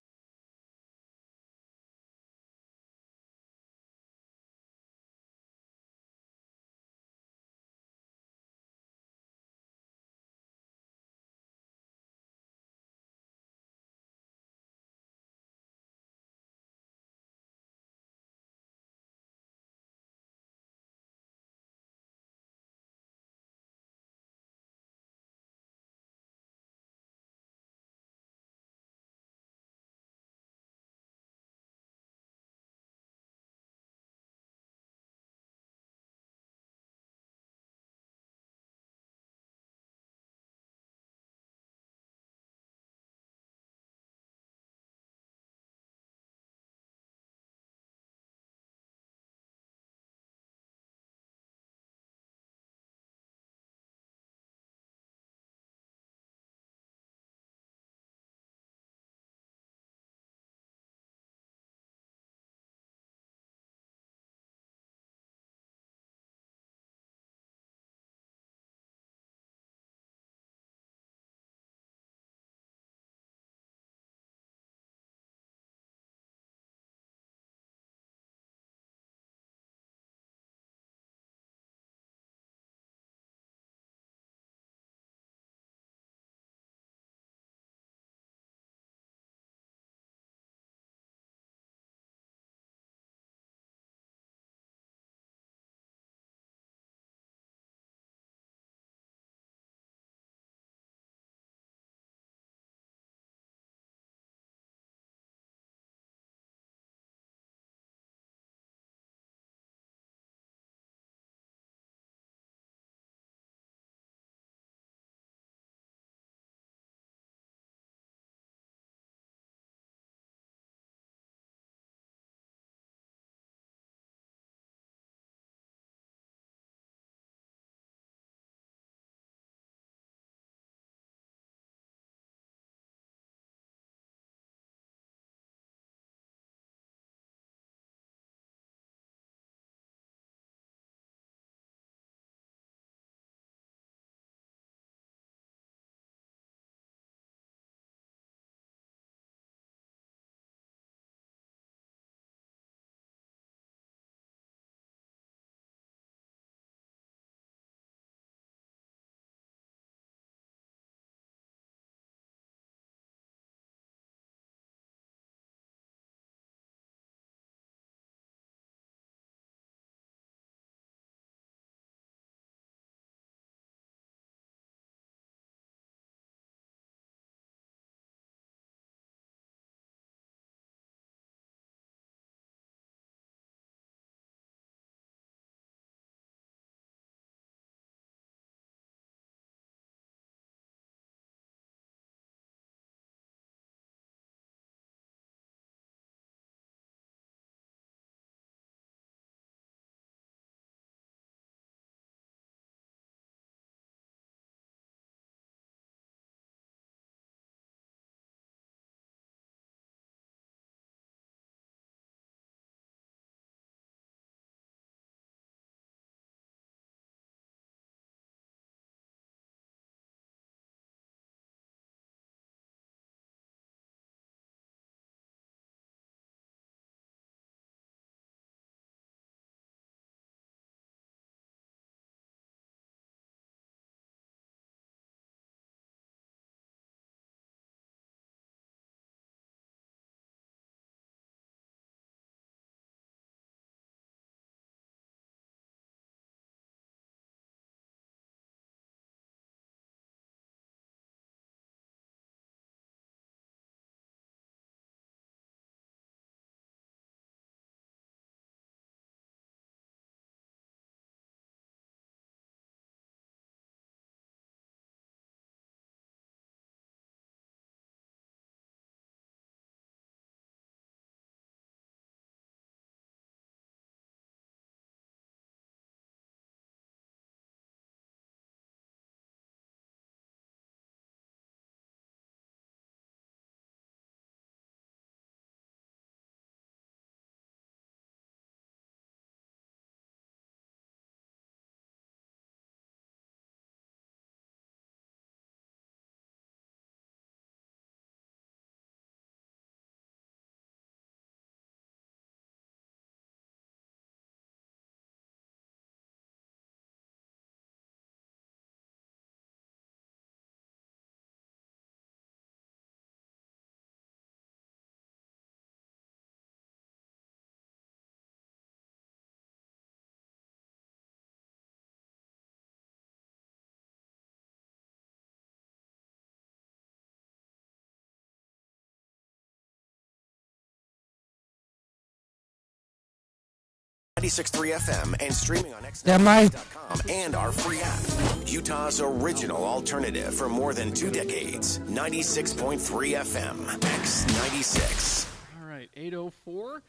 [SPEAKER 5] 96.3 FM and streaming on
[SPEAKER 18] Semi.
[SPEAKER 5] x96.com and our free app. Utah's original alternative for more than 2 decades. 96.3 FM, X96.
[SPEAKER 3] All right, 8:04.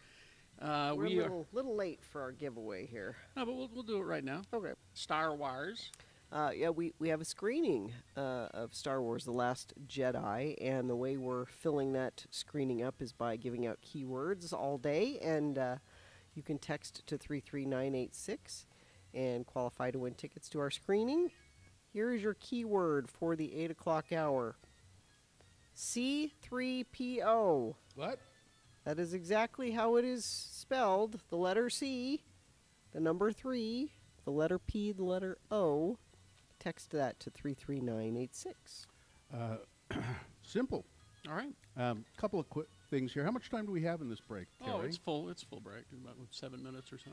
[SPEAKER 1] We're
[SPEAKER 3] We
[SPEAKER 1] a
[SPEAKER 3] are.
[SPEAKER 1] little late for our giveaway here.
[SPEAKER 3] No, but we'll do it right now.
[SPEAKER 1] Okay.
[SPEAKER 3] Star Wars.
[SPEAKER 1] Yeah, we have a screening of Star Wars: The Last Jedi, and the way we're filling that screening up is by giving out keywords all day, and you can text to 33986 and qualify to win tickets to our screening. Here is your keyword for the 8 o'clock hour. C3PO.
[SPEAKER 2] What?
[SPEAKER 1] That is exactly how it is spelled. The letter C, the number 3, the letter P, the letter O. Text that to 33986.
[SPEAKER 2] Simple.
[SPEAKER 3] All right.
[SPEAKER 2] Couple of quick things here. How much time do we have in this break,
[SPEAKER 3] Oh,
[SPEAKER 2] Terry?
[SPEAKER 3] it's full. It's full break. About 7 minutes or so.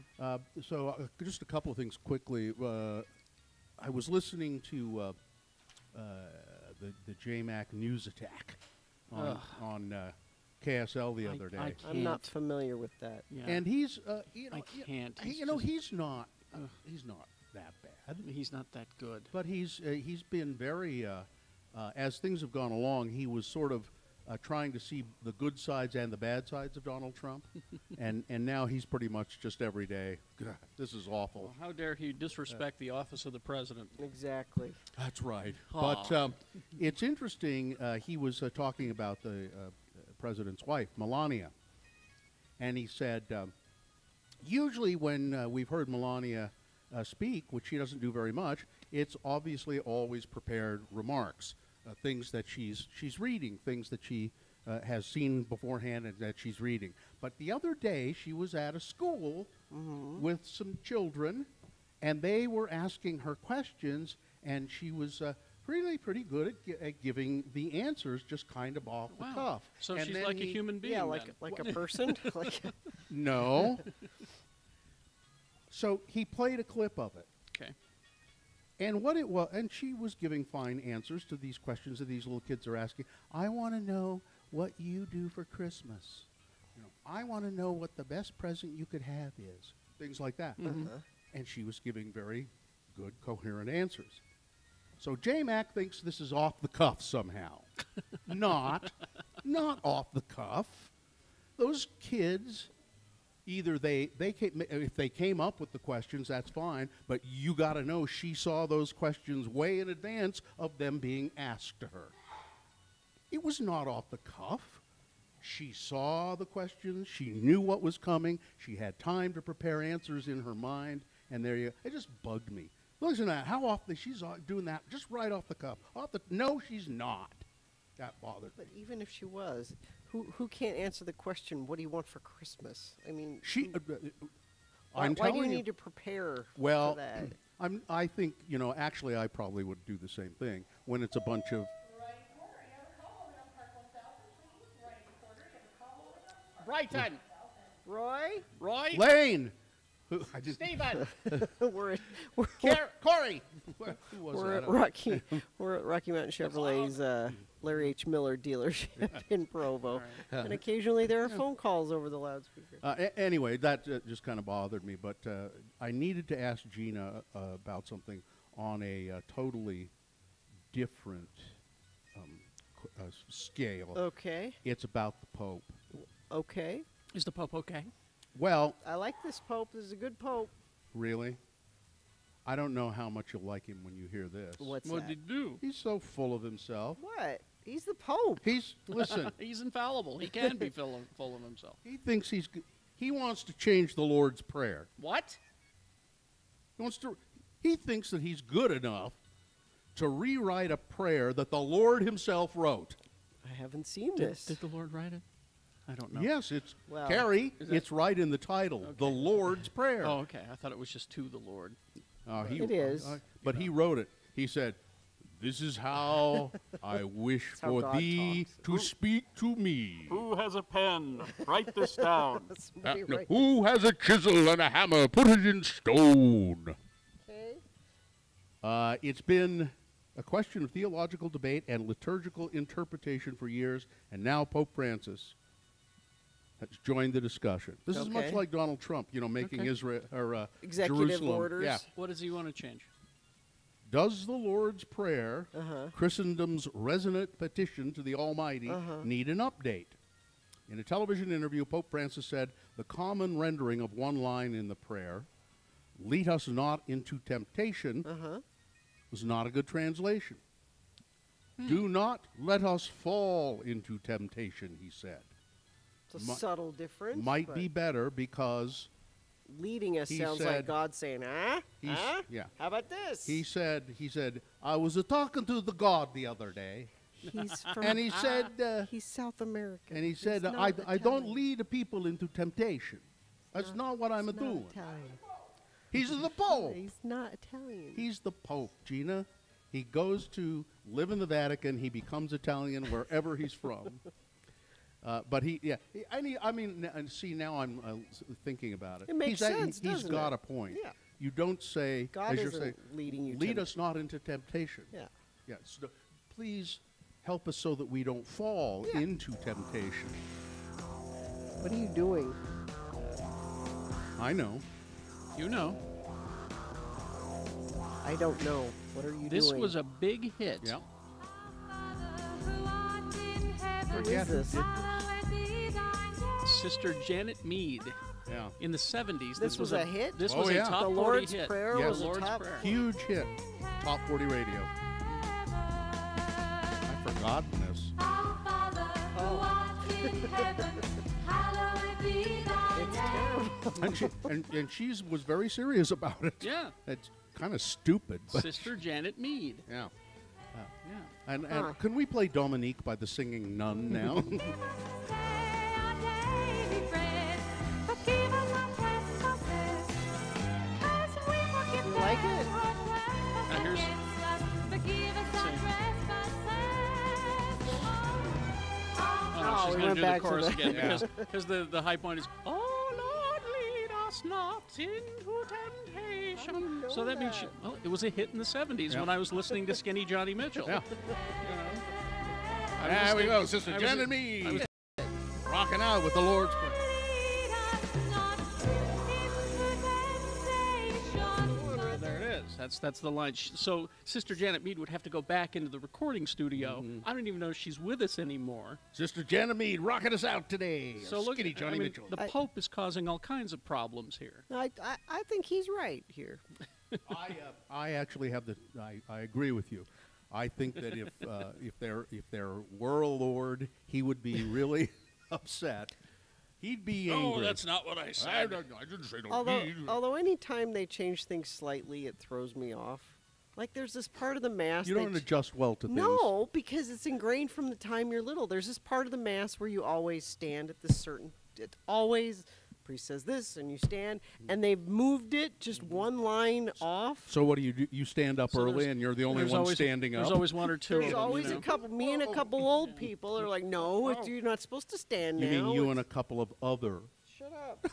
[SPEAKER 2] Just a couple of things quickly. I was listening to the JMac News Attack on KSL the other day.
[SPEAKER 1] I'm not familiar with that.
[SPEAKER 3] Yeah.
[SPEAKER 2] And he's,
[SPEAKER 3] I can't.
[SPEAKER 2] he's not that bad.
[SPEAKER 3] He's not that good.
[SPEAKER 2] But he's been very, as things have gone along, he was sort of trying to see the good sides and the bad sides of Donald Trump, and now he's pretty much just every day. God, this is awful.
[SPEAKER 3] Well, how dare he disrespect the office of the president?
[SPEAKER 1] Exactly.
[SPEAKER 2] That's right.
[SPEAKER 3] Aw.
[SPEAKER 2] But it's interesting. He was talking about the president's wife, Melania, and he said, usually when we've heard Melania speak, which she doesn't do very much, it's obviously always prepared remarks, things that she's reading, things that she has seen beforehand and that she's reading. But the other day, she was at a school with some children, and they were asking her questions, and she was really pretty good at giving the answers, just kind of off the cuff.
[SPEAKER 3] So
[SPEAKER 2] And
[SPEAKER 3] she's
[SPEAKER 2] then
[SPEAKER 3] like a human being.
[SPEAKER 1] Yeah,
[SPEAKER 3] then.
[SPEAKER 1] like a person. Like
[SPEAKER 2] No. So he played a clip of it.
[SPEAKER 3] Okay.
[SPEAKER 2] And what it was, and she was giving fine answers to these questions that these little kids are asking. I want to know what you do for Christmas. I want to know what the best present you could have is. Things like that. And she was giving very good, coherent answers. So J-Mac thinks this is off the cuff somehow. Not off the cuff. Those kids, either if they came up with the questions, that's fine, but you got to know she saw those questions way in advance of them being asked to her. It was not off the cuff. She saw the questions. She knew what was coming. She had time to prepare answers in her mind, and there you go. It just bugged me. Listen to that. How often she's doing that just right off the cuff. No, she's not. That bothered me.
[SPEAKER 1] But even if she was, who can't answer the question, what do you want for Christmas? I mean, why do you need to prepare for that?
[SPEAKER 2] I think, actually I probably would do the same thing when it's a bunch of...
[SPEAKER 3] Brighton.
[SPEAKER 1] Roy?
[SPEAKER 2] Lane!
[SPEAKER 3] Stephen.
[SPEAKER 1] We're
[SPEAKER 3] Corey.
[SPEAKER 2] Who was
[SPEAKER 1] We're
[SPEAKER 2] that?
[SPEAKER 1] at Rocky Mountain Chevrolet's Larry H. Miller dealership in Provo, and occasionally there are phone calls over the loudspeaker.
[SPEAKER 2] Anyway, that just kind of bothered me, but I needed to ask Gina about something on a totally different scale.
[SPEAKER 1] Okay.
[SPEAKER 2] It's about the Pope.
[SPEAKER 1] Okay.
[SPEAKER 3] Is the Pope okay?
[SPEAKER 2] Well,
[SPEAKER 1] I like this Pope. This is a good Pope.
[SPEAKER 2] really? I don't know how much you'll like him when you hear this.
[SPEAKER 3] What did he do?
[SPEAKER 2] He's so full of himself.
[SPEAKER 1] What? He's the Pope.
[SPEAKER 2] Listen.
[SPEAKER 3] He's infallible. He can be full of himself.
[SPEAKER 2] He thinks he wants to change the Lord's Prayer.
[SPEAKER 3] What?
[SPEAKER 2] He thinks that he's good enough to rewrite a prayer that the Lord himself wrote.
[SPEAKER 1] I haven't seen this.
[SPEAKER 3] Did the Lord write it? I don't know.
[SPEAKER 2] Yes, it's
[SPEAKER 1] Well,
[SPEAKER 2] Carrie. It's right in the title, the Lord's Prayer.
[SPEAKER 3] Oh, okay. I thought it was just to the Lord.
[SPEAKER 1] It is.
[SPEAKER 2] But he wrote it. He said, "This is how I wish
[SPEAKER 1] how
[SPEAKER 2] for
[SPEAKER 1] God
[SPEAKER 2] thee to speak to me."
[SPEAKER 3] Who has a pen? Write this down.
[SPEAKER 2] Who has a chisel and a hammer? Put it in stone.
[SPEAKER 1] Okay.
[SPEAKER 2] It's been a question of theological debate and liturgical interpretation for years, and now Pope Francis has joined the discussion. This is much
[SPEAKER 1] Okay.
[SPEAKER 2] like Donald Trump, making
[SPEAKER 3] Okay.
[SPEAKER 2] Israel or
[SPEAKER 1] Executive
[SPEAKER 2] Jerusalem.
[SPEAKER 1] orders.
[SPEAKER 2] Yeah.
[SPEAKER 3] What does he want to change?
[SPEAKER 2] Does the Lord's Prayer,
[SPEAKER 1] Uh-huh.
[SPEAKER 2] Christendom's resonant petition to the Almighty, need an update? In a television interview, Pope Francis said the common rendering of one line in the prayer, "Lead us not into temptation," was not a good translation. Do not let us fall into temptation, he said.
[SPEAKER 1] It's a subtle difference.
[SPEAKER 2] Might
[SPEAKER 1] but
[SPEAKER 2] be better because
[SPEAKER 1] leading us
[SPEAKER 2] he
[SPEAKER 1] sounds
[SPEAKER 2] said-
[SPEAKER 1] like God saying,
[SPEAKER 2] He's-
[SPEAKER 1] huh?
[SPEAKER 2] yeah.
[SPEAKER 1] How about this?
[SPEAKER 2] he said, I was talking to the God the other day,
[SPEAKER 1] He's from
[SPEAKER 2] and he said,
[SPEAKER 1] he's South American.
[SPEAKER 2] and he said,
[SPEAKER 1] He's not
[SPEAKER 2] I don't
[SPEAKER 1] Italian.
[SPEAKER 2] lead people into temptation. That's not what I'm
[SPEAKER 1] He's not
[SPEAKER 2] doing.
[SPEAKER 1] Italian.
[SPEAKER 2] He's the Pope.
[SPEAKER 1] He's not Italian.
[SPEAKER 2] He's the Pope, Gina. He goes to live in the Vatican. He becomes Italian wherever he's from. But I mean, and see, now I'm thinking about it.
[SPEAKER 1] It makes sense,
[SPEAKER 2] He's
[SPEAKER 1] doesn't
[SPEAKER 2] got
[SPEAKER 1] it?
[SPEAKER 2] a point.
[SPEAKER 1] Yeah.
[SPEAKER 2] You don't say,
[SPEAKER 1] God
[SPEAKER 2] as you're
[SPEAKER 1] isn't
[SPEAKER 2] saying,
[SPEAKER 1] leading you
[SPEAKER 2] lead
[SPEAKER 1] to-
[SPEAKER 2] us not into temptation.
[SPEAKER 1] Yeah.
[SPEAKER 2] Yeah. So please help us so that we don't fall into temptation.
[SPEAKER 1] What are you doing?
[SPEAKER 2] I know.
[SPEAKER 3] You know.
[SPEAKER 1] I don't know. What are you
[SPEAKER 3] This
[SPEAKER 1] doing?
[SPEAKER 3] was a big hit.
[SPEAKER 2] Yeah.
[SPEAKER 1] Who is this?
[SPEAKER 3] Sister Janet Mead.
[SPEAKER 2] Yeah.
[SPEAKER 3] In the 70s.
[SPEAKER 1] This was a hit?
[SPEAKER 3] This
[SPEAKER 2] Oh,
[SPEAKER 3] was
[SPEAKER 2] yeah.
[SPEAKER 3] a top
[SPEAKER 1] The
[SPEAKER 3] 40
[SPEAKER 1] Lord's
[SPEAKER 3] hit.
[SPEAKER 1] Prayer
[SPEAKER 2] Yes.
[SPEAKER 1] was
[SPEAKER 3] The
[SPEAKER 1] a
[SPEAKER 3] Lord's
[SPEAKER 1] top
[SPEAKER 3] Prayer.
[SPEAKER 2] Huge hit. Top 40 radio. I've forgotten this.
[SPEAKER 1] It's terrible.
[SPEAKER 2] and she was very serious about it.
[SPEAKER 3] Yeah.
[SPEAKER 2] It's kind of stupid. But
[SPEAKER 3] Sister Janet Mead.
[SPEAKER 2] yeah.
[SPEAKER 3] Yeah.
[SPEAKER 2] And can we play Dominique by the Singing Nun now?
[SPEAKER 1] You like it?
[SPEAKER 3] Now here's. Oh, no,
[SPEAKER 1] Oh,
[SPEAKER 3] she's
[SPEAKER 1] we
[SPEAKER 3] going
[SPEAKER 1] went
[SPEAKER 3] to do the
[SPEAKER 1] back to
[SPEAKER 3] chorus
[SPEAKER 1] the-
[SPEAKER 3] again
[SPEAKER 2] Yeah.
[SPEAKER 3] because the high point is, "Oh Lord, lead us not into temptation." So that means well, it was a hit in the 70s
[SPEAKER 2] Yeah.
[SPEAKER 3] when I was listening to Skinny Johnny Mitchell.
[SPEAKER 2] Yeah.
[SPEAKER 3] I
[SPEAKER 2] There
[SPEAKER 3] was
[SPEAKER 2] we
[SPEAKER 3] a-
[SPEAKER 2] go, Sister
[SPEAKER 3] I was
[SPEAKER 2] Jen
[SPEAKER 3] a-
[SPEAKER 2] and me.
[SPEAKER 3] I was-
[SPEAKER 2] Rocking out with the Lord's Prayer.
[SPEAKER 3] There it is. That's the line. So Sister Janet Mead would have to go back into the recording studio.
[SPEAKER 2] Mm-hmm.
[SPEAKER 3] I don't even know if she's with us anymore.
[SPEAKER 2] Sister Janet Mead rocking us out today.
[SPEAKER 3] So look,
[SPEAKER 2] Skinny Johnny
[SPEAKER 3] I mean,
[SPEAKER 2] Mitchell.
[SPEAKER 3] the Pope is causing all kinds of problems here.
[SPEAKER 1] I think he's right here.
[SPEAKER 2] I actually have I agree with you. I think that if there were a Lord, he would be really upset. He'd be angry.
[SPEAKER 3] Oh, that's not what I said.
[SPEAKER 2] I didn't say no.
[SPEAKER 1] Although any time they change things slightly, it throws me off. Like there's this part of the mass.
[SPEAKER 2] You
[SPEAKER 1] they
[SPEAKER 2] don't adjust well to things.
[SPEAKER 1] No, because it's ingrained from the time you're little. There's this part of the mass where you always stand at this certain. It always. Priest says this, and you stand, and they've moved it just one line off.
[SPEAKER 2] So what do? You stand up
[SPEAKER 3] So
[SPEAKER 2] early,
[SPEAKER 3] there's-
[SPEAKER 2] and you're the only
[SPEAKER 3] there's
[SPEAKER 2] one
[SPEAKER 3] always-
[SPEAKER 2] standing up.
[SPEAKER 3] There's always one or two.
[SPEAKER 1] There's
[SPEAKER 3] of them,
[SPEAKER 1] always
[SPEAKER 3] you know.
[SPEAKER 1] a couple. Me and a couple old people are like, no, you're not supposed to stand
[SPEAKER 2] You
[SPEAKER 1] now.
[SPEAKER 2] mean you
[SPEAKER 1] It's-
[SPEAKER 2] and a couple of other?
[SPEAKER 1] Shut up.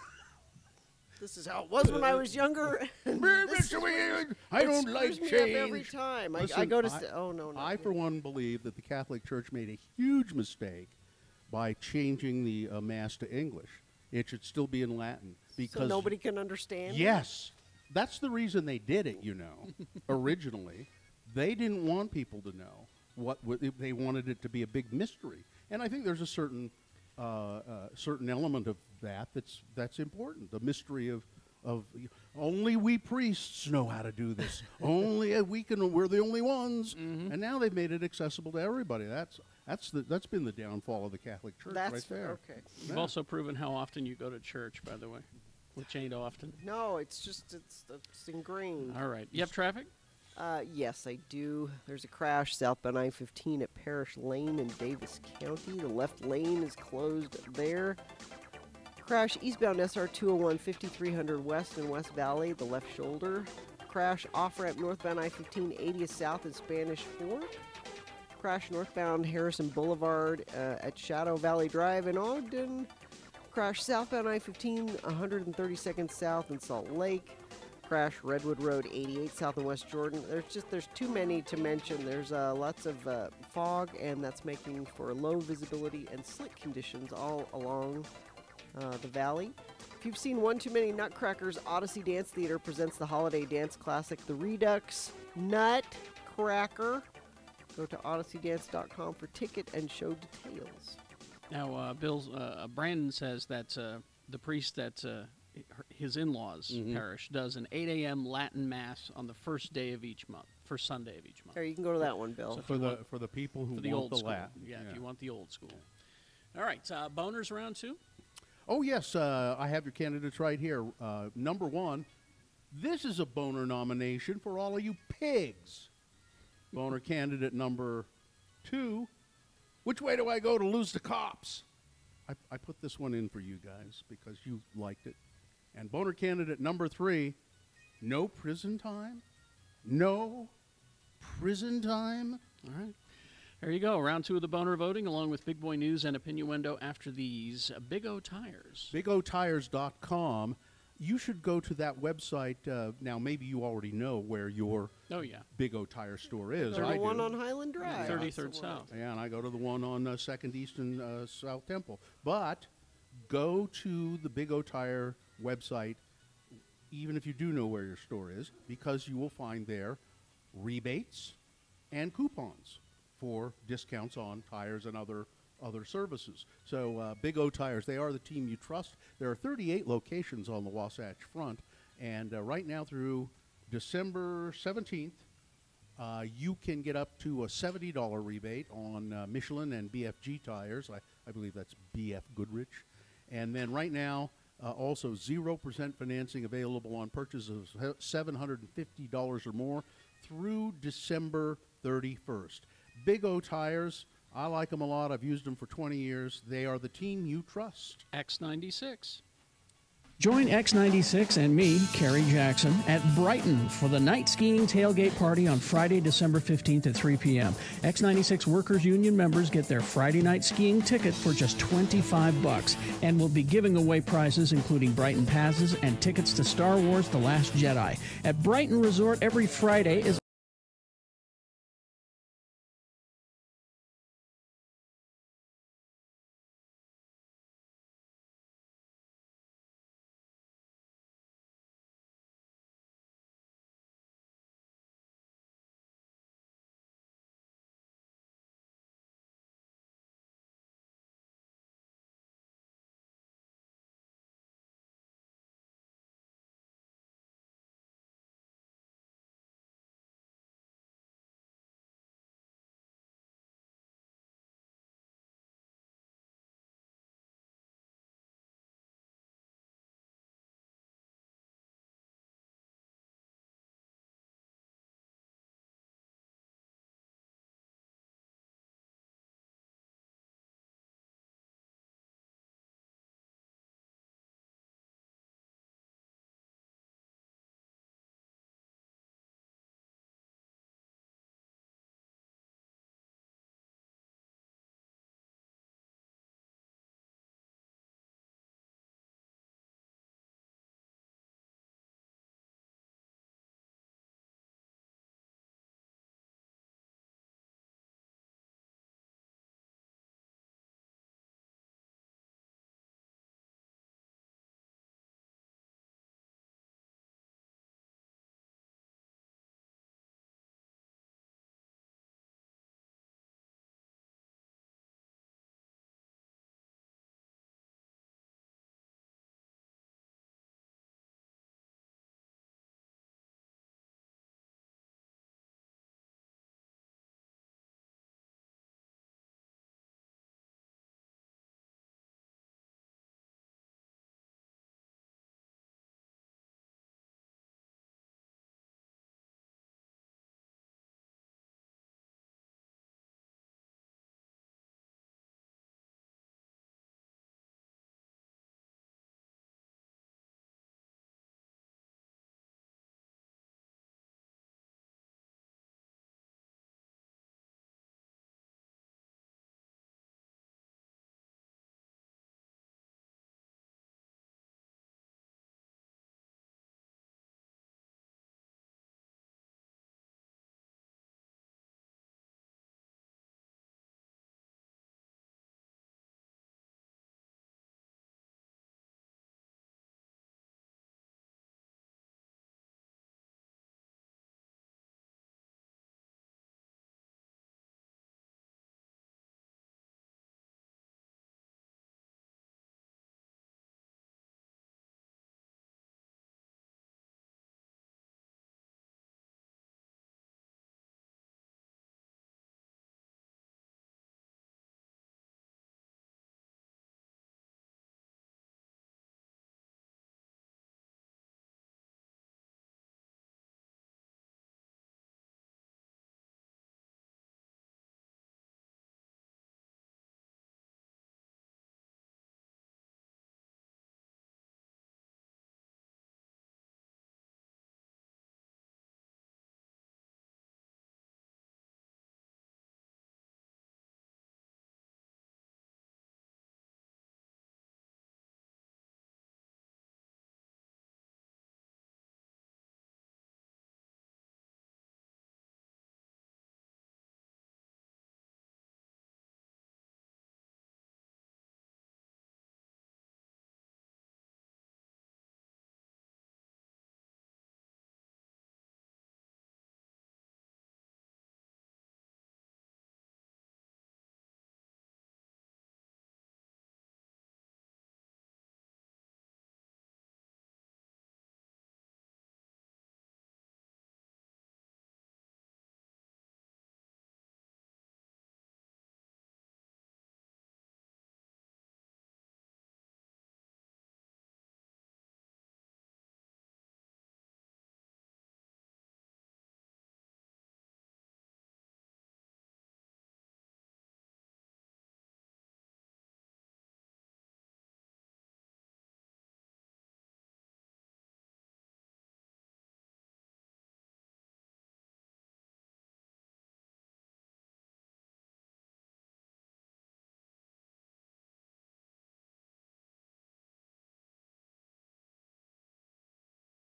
[SPEAKER 1] This is how it was when I was younger. and this is when
[SPEAKER 2] I
[SPEAKER 1] it
[SPEAKER 2] don't
[SPEAKER 1] screws
[SPEAKER 2] like
[SPEAKER 1] me up
[SPEAKER 2] change.
[SPEAKER 1] every time. I
[SPEAKER 2] Listen,
[SPEAKER 1] go to. Oh no, no.
[SPEAKER 2] I, for one, believe that the Catholic Church made a huge mistake by changing the Mass to English. It should still be in Latin because
[SPEAKER 1] so nobody can understand.
[SPEAKER 2] Yes, that's the reason they did it. Originally, they didn't want people to know they wanted it to be a big mystery, and I think there's a certain element of that's important. The mystery of only we priests know how to do this. Only we can. We're the only ones.
[SPEAKER 3] Mm-hmm.
[SPEAKER 2] And now they've made it accessible to everybody. That's been the downfall of the Catholic Church
[SPEAKER 1] That's
[SPEAKER 2] right there.
[SPEAKER 1] okay.
[SPEAKER 3] You've also proven how often you go to church, by the way, which ain't often.
[SPEAKER 1] No, it's just it's ingrained.
[SPEAKER 3] All right. You have traffic?
[SPEAKER 1] Yes, I do. There's a crash southbound I-15 at Parish Lane in Davis County. The left lane is closed there. Crash eastbound SR 201 5300 west in West Valley, the left shoulder. Crash off-ramp northbound I-15 80th south in Spanish Fort. Crash northbound Harrison Boulevard at Shadow Valley Drive in Ogden. Crash southbound I-15 132nd south in Salt Lake. Crash Redwood Road 88 south in West Jordan. There's too many to mention. There's lots of fog, and that's making for low visibility and slick conditions all along the Valley. If you've seen one too many Nutcrackers, Odyssey Dance Theater presents the holiday dance classic, The Redux Nutcracker. Go to odysseydance.com for ticket and show details.
[SPEAKER 3] Now, Brandon says that the priest at his in-laws' parish does an 8 a.m. Latin Mass on the first day of each month, first Sunday of each month.
[SPEAKER 1] There, you can go to that one, Bill.
[SPEAKER 3] So
[SPEAKER 2] for the people who
[SPEAKER 3] for the
[SPEAKER 2] want
[SPEAKER 3] old
[SPEAKER 2] the
[SPEAKER 3] school.
[SPEAKER 2] Latin.
[SPEAKER 3] Yeah, if you want the old school. All right, boners round 2.
[SPEAKER 2] Oh, yes, I have your candidates right here. Number 1, this is a boner nomination for all of you pigs. Boner candidate number 2, which way do I go to lose the cops? I put this one in for you guys because you liked it. And boner candidate number 3, no prison time? No prison time?
[SPEAKER 3] All right. There you go. Round 2 of the boner voting, along with Big Boy News and Opinionuendo after these. Big O Tires.
[SPEAKER 2] BigOTires.com. You should go to that website. Now, maybe you already know where your Big O Tire store is.
[SPEAKER 1] There's one on Highland Drive.
[SPEAKER 3] 33rd South.
[SPEAKER 2] Yeah, and I go to the one on 2nd East and South Temple. But go to the Big O Tire website, even if you do know where your store is, because you will find there rebates and coupons for discounts on tires and other services. So Big O Tires, they are the team you trust. There are 38 locations on the Wasatch Front, and right now through December 17th, you can get up to a $70 rebate on Michelin and BFG tires. I believe that's BF Goodrich. And then right now, also 0% financing available on purchases of $750 or more through December 31st. Big O Tires, I like them a lot. I've used them for 20 years. They are the team you trust.
[SPEAKER 3] X96. Join X96 and me, Kerry Jackson, at Brighton for the night skiing tailgate party on Friday, December 15th at 3 p.m. X96 Workers Union members get their Friday night skiing ticket for just $25, and we'll be giving away prizes including Brighton passes and tickets to Star Wars: The Last Jedi. At Brighton Resort every Friday is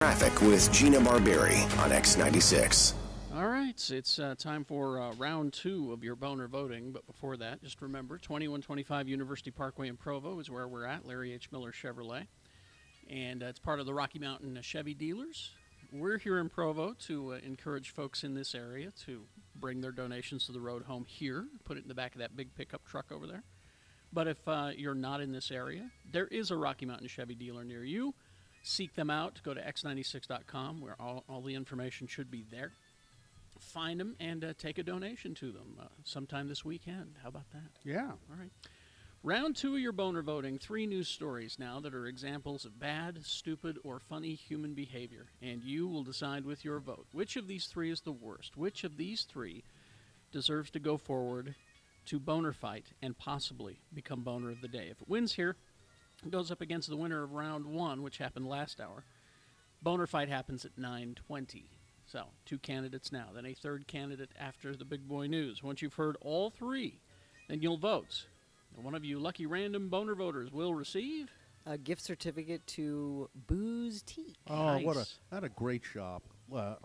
[SPEAKER 5] Traffic with Gina Barberi on X96.
[SPEAKER 3] All right, it's time for round 2 of your boner voting. But before that, just remember, 2125 University Parkway in Provo is where we're at, Larry H. Miller Chevrolet. And it's part of the Rocky Mountain Chevy dealers. We're here in Provo to encourage folks in this area to bring their donations to the road home here, put it in the back of that big pickup truck over there. But if you're not in this area, there is a Rocky Mountain Chevy dealer near you. Seek them out. Go to x96.com, where all the information should be there. Find them and take a donation to them sometime this weekend. How about that?
[SPEAKER 2] Yeah.
[SPEAKER 3] All right. Round 2 of your boner voting. 3 news stories now that are examples of bad, stupid, or funny human behavior. And you will decide with your vote which of these 3 is the worst. Which of these 3 deserves to go forward to boner fight and possibly become boner of the day. If it wins here, it goes up against the winner of round 1, which happened last hour. Boner fight happens at 9:20. So, 2 candidates now, then a 3rd candidate after the big boy news. Once you've heard all 3, then you'll vote. And one of you lucky random boner voters will receive
[SPEAKER 1] a gift certificate to Booze Tea.
[SPEAKER 2] Oh,
[SPEAKER 3] Nice.
[SPEAKER 2] what a great shop,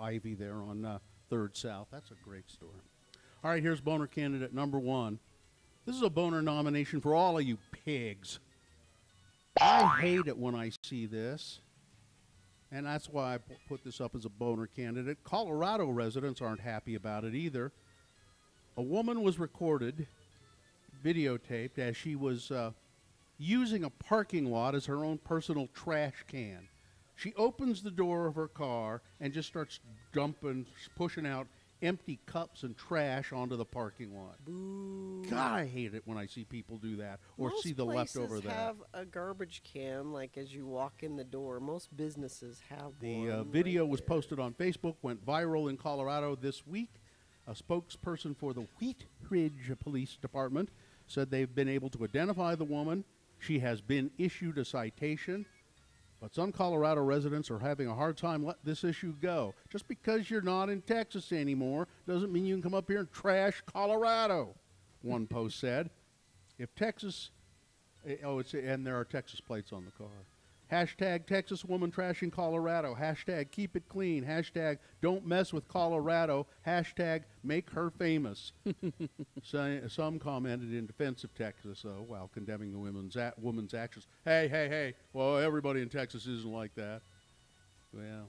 [SPEAKER 2] Ivy there on 3rd South. That's a great store. All right, here's boner candidate number 1. This is a boner nomination for all of you pigs. I hate it when I see this, and that's why I put this up as a boner candidate. Colorado residents aren't happy about it either. A woman was recorded, videotaped, as she was using a parking lot as her own personal trash can. She opens the door of her car and just starts pushing out empty cups and trash onto the parking lot.
[SPEAKER 1] Boo.
[SPEAKER 2] God, I hate it when I see people do that or
[SPEAKER 1] Most
[SPEAKER 2] see the leftover
[SPEAKER 1] places
[SPEAKER 2] that.
[SPEAKER 1] have a garbage can, like as you walk in the door. Most businesses have
[SPEAKER 2] The
[SPEAKER 1] one.
[SPEAKER 2] video was posted on Facebook, went viral in Colorado this week. A spokesperson for the Wheat Ridge Police Department said they've been able to identify the woman. She has been issued a citation. But some Colorado residents are having a hard time letting this issue go. Just because you're not in Texas anymore doesn't mean you can come up here and trash Colorado, one post said. If Texas, and there are Texas plates on the car. Hashtag Texas woman trashing Colorado. Hashtag keep it clean. Hashtag don't mess with Colorado. Hashtag make her famous. Some commented in defense of Texas, while condemning the woman's actions. Hey, well, everybody in Texas isn't like that. Well,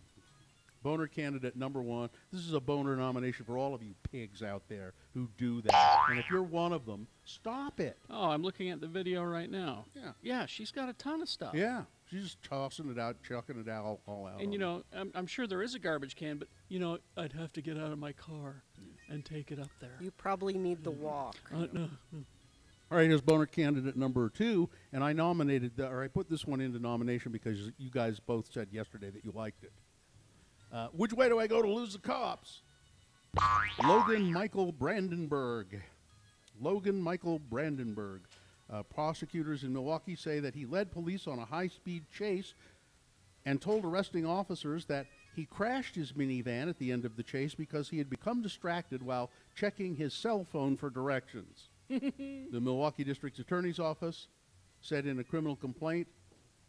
[SPEAKER 2] boner candidate number 1. This is a boner nomination for all of you pigs out there who do that. And if you're one of them, stop it.
[SPEAKER 3] Oh, I'm looking at the video right now.
[SPEAKER 2] Yeah.
[SPEAKER 3] Yeah, she's got a ton of stuff.
[SPEAKER 2] Yeah. She's just tossing it out, chucking it out, all out.
[SPEAKER 3] And, you know, I'm sure there is a garbage can, but, you know, I'd have to get out of my car and take it up there.
[SPEAKER 1] You probably need the walk.
[SPEAKER 3] No.
[SPEAKER 2] All right, here's boner candidate number 2, and I I put this one into nomination because you guys both said yesterday that you liked it. Which way do I go to lose the cops? Logan Michael Brandenburg. Prosecutors in Milwaukee say that he led police on a high-speed chase and told arresting officers that he crashed his minivan at the end of the chase because he had become distracted while checking his cell phone for directions. The Milwaukee District Attorney's Office said in a criminal complaint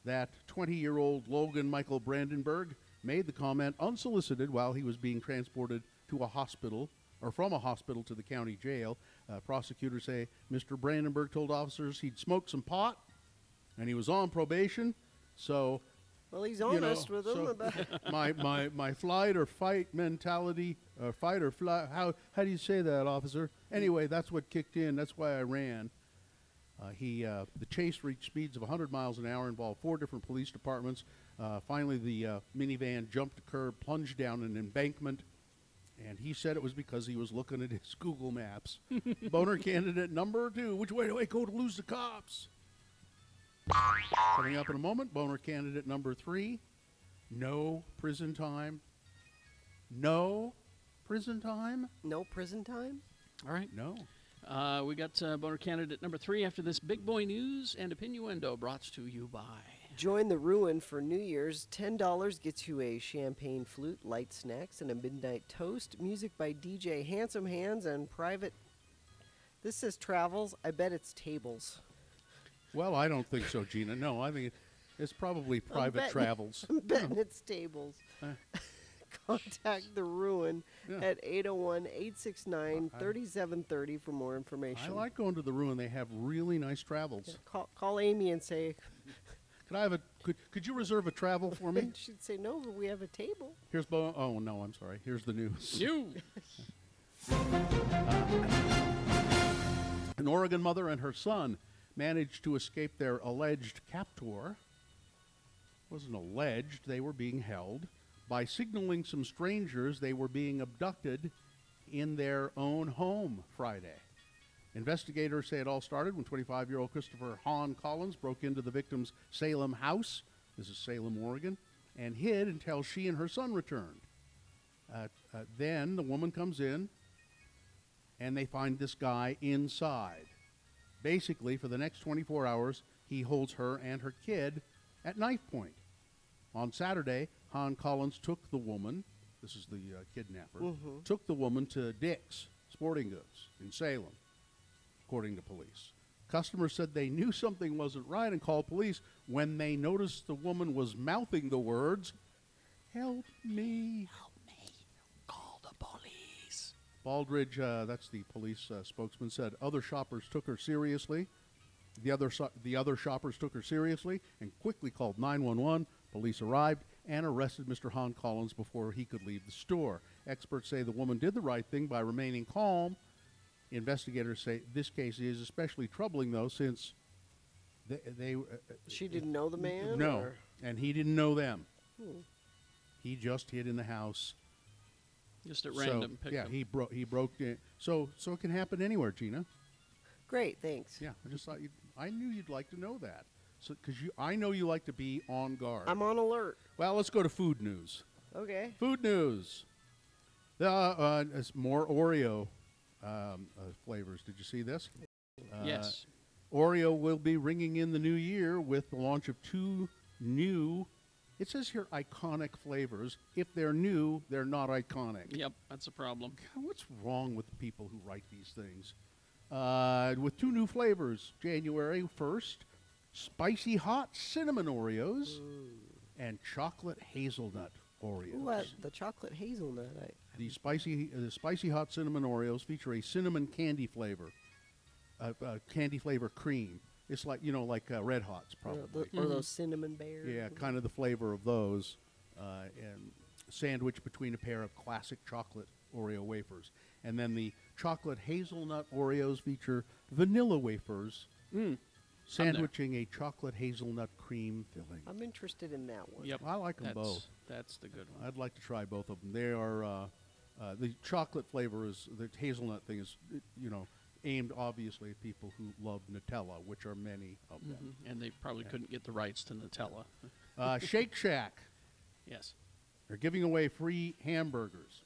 [SPEAKER 2] that 20-year-old Logan Michael Brandenburg made the comment unsolicited while he was being transported to a hospital, or from a hospital to the county jail. Prosecutors say Mr. Brandenburg told officers he'd smoked some pot and he was on probation. So,
[SPEAKER 1] well, he's honest with them about
[SPEAKER 2] my flight or fight mentality, fight or flight. How do you say that, officer? Anyway, that's what kicked in. That's why I ran. The chase reached speeds of 100 miles an hour, involved 4 different police departments. Finally, the minivan jumped a curb, plunged down an embankment, and he said it was because he was looking at his Google Maps. Boner candidate number 2. Which way do I go to lose the cops? Coming up in a moment, boner candidate number 3. No prison time. No prison time?
[SPEAKER 1] No prison time?
[SPEAKER 3] All right.
[SPEAKER 2] No.
[SPEAKER 3] We got boner candidate number 3 after this big boy news and opinioendo brought to you by.
[SPEAKER 1] Join the ruin for New Year's. $10 gets you a champagne flute, light snacks, and a midnight toast. Music by DJ Handsome Hands and private. This says travels. I bet it's tables.
[SPEAKER 2] Well, I don't think so, Gina. No, I think It's probably
[SPEAKER 1] I'm
[SPEAKER 2] private
[SPEAKER 1] betting-
[SPEAKER 2] travels.
[SPEAKER 1] I'm betting it's tables. Contact the Ruin at 801-869-3730 for more information.
[SPEAKER 2] I like going to the Ruin. They have really nice travels.
[SPEAKER 1] Call Amy and say,
[SPEAKER 2] Could I have a? Could you reserve a travel for me?
[SPEAKER 1] she'd say, no, but we have a table.
[SPEAKER 2] Here's Oh no, I'm sorry. Here's the news. An Oregon mother and her son managed to escape their alleged captor. Wasn't alleged; they were being held by signaling some strangers they were being abducted in their own home Friday. Investigators say it all started when 25-year-old Christopher Hahn Collins broke into the victim's Salem house, this is Salem, Oregon, and hid until she and her son returned. Then the woman comes in, and they find this guy inside. Basically, for the next 24 hours, he holds her and her kid at knife point. On Saturday, Hahn Collins took the woman, this is the kidnapper, took the woman to Dick's Sporting Goods in Salem, according to police. Customers said they knew something wasn't right and called police when they noticed the woman was mouthing the words, "Help me. Help me. Call the police." Baldridge, that's the police spokesman, said other shoppers took her seriously. The other shoppers took her seriously and quickly called 911. Police arrived and arrested Mr. Hahn Collins before he could leave the store. Experts say the woman did the right thing by remaining calm. Investigators say this case is especially troubling, though, since they
[SPEAKER 1] she didn't know the man?
[SPEAKER 2] No,
[SPEAKER 1] or?
[SPEAKER 2] and he didn't know them.
[SPEAKER 1] Hmm.
[SPEAKER 2] He just hid in the house.
[SPEAKER 3] Just at random. picked
[SPEAKER 2] Yeah,
[SPEAKER 3] them.
[SPEAKER 2] he broke in. So it can happen anywhere, Gina.
[SPEAKER 1] Great, thanks.
[SPEAKER 2] Yeah, I just thought I knew you'd like to know that. So because I know you like to be on guard.
[SPEAKER 1] I'm on alert.
[SPEAKER 2] Well, let's go to food news.
[SPEAKER 1] Okay.
[SPEAKER 2] Food news. It's more Oreo flavors. Did you see this?
[SPEAKER 3] Yes.
[SPEAKER 2] Oreo will be ringing in the new year with the launch of 2 new, it says here, iconic flavors. If they're new, they're not iconic.
[SPEAKER 3] Yep, that's a problem.
[SPEAKER 2] God, what's wrong with the people who write these things? With 2 new flavors, January 1st, spicy hot cinnamon Oreos and chocolate hazelnut Oreos.
[SPEAKER 1] What? The chocolate hazelnut.
[SPEAKER 2] The spicy hot cinnamon Oreos feature a cinnamon candy flavor, candy flavor cream. It's like Red Hots probably,
[SPEAKER 1] or those cinnamon bears.
[SPEAKER 2] Yeah, kind of the flavor of those, and sandwiched between a pair of classic chocolate Oreo wafers. And then the chocolate hazelnut Oreos feature vanilla wafers, sandwiching a chocolate hazelnut cream filling.
[SPEAKER 1] I'm interested in that one.
[SPEAKER 3] Yep,
[SPEAKER 2] I like them both.
[SPEAKER 3] That's the good one.
[SPEAKER 2] I'd like to try both of them. They are the chocolate flavor is the hazelnut thing is aimed obviously at people who love Nutella, which are many of them.
[SPEAKER 3] And they probably couldn't get the rights to Nutella.
[SPEAKER 2] Shake Shack.
[SPEAKER 3] Yes.
[SPEAKER 2] They're giving away free hamburgers.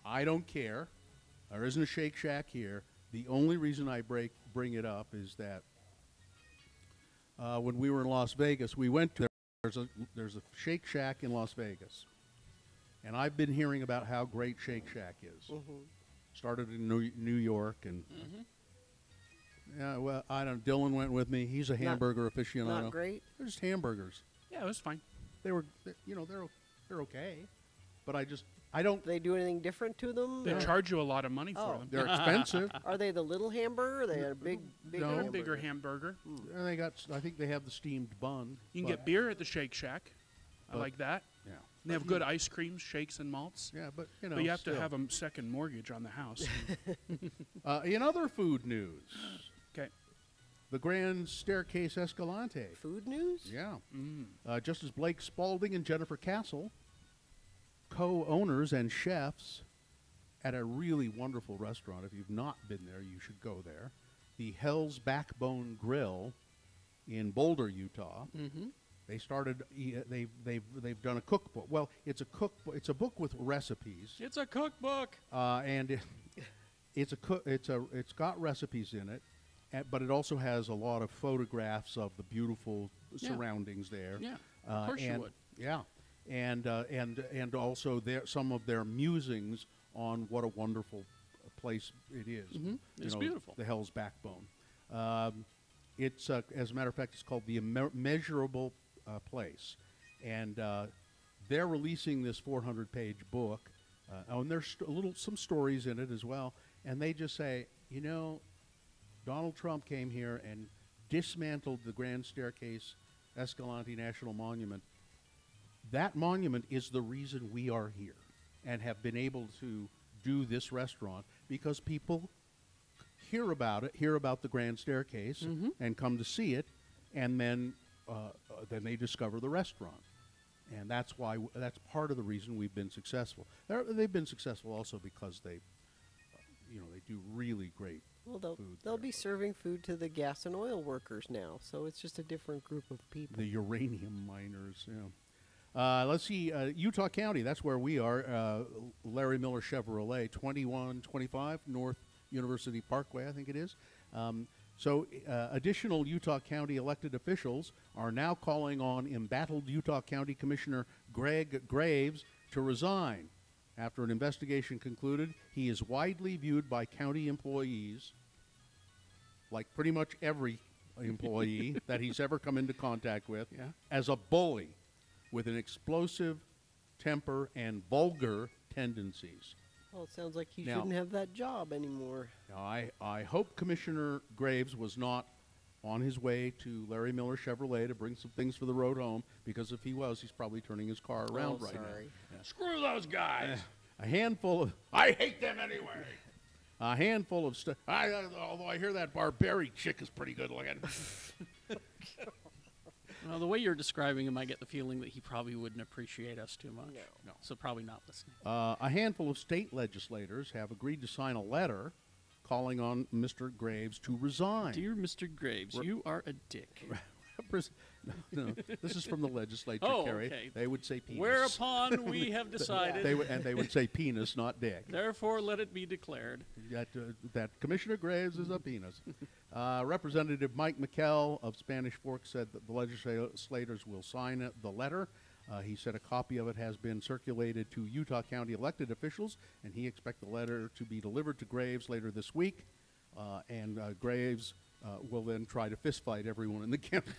[SPEAKER 2] I don't care. There isn't a Shake Shack here. The only reason I bring it up is that when we were in Las Vegas, we went to there's a Shake Shack in Las Vegas, and I've been hearing about how great Shake Shack is. Started in New York, and yeah, well, I don't. Dylan went with me. He's a hamburger aficionado.
[SPEAKER 1] Not great.
[SPEAKER 2] They're just hamburgers.
[SPEAKER 3] Yeah, it was fine.
[SPEAKER 2] They're okay, but I don't.
[SPEAKER 1] They do anything different to them?
[SPEAKER 11] They charge you a lot of money for them.
[SPEAKER 2] They're expensive.
[SPEAKER 1] Are they the little hamburger? Or are they a big hamburger?
[SPEAKER 11] Bigger hamburger.
[SPEAKER 2] And they got. I think they have the steamed bun.
[SPEAKER 11] You can get beer at the Shake Shack. I like that.
[SPEAKER 2] Yeah.
[SPEAKER 11] They have good ice creams, shakes, and malts.
[SPEAKER 2] Yeah, but
[SPEAKER 11] But you have
[SPEAKER 2] still.
[SPEAKER 11] to have a second mortgage on the house.
[SPEAKER 2] In other food news,
[SPEAKER 11] okay,
[SPEAKER 2] the Grand Staircase Escalante.
[SPEAKER 1] Food news?
[SPEAKER 2] Yeah. Justice Blake Spalding and Jennifer Castle, co-owners and chefs at a really wonderful restaurant. If you've not been there, you should go there. The Hell's Backbone Grill in Boulder, Utah. They started. They've done a cookbook. Well, it's a cookbook. It's a book with recipes.
[SPEAKER 3] It's a cookbook.
[SPEAKER 2] And it's got recipes in it, but it also has a lot of photographs of the beautiful surroundings there.
[SPEAKER 3] Yeah, of course you would.
[SPEAKER 2] Yeah, and also some of their musings on what a wonderful place it is.
[SPEAKER 3] It's beautiful.
[SPEAKER 2] The Hell's Backbone. It's as a matter of fact, it's called the Immeasurable place. And they're releasing this 400-page book, and there's some stories in it as well. And they just say, you know, Donald Trump came here and dismantled the Grand Staircase Escalante National Monument. That monument is the reason we are here and have been able to do this restaurant, because people hear about it, hear about the Grand Staircase, and come to see it, and then they discover the restaurant. And that's why that's part of the reason we've been successful. They've been successful also because they do really great food.
[SPEAKER 1] They'll be serving food to the gas and oil workers now, so it's just a different group of people.
[SPEAKER 2] The uranium miners, yeah. Let's see, Utah County, that's where we are. Larry Miller Chevrolet, 2125 North University Parkway, I think it is. So additional Utah County elected officials are now calling on embattled Utah County Commissioner Greg Graves to resign. After an investigation concluded, he is widely viewed by county employees, like pretty much every employee that he's ever come into contact with, as a bully with an explosive temper and vulgar tendencies.
[SPEAKER 1] Well, it sounds like he
[SPEAKER 2] Now-
[SPEAKER 1] shouldn't have that job anymore.
[SPEAKER 2] Now, I hope Commissioner Graves was not on his way to Larry Miller Chevrolet to bring some things for the road home, because if he was, he's probably turning his car around right now. Yeah.
[SPEAKER 11] Screw those guys.
[SPEAKER 2] A handful of...
[SPEAKER 11] I hate them anyway.
[SPEAKER 2] A handful of stuff. Although I hear that Barberi chick is pretty good looking.
[SPEAKER 3] Well, the way you're describing him, I get the feeling that he probably wouldn't appreciate us too much.
[SPEAKER 2] No.
[SPEAKER 3] So probably not listening.
[SPEAKER 2] A handful of state legislators have agreed to sign a letter calling on Mr. Graves to resign.
[SPEAKER 3] Dear Mr. Graves, you are a dick.
[SPEAKER 2] No, this is from the legislature,
[SPEAKER 3] Oh,
[SPEAKER 2] Kerry.
[SPEAKER 3] okay.
[SPEAKER 2] They would say penis.
[SPEAKER 3] Whereupon we have decided.
[SPEAKER 2] They would say penis, not dick.
[SPEAKER 3] Therefore, let it be declared.
[SPEAKER 2] That Commissioner Graves is a penis. Representative Mike McKell of Spanish Fork said that the legislators will sign the letter. He said a copy of it has been circulated to Utah County elected officials, and he expects the letter to be delivered to Graves later this week. And Graves will then try to fistfight everyone in the county.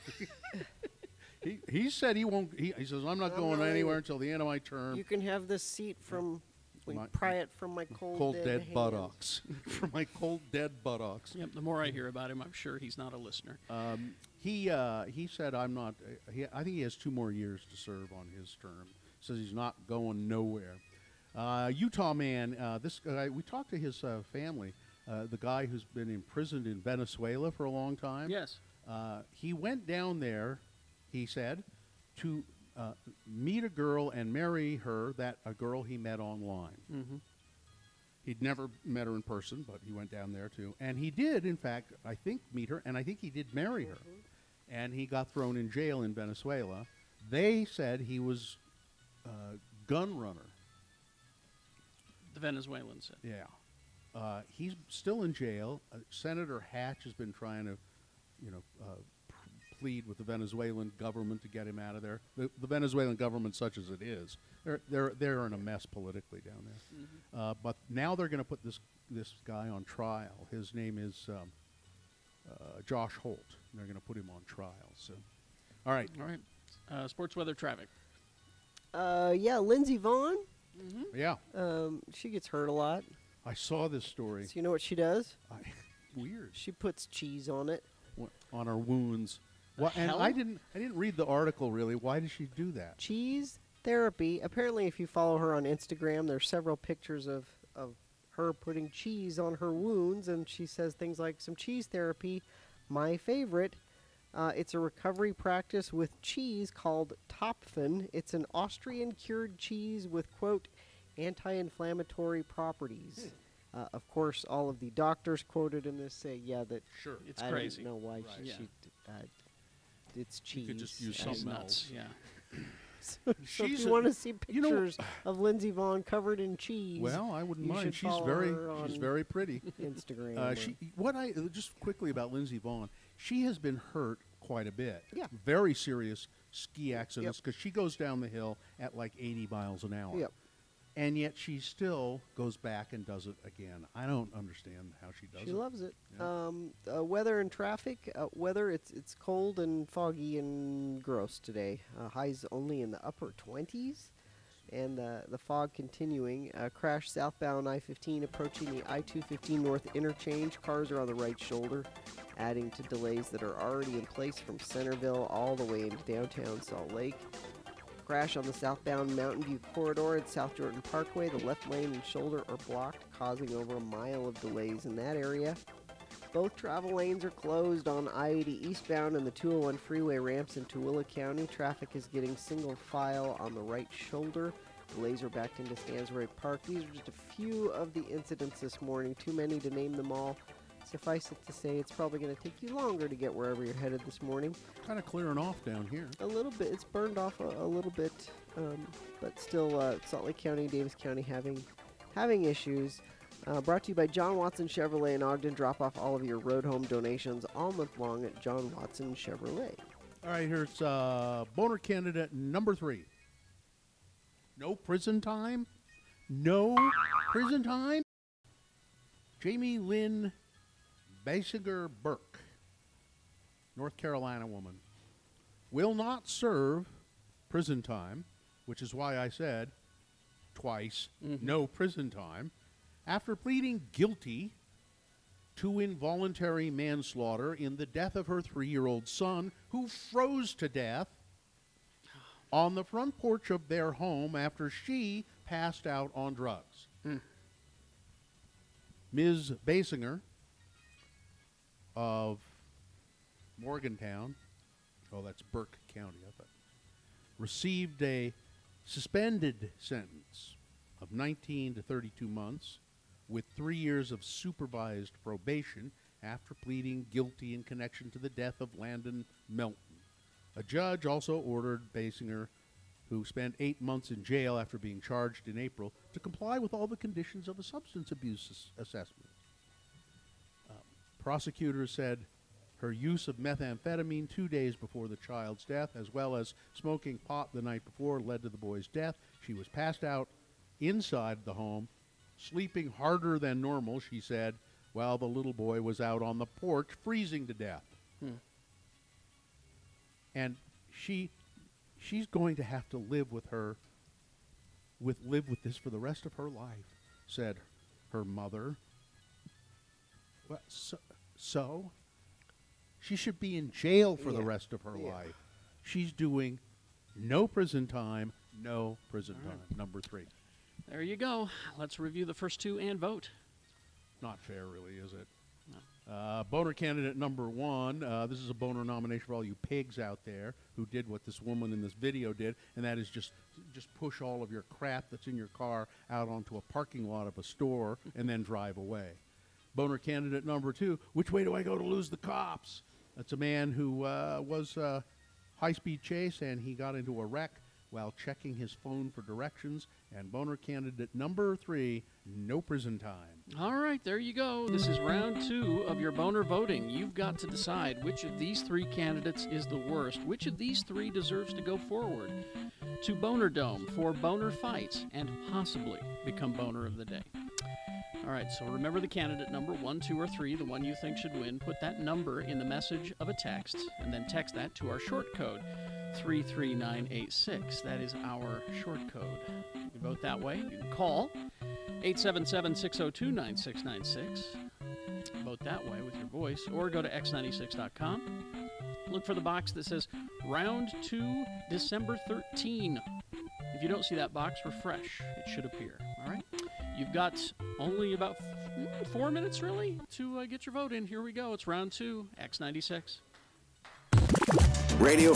[SPEAKER 2] He said he won't. He says, I'm not going anywhere until the end of my term.
[SPEAKER 1] You can have this seat from, pry it from my cold
[SPEAKER 2] dead
[SPEAKER 1] hands.
[SPEAKER 2] buttocks. From my cold dead buttocks.
[SPEAKER 3] Yep. The more I hear about him, I'm sure he's not a listener.
[SPEAKER 2] He said, I'm not. I think he has 2 more years to serve on his term. Says he's not going nowhere. Utah man. This guy. We talked to his family. The guy who's been imprisoned in Venezuela for a long time.
[SPEAKER 3] Yes.
[SPEAKER 2] He went down there, he said, to meet a girl and marry her, a girl he met online.
[SPEAKER 3] Mm-hmm.
[SPEAKER 2] He'd never met her in person, but he went down there too. And he did, in fact, I think, meet her, and I think he did marry her. And he got thrown in jail in Venezuela. They said he was a gun runner.
[SPEAKER 3] The Venezuelans said.
[SPEAKER 2] Yeah. He's still in jail. Senator Hatch has been trying to, plead with the Venezuelan government to get him out of there. The Venezuelan government, such as it is, they're in a mess politically down there.
[SPEAKER 3] Mm-hmm.
[SPEAKER 2] But now they're going to put this guy on trial. His name is Josh Holt. They're going to put him on trial. So, all right.
[SPEAKER 3] All right. Sports weather traffic.
[SPEAKER 1] Yeah, Lindsey Vaughn.
[SPEAKER 3] Mm-hmm.
[SPEAKER 2] Yeah.
[SPEAKER 1] She gets hurt a lot.
[SPEAKER 2] I saw this story.
[SPEAKER 1] So you know what she does?
[SPEAKER 2] Weird.
[SPEAKER 1] She puts cheese on it.
[SPEAKER 2] On her wounds.
[SPEAKER 1] The
[SPEAKER 2] And
[SPEAKER 1] hell?
[SPEAKER 2] I didn't read the article really. Why did she do that?
[SPEAKER 1] Cheese therapy. Apparently, if you follow her on Instagram, there's several pictures of her putting cheese on her wounds, and she says things like, some cheese therapy, my favorite. It's a recovery practice with cheese called Topfen. It's an Austrian cured cheese with, quote, anti-inflammatory properties. Of course, all of the doctors quoted in this say, that
[SPEAKER 2] sure,
[SPEAKER 3] it's
[SPEAKER 1] I
[SPEAKER 3] crazy.
[SPEAKER 1] don't know why
[SPEAKER 3] Right.
[SPEAKER 1] it's cheese.
[SPEAKER 2] You could just use something else.
[SPEAKER 3] Yeah.
[SPEAKER 1] So if you want to see pictures of Lindsey Vaughn covered in cheese,
[SPEAKER 2] Well, I wouldn't
[SPEAKER 1] you
[SPEAKER 2] mind.
[SPEAKER 1] should
[SPEAKER 2] She's
[SPEAKER 1] follow
[SPEAKER 2] very
[SPEAKER 1] her on
[SPEAKER 2] pretty.
[SPEAKER 1] Instagram.
[SPEAKER 2] Just quickly about Lindsey Vaughn. She has been hurt quite a bit.
[SPEAKER 1] Yeah.
[SPEAKER 2] Very serious ski accidents because she goes down the hill at like 80 miles an hour.
[SPEAKER 1] Yep.
[SPEAKER 2] and yet she still goes back and does it again. I don't understand how she does it.
[SPEAKER 1] She loves it.
[SPEAKER 2] Yeah.
[SPEAKER 1] Weather and traffic. Weather, it's cold and foggy and gross today. Highs only in the upper 20s. And the fog continuing. Crash southbound I-15 approaching the I-215 North interchange. Cars are on the right shoulder, adding to delays that are already in place from Centerville all the way into downtown Salt Lake. Crash on the southbound Mountain View corridor at South Jordan Parkway. The left lane and shoulder are blocked, causing over a mile of delays in that area. Both travel lanes are closed on I-80 eastbound and the 201 freeway ramps in Tooele County. Traffic is getting single file on the right shoulder. Delays are backed into Stansbury Park. These are just a few of the incidents this morning. Too many to name them all. Suffice it to say, it's probably going to take you longer to get wherever you're headed this morning.
[SPEAKER 2] Kind of clearing off down here.
[SPEAKER 1] A little bit. It's burned off a little bit, but still Salt Lake County, Davis County having issues. Brought to you by John Watson Chevrolet in Ogden. Drop off all of your road home donations all month long at John Watson Chevrolet.
[SPEAKER 2] All right, here's boner candidate number 3. No prison time? No prison time? Jamie Lynn Basinger Burke, North Carolina woman, will not serve prison time, which is why I said twice, no prison time, after pleading guilty to involuntary manslaughter in the death of her 3-year-old son, who froze to death on the front porch of their home after she passed out on drugs. Ms. Basinger of Morgantown, oh, that's Burke County, I thought, received a suspended sentence of 19 to 32 months with 3 years of supervised probation after pleading guilty in connection to the death of Landon Melton. A judge also ordered Basinger, who spent 8 months in jail after being charged in April, to comply with all the conditions of a substance abuse assessment. Prosecutors said her use of methamphetamine 2 days before the child's death, as well as smoking pot the night before, led to the boy's death. She was passed out inside the home, sleeping harder than normal, she said, while the little boy was out on the porch freezing to death. And she's going to have to live with this for the rest of her life, said her mother. Well, so she should be in jail for the rest of her life. She's doing no prison time, no prison time. Number 3.
[SPEAKER 3] There you go. Let's review the first 2 and vote.
[SPEAKER 2] Not fair, really, is it? No. Boner candidate number 1. This is a boner nomination for all you pigs out there who did what this woman in this video did, and that is just push all of your crap that's in your car out onto a parking lot of a store and then drive away. Boner candidate number 2. Which way do I go to lose the cops? That's a man who was high-speed chase, and he got into a wreck while checking his phone for directions. And boner candidate number 3, no prison time.
[SPEAKER 3] All right, there you go. This is round 2 of your boner voting. You've got to decide which of these 3 candidates is the worst. Which of these 3 deserves to go forward to Boner Dome for boner fights and possibly become boner of the day. All right, so remember the candidate number 1, 2, or 3, the one you think should win. Put that number in the message of a text, and then text that to our short code, 33986. That is our short code. You can vote that way. You can call 877-602-9696. Vote that way with your voice, or go to x96.com. Look for the box that says Round 2, December 13. If you don't see that box, refresh. It should appear. All right? You've got only about 4 minutes, really, to get your vote in. Here we go. It's round 2, X96.
[SPEAKER 5] Radio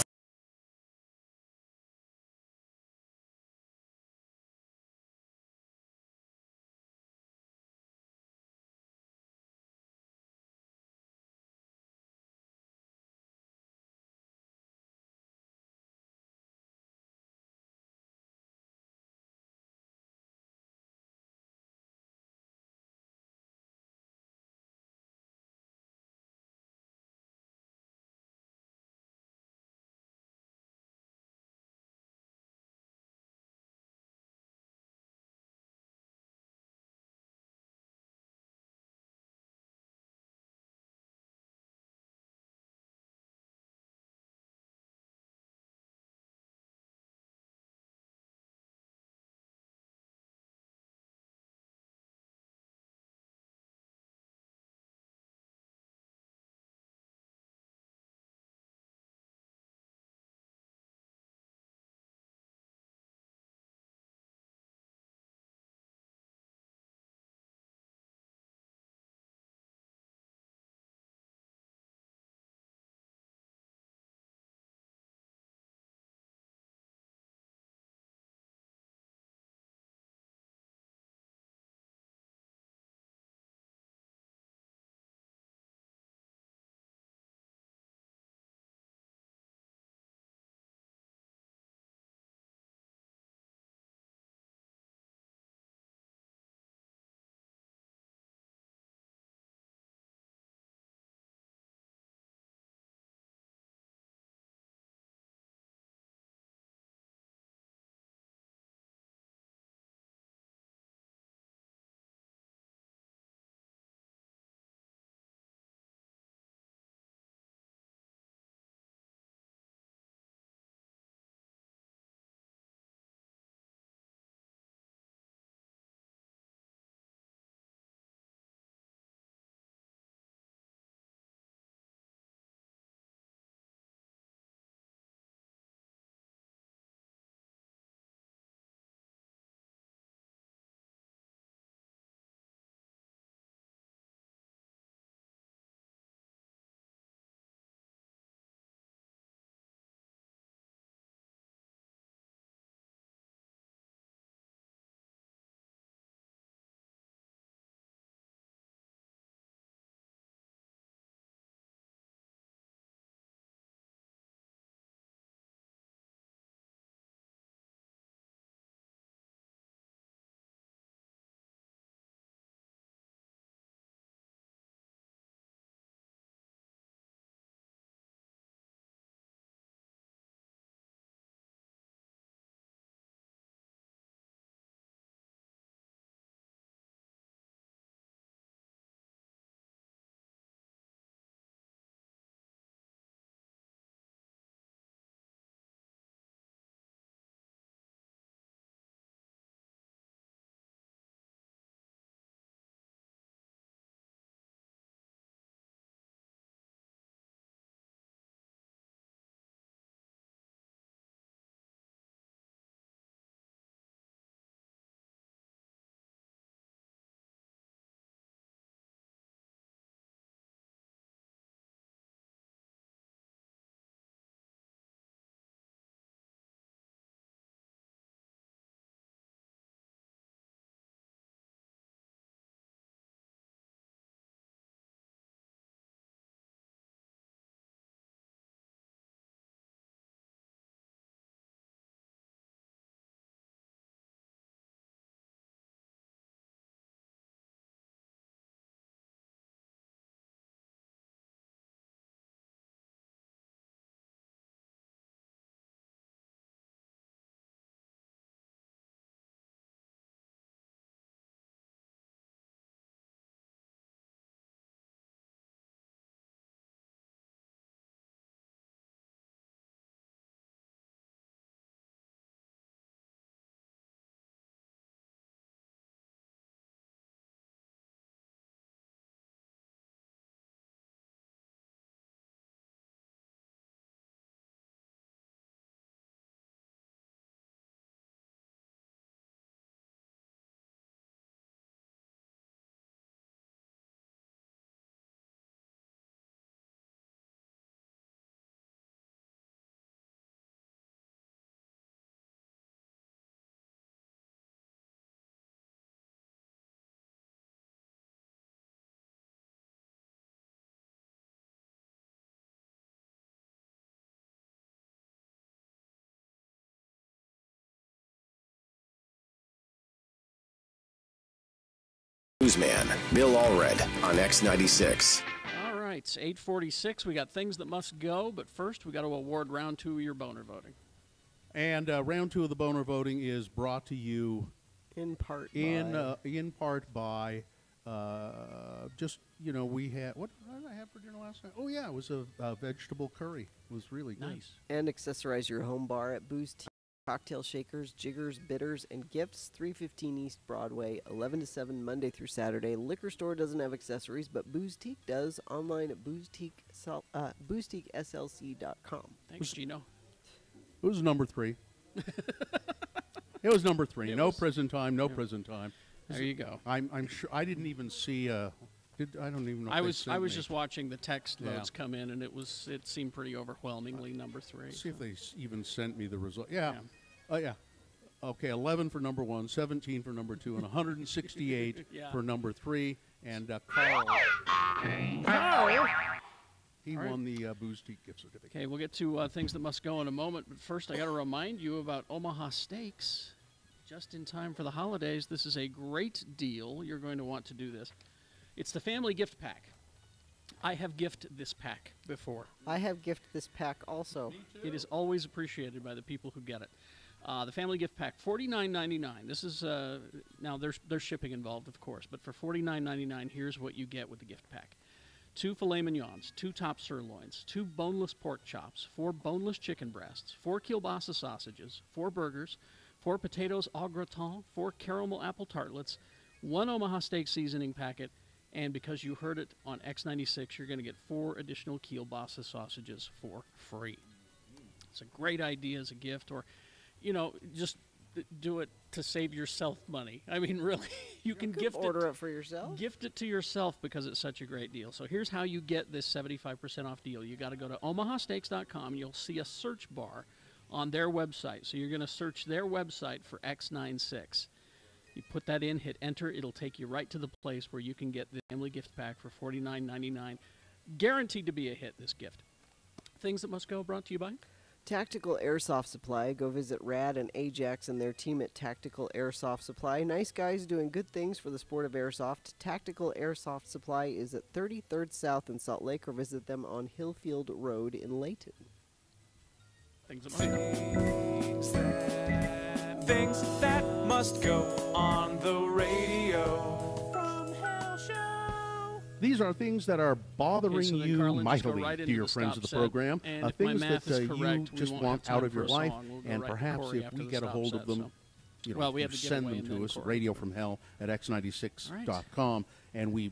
[SPEAKER 5] Newsman, Bill Allred on X96.
[SPEAKER 3] All right, it's 8:46. We got things that must go, but first we got to award round 2 of your boner voting.
[SPEAKER 2] And round 2 of the boner voting is brought to you
[SPEAKER 1] in part
[SPEAKER 2] by just, we had, what did I have for dinner last night? Oh, yeah, it was a vegetable curry. It was really good.
[SPEAKER 3] Nice.
[SPEAKER 1] And accessorize your home bar at Booze Tea, Cocktail Shakers, Jiggers, Bitters, and Gifts, 315 East Broadway, 11 to 7, Monday through Saturday. Liquor store doesn't have accessories, but Booze Teak does, online at boozeteakslc.com.
[SPEAKER 3] Thanks, Gino.
[SPEAKER 2] It was number 3. It was number 3.
[SPEAKER 3] It
[SPEAKER 2] No
[SPEAKER 3] was-
[SPEAKER 2] prison time, no prison time.
[SPEAKER 3] There you go.
[SPEAKER 2] I'm sure, I didn't even see, I don't even know if
[SPEAKER 3] I
[SPEAKER 2] they
[SPEAKER 3] was
[SPEAKER 2] sent me.
[SPEAKER 3] just watching the text
[SPEAKER 2] Yeah.
[SPEAKER 3] votes come in, and it seemed pretty overwhelmingly number 3.
[SPEAKER 2] See if they even sent me the result. Yeah. Oh, yeah. Okay, 11 for number 1, 17 for number 2, and 168
[SPEAKER 3] Yeah.
[SPEAKER 2] for number 3. And Carl, he
[SPEAKER 3] All right.
[SPEAKER 2] won the Booze Teak gift certificate.
[SPEAKER 3] Okay, we'll get to things that must go in a moment, but first I got to remind you about Omaha Steaks. Just in time for the holidays, this is a great deal. You're going to want to do this. It's the family gift pack. I have gifted this pack before.
[SPEAKER 1] I have gifted this pack also.
[SPEAKER 3] It is always appreciated by the people who get it. The family gift pack, $49.99. This is now there's shipping involved, of course, but for $49.99, here's what you get with the gift pack: 2 filet mignons, 2 top sirloins, 2 boneless pork chops, 4 boneless chicken breasts, 4 kielbasa sausages, 4 burgers, 4 potatoes au gratin, 4 caramel apple tartlets, 1 Omaha Steak seasoning packet, and because you heard it on X96, you're going to get 4 additional kielbasa sausages for free. It's a great idea as a gift, or, just do it to save yourself money. I mean, really, you can
[SPEAKER 1] order it for yourself.
[SPEAKER 3] Gift it to yourself because it's such a great deal. So here's how you get this 75% off deal. You got to go to omahasteaks.com. You'll see a search bar on their website. So you're going to search their website for X96. You put that in, hit enter. It'll take you right to the place where you can get the family gift pack for $49.99. Guaranteed to be a hit, this gift. Things that must go, brought to you by
[SPEAKER 1] Tactical Airsoft Supply. Go visit Rad and Ajax and their team at Tactical Airsoft Supply. Nice guys doing good things for the sport of airsoft. Tactical Airsoft Supply is at 33rd South in Salt Lake, or visit them on Hillfield Road in Layton.
[SPEAKER 3] Things that must go.
[SPEAKER 21] Things that must go on the radio. From Hell Show.
[SPEAKER 2] These are things that are bothering
[SPEAKER 3] so then,
[SPEAKER 2] you
[SPEAKER 3] Carlin, just go
[SPEAKER 2] mightily,
[SPEAKER 3] right into
[SPEAKER 2] dear
[SPEAKER 3] the
[SPEAKER 2] friends
[SPEAKER 3] stop
[SPEAKER 2] of the
[SPEAKER 3] set.
[SPEAKER 2] program.
[SPEAKER 3] And if my
[SPEAKER 2] Things
[SPEAKER 3] math
[SPEAKER 2] that
[SPEAKER 3] is
[SPEAKER 2] you
[SPEAKER 3] correct, we
[SPEAKER 2] just
[SPEAKER 3] won't
[SPEAKER 2] want
[SPEAKER 3] have
[SPEAKER 2] out
[SPEAKER 3] time
[SPEAKER 2] of your
[SPEAKER 3] for a
[SPEAKER 2] life,
[SPEAKER 3] song. We'll go
[SPEAKER 2] and
[SPEAKER 3] right to
[SPEAKER 2] perhaps
[SPEAKER 3] Corey
[SPEAKER 2] if
[SPEAKER 3] after
[SPEAKER 2] we
[SPEAKER 3] the
[SPEAKER 2] get a
[SPEAKER 3] stop
[SPEAKER 2] hold
[SPEAKER 3] set,
[SPEAKER 2] of them,
[SPEAKER 3] so. Well, we have
[SPEAKER 2] you
[SPEAKER 3] the
[SPEAKER 2] send
[SPEAKER 3] giveaway
[SPEAKER 2] them
[SPEAKER 3] and then
[SPEAKER 2] to us,
[SPEAKER 3] Corey.
[SPEAKER 2] radio from hell at x96.com, and we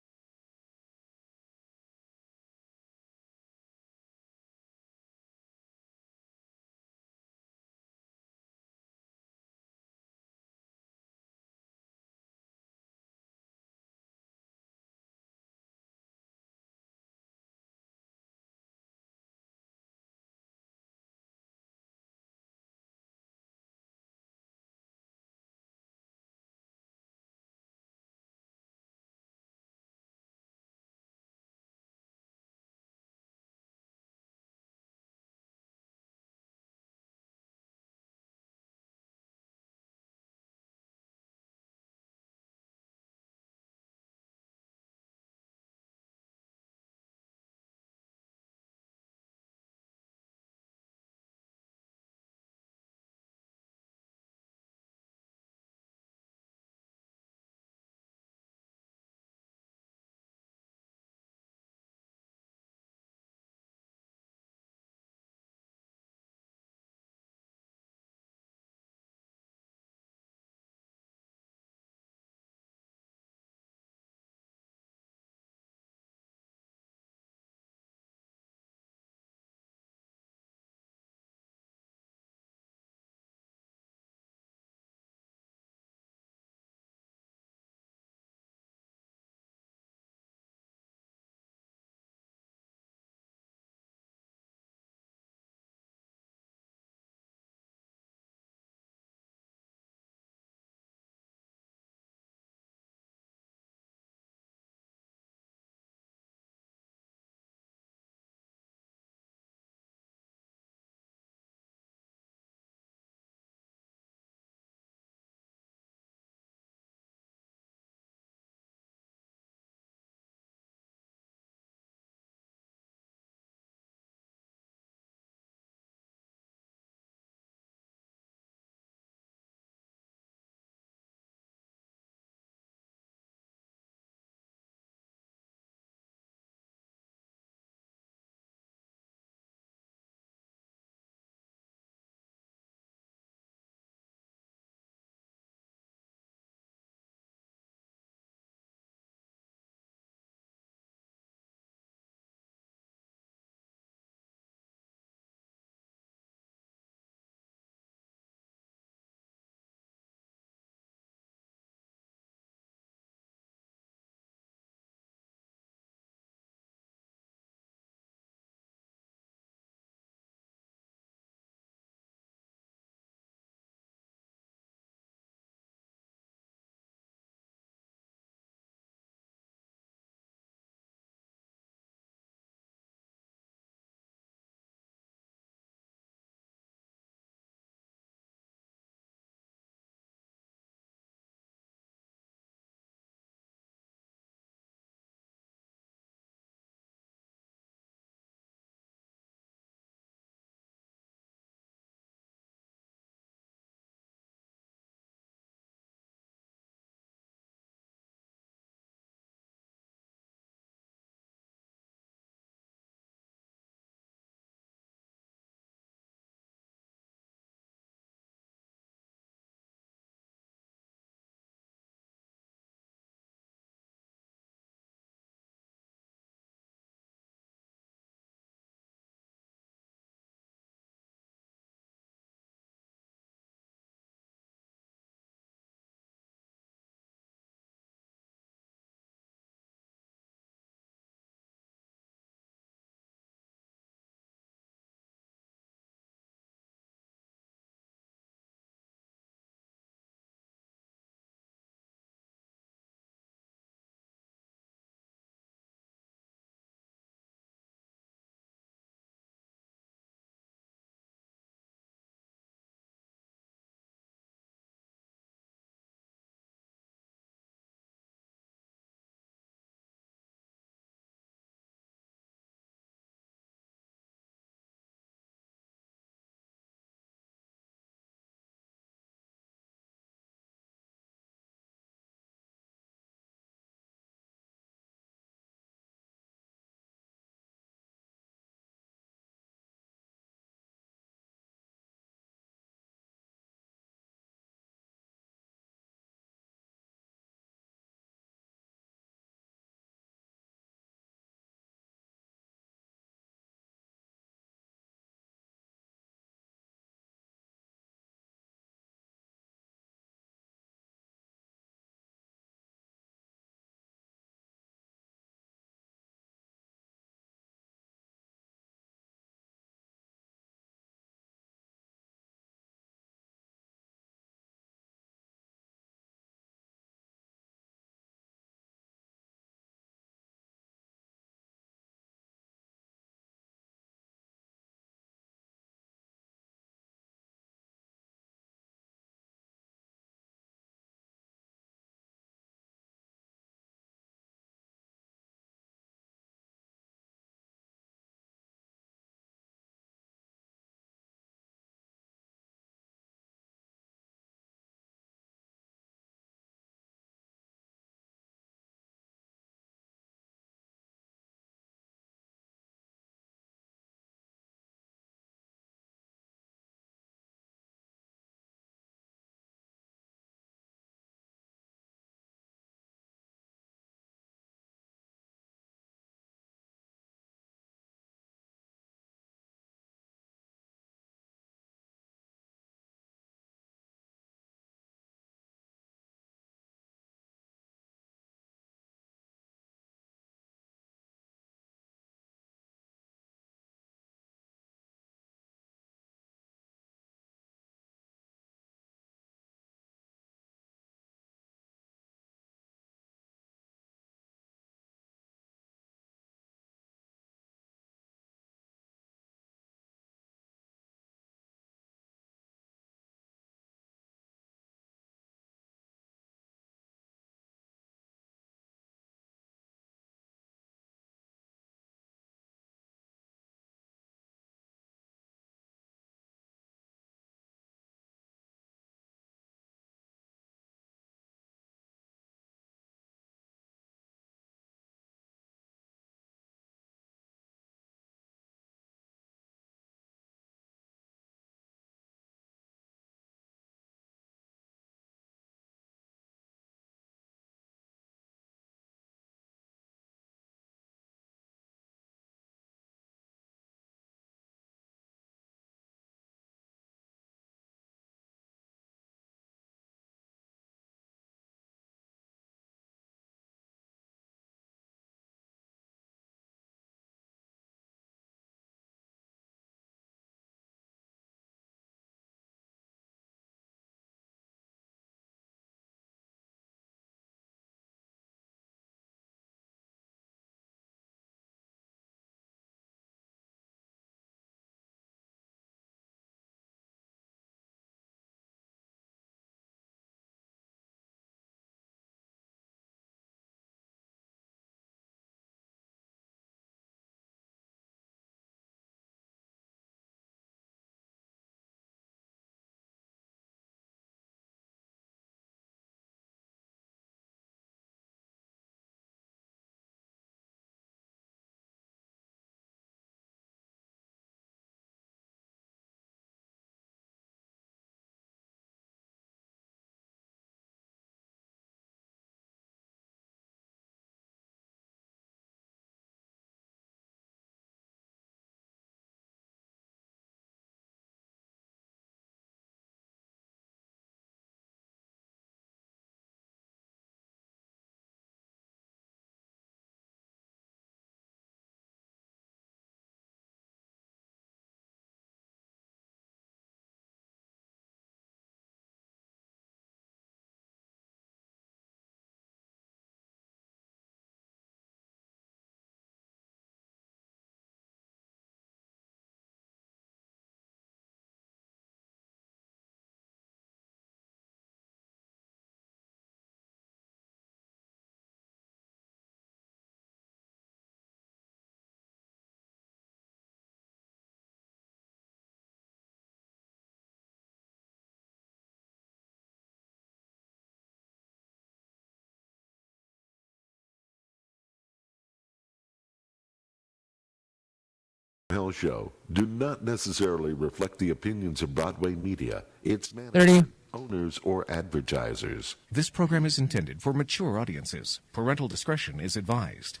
[SPEAKER 13] Hell Show do not necessarily reflect the opinions of Broadway media, its management, owners, or advertisers.
[SPEAKER 16] This program is intended for mature audiences. Parental discretion is advised.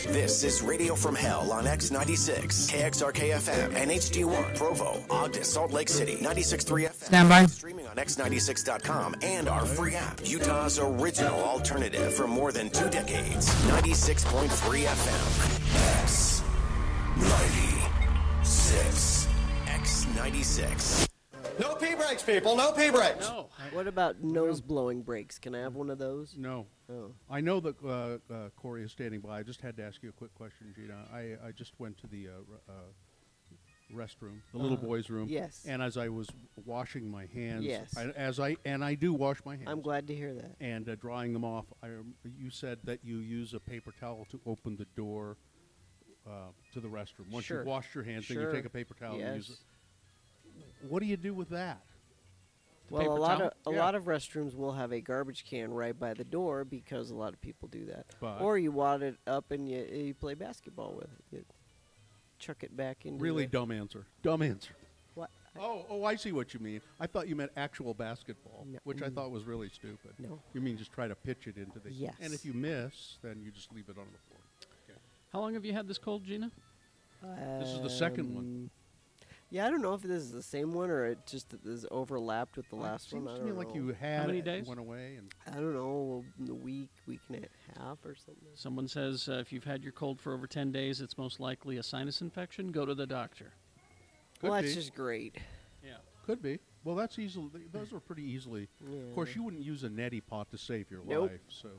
[SPEAKER 5] This is Radio from Hell on X96, KXRK-FM, and HD1, Provo, Ogden, Salt Lake City, 96.3 FM.
[SPEAKER 18] Stand by.
[SPEAKER 5] Streaming on X96.com and our free app, Utah's original alternative for more than 2 decades. 96.3 FM. X96. X96.
[SPEAKER 14] No pee breaks, people. No pee breaks.
[SPEAKER 3] No.
[SPEAKER 1] What about nose blowing breaks? Can I have one of those?
[SPEAKER 2] No.
[SPEAKER 1] Oh.
[SPEAKER 2] I know that Corey is standing by. I just had to ask you a quick question, Gina. I just went to the restroom, the little boys' room.
[SPEAKER 1] Yes.
[SPEAKER 2] And as I was washing my hands,
[SPEAKER 1] Yes.
[SPEAKER 2] I do wash my hands.
[SPEAKER 1] I'm glad to hear that.
[SPEAKER 2] And drying them off, you said that you use a paper towel to open the door to the restroom. Once
[SPEAKER 1] Sure.
[SPEAKER 2] you've washed your hands, then you
[SPEAKER 1] Sure.
[SPEAKER 2] take a paper towel and use
[SPEAKER 1] Yes.
[SPEAKER 2] it. What do you do with that?
[SPEAKER 1] Well, a lot of restrooms will have a garbage can right by the door because a lot of people do that.
[SPEAKER 2] But-
[SPEAKER 1] or you wad it up and you play basketball with it. You chuck it back into
[SPEAKER 2] Really
[SPEAKER 1] the-
[SPEAKER 2] dumb answer. Dumb answer.
[SPEAKER 1] What?
[SPEAKER 2] Oh, I see what you mean. I thought you meant actual basketball,
[SPEAKER 1] No.
[SPEAKER 2] which I thought was really stupid.
[SPEAKER 1] No.
[SPEAKER 2] You mean just try to pitch it into the...
[SPEAKER 1] Yes.
[SPEAKER 2] And if you miss, then you just leave it on the floor. Okay.
[SPEAKER 3] How long have you had this cold, Gina?
[SPEAKER 2] This is the second one.
[SPEAKER 1] Yeah, I don't know if this is the same one or it just is overlapped with the last one.
[SPEAKER 2] Seems
[SPEAKER 1] I
[SPEAKER 2] to me
[SPEAKER 1] don't
[SPEAKER 2] like
[SPEAKER 1] know.
[SPEAKER 2] you had
[SPEAKER 3] How many
[SPEAKER 2] it,
[SPEAKER 3] days?
[SPEAKER 2] went away, and
[SPEAKER 1] I don't know, a week and a half or something.
[SPEAKER 3] Someone says if you've had your cold for over 10 days, it's most likely a sinus infection. Go to the doctor.
[SPEAKER 2] Could
[SPEAKER 1] Well, that's
[SPEAKER 2] be.
[SPEAKER 1] just great.
[SPEAKER 3] Yeah.
[SPEAKER 2] Could be. Well, that's easily. Those are pretty easily. Of course, you wouldn't use a neti pot to save your
[SPEAKER 1] Nope.
[SPEAKER 2] life. So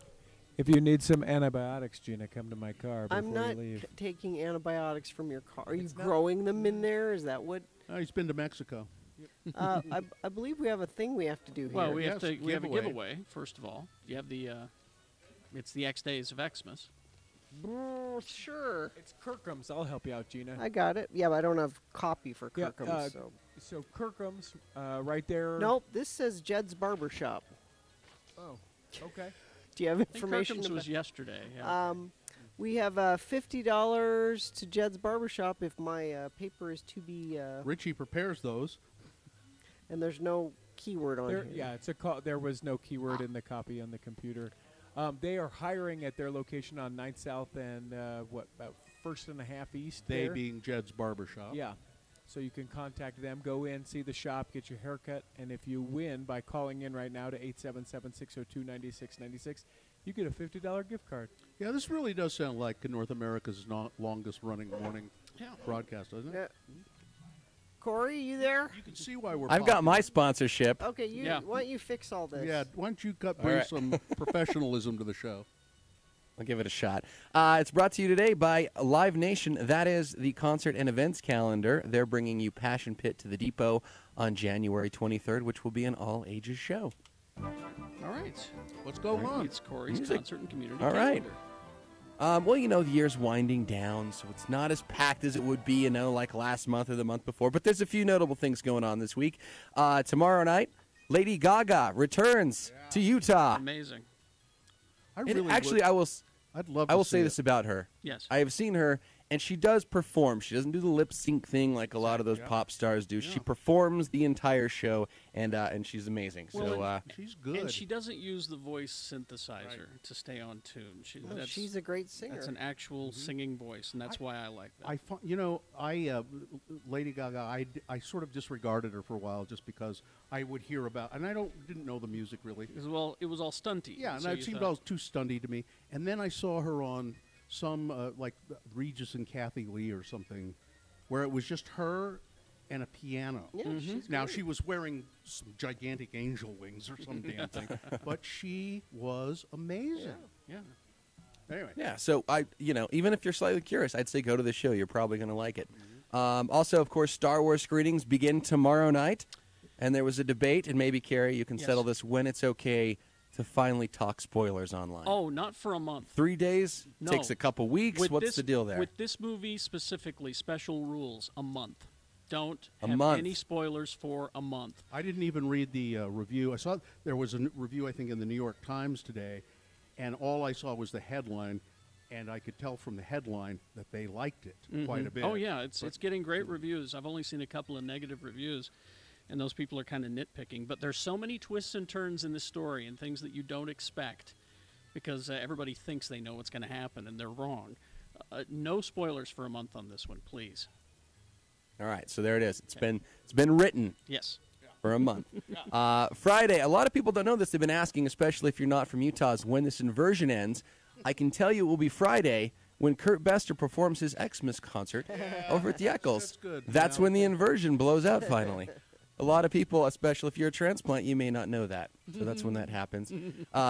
[SPEAKER 4] If you need some antibiotics, Gina, come to my car before
[SPEAKER 1] I'm not
[SPEAKER 4] you leave.
[SPEAKER 1] taking antibiotics from your car. Are you growing them in there? Is that what?
[SPEAKER 2] he's been to Mexico.
[SPEAKER 1] I believe we have a thing we have to do here.
[SPEAKER 3] Well, we have
[SPEAKER 2] Yes,
[SPEAKER 3] we have a
[SPEAKER 2] giveaway.
[SPEAKER 3] giveaway first of all. You have the it's the X Days of Xmas.
[SPEAKER 1] Sure.
[SPEAKER 4] It's Kirkham's. I'll help you out, Gina.
[SPEAKER 1] I got it. Yeah, but I don't have copy for
[SPEAKER 4] Yeah,
[SPEAKER 1] Kirkham's. So.
[SPEAKER 4] So Kirkham's, right there.
[SPEAKER 1] Nope, this says Jed's Barbershop.
[SPEAKER 4] Oh, okay.
[SPEAKER 1] Do you have
[SPEAKER 3] I think
[SPEAKER 1] information?
[SPEAKER 3] Kirkham's was
[SPEAKER 1] about-
[SPEAKER 3] yesterday. Yeah.
[SPEAKER 1] We have $50 to Jed's Barbershop if my paper is to be.
[SPEAKER 2] Richie prepares those.
[SPEAKER 1] And there's no keyword on
[SPEAKER 4] There,
[SPEAKER 1] here.
[SPEAKER 4] yeah, it's a there was no keyword in the copy on the computer. They are hiring at their location on 9th South and about 1st and a half East.
[SPEAKER 2] They
[SPEAKER 4] there.
[SPEAKER 2] being Jed's Barbershop.
[SPEAKER 4] Yeah. So you can contact them, go in, see the shop, get your haircut, and if you win by calling in right now to 877-602-9696, you get a $50 gift card.
[SPEAKER 2] Yeah, this really does sound like North America's longest running morning broadcast, doesn't it?
[SPEAKER 1] Corey, you there?
[SPEAKER 2] You can see why we're
[SPEAKER 23] I've got my sponsorship.
[SPEAKER 1] Okay, why don't you fix all this?
[SPEAKER 2] Yeah, why don't you
[SPEAKER 23] All
[SPEAKER 2] bring
[SPEAKER 23] right.
[SPEAKER 2] some professionalism to the show?
[SPEAKER 23] I'll give it a shot. It's brought to you today by Live Nation. That is the concert and events calendar. They're bringing you Passion Pit to the Depot on January 23rd, which will be an all-ages show.
[SPEAKER 3] All right.
[SPEAKER 2] What's going on?
[SPEAKER 3] It's Corey's
[SPEAKER 23] Music.
[SPEAKER 3] concert and community
[SPEAKER 23] All right.
[SPEAKER 3] calendar.
[SPEAKER 23] Well, the year's winding down, so it's not as packed as it would be, like last month or the month before. But there's a few notable things going on this week. Tomorrow night, Lady Gaga returns to Utah.
[SPEAKER 3] Amazing.
[SPEAKER 2] I'd love
[SPEAKER 23] I will
[SPEAKER 2] to
[SPEAKER 23] say
[SPEAKER 2] see
[SPEAKER 23] this
[SPEAKER 2] it.
[SPEAKER 23] about her.
[SPEAKER 3] Yes.
[SPEAKER 23] I have seen her, and she does perform. She doesn't do the lip sync thing like a lot of those pop stars do. She performs the entire show, and she's amazing.
[SPEAKER 3] Well,
[SPEAKER 2] she's good.
[SPEAKER 3] And she doesn't use the voice synthesizer to stay on tune.
[SPEAKER 1] No, she's a great singer.
[SPEAKER 3] That's an actual singing voice, and that's why I like that.
[SPEAKER 2] Lady Gaga, I sort of disregarded her for a while just because I would hear about, and I didn't know the music really.
[SPEAKER 3] Well, it was all stunty.
[SPEAKER 2] Yeah, and
[SPEAKER 3] so
[SPEAKER 2] it
[SPEAKER 3] you
[SPEAKER 2] seemed
[SPEAKER 3] thought-
[SPEAKER 2] all too stunty to me. And then I saw her on some like Regis and Kathy Lee or something, where it was just her and a piano.
[SPEAKER 1] Yeah, she's
[SPEAKER 2] Now
[SPEAKER 1] great.
[SPEAKER 2] she was wearing some gigantic angel wings or some damn thing, but she was amazing.
[SPEAKER 3] Yeah.
[SPEAKER 2] Anyway.
[SPEAKER 23] Yeah, so even if you're slightly curious, I'd say go to the show. You're probably going to like it. Also, of course, Star Wars screenings begin tomorrow night, and there was a debate, and maybe, Carrie, you can
[SPEAKER 3] Yes.
[SPEAKER 23] settle this, when it's okay to finally talk spoilers online.
[SPEAKER 3] Oh, not for a month.
[SPEAKER 23] 3 days?
[SPEAKER 3] No.
[SPEAKER 23] Takes a couple weeks?
[SPEAKER 3] With
[SPEAKER 23] What's
[SPEAKER 3] this-
[SPEAKER 23] the deal there?
[SPEAKER 3] With this movie specifically, special rules, a month. Don't
[SPEAKER 2] A
[SPEAKER 3] have
[SPEAKER 2] month.
[SPEAKER 3] any spoilers for a month.
[SPEAKER 2] I didn't even read the review. I saw there was a review, I think, in the New York Times today, and all I saw was the headline, and I could tell from the headline that they liked it quite a bit.
[SPEAKER 3] Oh yeah, it's getting great reviews. I've only seen a couple of negative reviews, and those people are kind of nitpicking. But there's so many twists and turns in this story and things that you don't expect, because everybody thinks they know what's going to happen, and they're wrong. No spoilers for a month on this one, please.
[SPEAKER 23] All right, so there it is. It's been written.
[SPEAKER 3] Yes.
[SPEAKER 23] For a month. Friday, a lot of people don't know this. They've been asking, especially if you're not from Utah, is when this inversion ends. I can tell you it will be Friday when Kurt Bester performs his Xmas concert over at the Eccles. That's when the inversion blows out finally. A lot of people, especially if you're a transplant, you may not know that. So that's when that happens.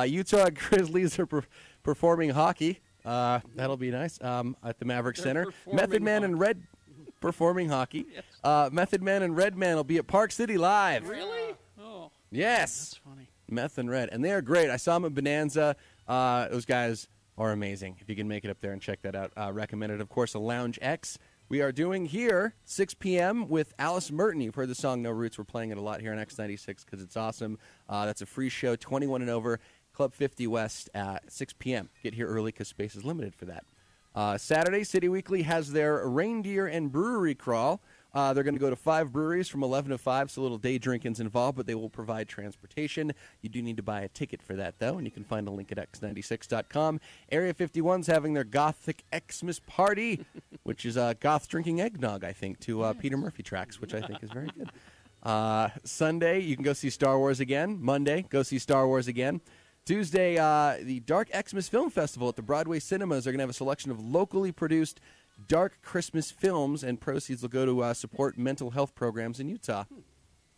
[SPEAKER 23] Utah Grizzlies are performing hockey. That'll be nice at the Maverick Center. Method Man and Red performing hockey. Yes. Method Man and Red Man will be at Park City Live.
[SPEAKER 3] Really? Oh.
[SPEAKER 23] Yes.
[SPEAKER 3] That's funny.
[SPEAKER 23] Meth and Red. And they are great. I saw them at Bonanza. Those guys are amazing. If you can make it up there and check that out, recommend it. Of course, a Lounge X. We are doing here 6 p.m. with Alice Merton. You've heard the song No Roots. We're playing it a lot here on X96 because it's awesome. That's a free show, 21 and over, Club 50 West at 6 p.m. Get here early because space is limited for that. Saturday, City Weekly has their reindeer and brewery crawl. They're going to go to 5 breweries from 11 to 5, so a little day drinking's involved, but they will provide transportation. You do need to buy a ticket for that, though, and you can find a link at x96.com. Area 51's having their Gothic Xmas party, which is goth drinking eggnog, I think, to Peter Murphy tracks, which I think is very good. Sunday, you can go see Star Wars again. Monday, go see Star Wars again. Tuesday, the Dark Xmas Film Festival at the Broadway Cinemas are going to have a selection of locally produced dark Christmas films, and proceeds will go to support mental health programs in Utah.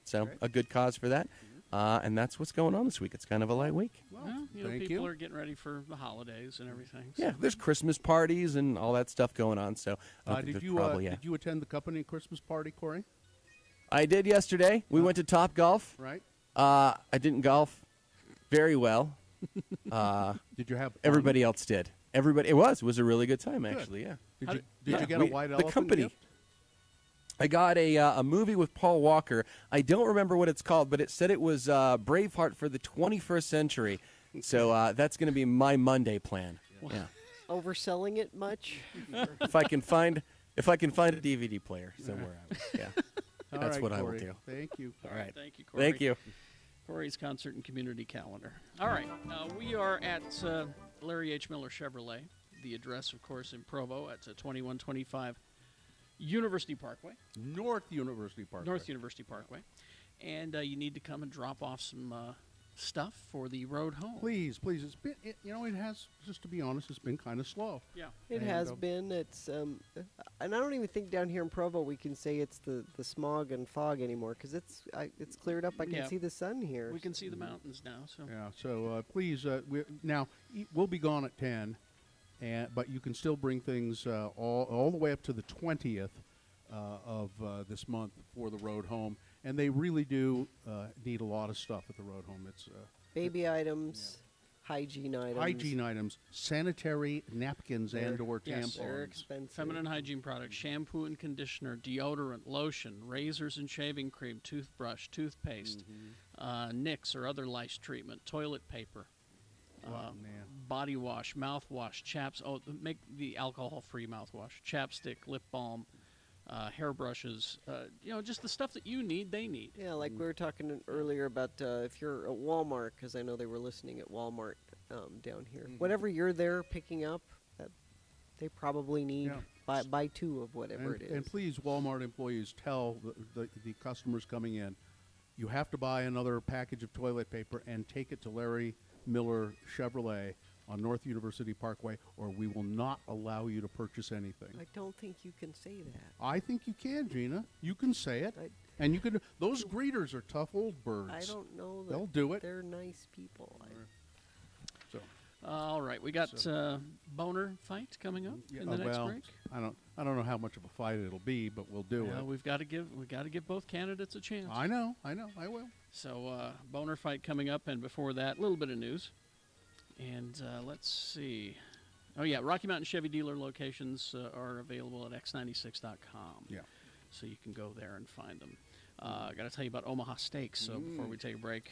[SPEAKER 23] So a good cause for that. And that's what's going on this week. It's kind of a light week.
[SPEAKER 3] Well, people are getting ready for the holidays and everything.
[SPEAKER 23] Yeah, there's Christmas parties and all that stuff going on. So
[SPEAKER 2] did you attend the company Christmas party, Corey?
[SPEAKER 23] I did yesterday. We went to Top Golf.
[SPEAKER 2] Right.
[SPEAKER 23] I didn't golf very well.
[SPEAKER 2] Did you have fun?
[SPEAKER 23] Everybody else did. Everybody. It was a really good time, actually. Yeah.
[SPEAKER 2] Did you get a white elephant
[SPEAKER 23] The company.
[SPEAKER 2] gift?
[SPEAKER 23] I got a movie with Paul Walker. I don't remember what it's called, but it said it was Braveheart for the 21st century. So that's going to be my Monday plan. Yeah.
[SPEAKER 1] Overselling it much?
[SPEAKER 23] If I can find a DVD player somewhere. Yeah.
[SPEAKER 2] All
[SPEAKER 23] That's
[SPEAKER 2] right,
[SPEAKER 23] what I will
[SPEAKER 2] Corey.
[SPEAKER 23] do.
[SPEAKER 2] Thank you.
[SPEAKER 3] All right. Thank you, Corey.
[SPEAKER 23] Thank you.
[SPEAKER 3] Corey's concert and community calendar. All right. We are at Larry H. Miller Chevrolet. The address, of course, in Provo at 2125 University Parkway.
[SPEAKER 2] North University Parkway.
[SPEAKER 3] North University Parkway. And you need to come and drop off some stuff for the road home.
[SPEAKER 2] Please. It's been, it has, just to be honest, it's been kind of slow.
[SPEAKER 3] Yeah.
[SPEAKER 1] It has been. It's and I don't even think down here in Provo we can say it's the smog and fog anymore because it's cleared up. I can see the sun here.
[SPEAKER 3] We can see the mountains now. So
[SPEAKER 2] yeah. So please, we'll be gone at 10, but you can still bring things all the way up to the 20th of this month for the road home. And they really do need a lot of stuff at the road home. It's
[SPEAKER 1] baby items, hygiene items,
[SPEAKER 2] sanitary napkins and/or tampons.
[SPEAKER 1] They're expensive.
[SPEAKER 3] Feminine hygiene products, shampoo and conditioner, deodorant, lotion, razors and shaving cream, toothbrush, toothpaste, Nix or other lice treatment, toilet paper, body wash, mouthwash, chaps. Oh, make the alcohol-free mouthwash, chapstick, lip balm. Hairbrushes, just the stuff that you need, they need.
[SPEAKER 1] Yeah, like we were talking earlier about if you're at Walmart, because I know they were listening at Walmart down here. Whatever you're there picking up, they probably need buy 2 of whatever it is.
[SPEAKER 2] And please, Walmart employees, tell the customers coming in, you have to buy another package of toilet paper and take it to Larry Miller Chevrolet on North University Parkway, or we will not allow you to purchase anything.
[SPEAKER 1] I don't think you can say that.
[SPEAKER 2] I think you can, Gina. You can say it. And you can. Those greeters are tough old birds.
[SPEAKER 1] I don't know.
[SPEAKER 2] They'll do it.
[SPEAKER 1] They're nice people.
[SPEAKER 3] All right, we got boner fight coming up in the next break.
[SPEAKER 2] I don't know how much of a fight it'll be, but we'll do it.
[SPEAKER 3] We've got to give both candidates a chance.
[SPEAKER 2] I know. I will.
[SPEAKER 3] So boner fight coming up, and before that, a little bit of news. And let's see. Oh, yeah, Rocky Mountain Chevy dealer locations are available at x96.com.
[SPEAKER 2] Yeah.
[SPEAKER 3] So you can go there and find them. I got to tell you about Omaha Steaks before we take a break.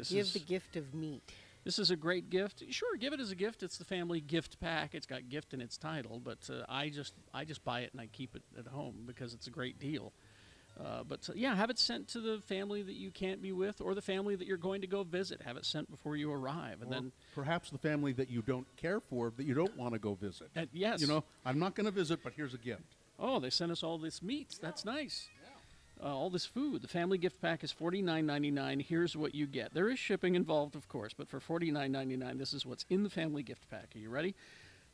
[SPEAKER 1] Give the gift of meat.
[SPEAKER 3] This is a great gift. Sure, give it as a gift. It's the family gift pack. It's got gift in its title, but I just buy it and I keep it at home because it's a great deal. Yeah, have it sent to the family that you can't be with or the family that you're going to go visit. Have it sent before you arrive. And
[SPEAKER 2] Or
[SPEAKER 3] then
[SPEAKER 2] perhaps the family that you don't care for, that you don't want to go visit.
[SPEAKER 3] yes.
[SPEAKER 2] You know, I'm not going to visit, but here's a gift.
[SPEAKER 3] Oh, they sent us all this meat. That's nice. All this food. The family gift pack is $49.99. Here's what you get. There is shipping involved, of course, but for $49.99, this is what's in the family gift pack. Are you ready?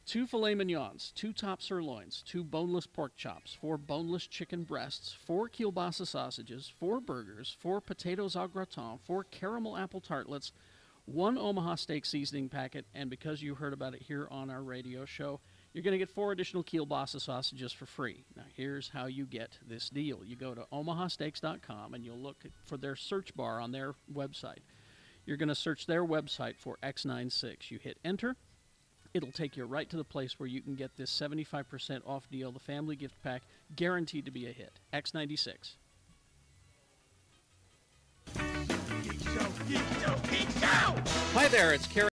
[SPEAKER 3] 2 filet mignons, 2 top sirloins, 2 boneless pork chops, 4 boneless chicken breasts, 4 kielbasa sausages, 4 burgers, 4 potatoes au gratin, 4 caramel apple tartlets, 1 Omaha steak seasoning packet, and because you heard about it here on our radio show, you're going to get 4 additional kielbasa sausages for free. Now, here's how you get this deal. You go to omahasteaks.com, and you'll look for their search bar on their website. You're going to search their website for X96. You hit enter. It'll take you right to the place where you can get this 75% off deal, the family gift pack, guaranteed to be a hit. X96. Hi there, it's Karen.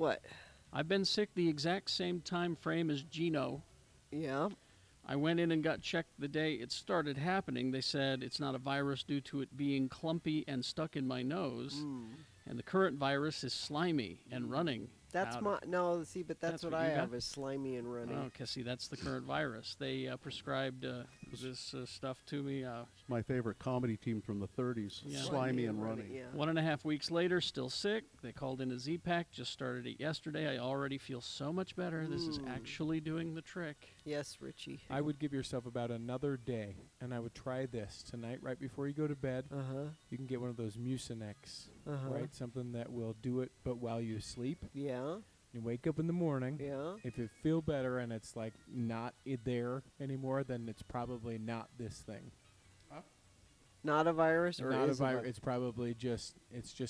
[SPEAKER 1] What?
[SPEAKER 3] I've been sick the exact same time frame as Gino.
[SPEAKER 1] Yeah.
[SPEAKER 3] I went in and got checked the day it started happening. They said it's not a virus due to it being clumpy and stuck in my nose. And the current virus is slimy and running.
[SPEAKER 1] That's
[SPEAKER 3] out.
[SPEAKER 1] no. See, but that's what
[SPEAKER 3] what
[SPEAKER 1] I
[SPEAKER 3] you got?
[SPEAKER 1] have is slimy and running.
[SPEAKER 3] Oh, okay, see, that's the current virus. They prescribed this stuff to me.
[SPEAKER 2] It's my favorite comedy team from the 30s,
[SPEAKER 3] Yeah.
[SPEAKER 2] Slimy and Running.
[SPEAKER 1] Yeah.
[SPEAKER 3] 1.5 weeks later, still sick. They called in a Z-Pack. Just started it yesterday. I already feel so much better. This is actually doing the trick.
[SPEAKER 1] Yes, Richie.
[SPEAKER 4] I would give yourself about another day, and I would try this tonight right before you go to bed. You can get one of those Mucinex, right? Something that will do it, but while you sleep.
[SPEAKER 1] Yeah.
[SPEAKER 4] You wake up in the morning.
[SPEAKER 1] Yeah.
[SPEAKER 4] If you feel better and it's like not there anymore, then it's probably not this thing.
[SPEAKER 1] Not a virus, or
[SPEAKER 4] not a
[SPEAKER 1] is
[SPEAKER 4] virus. It's probably just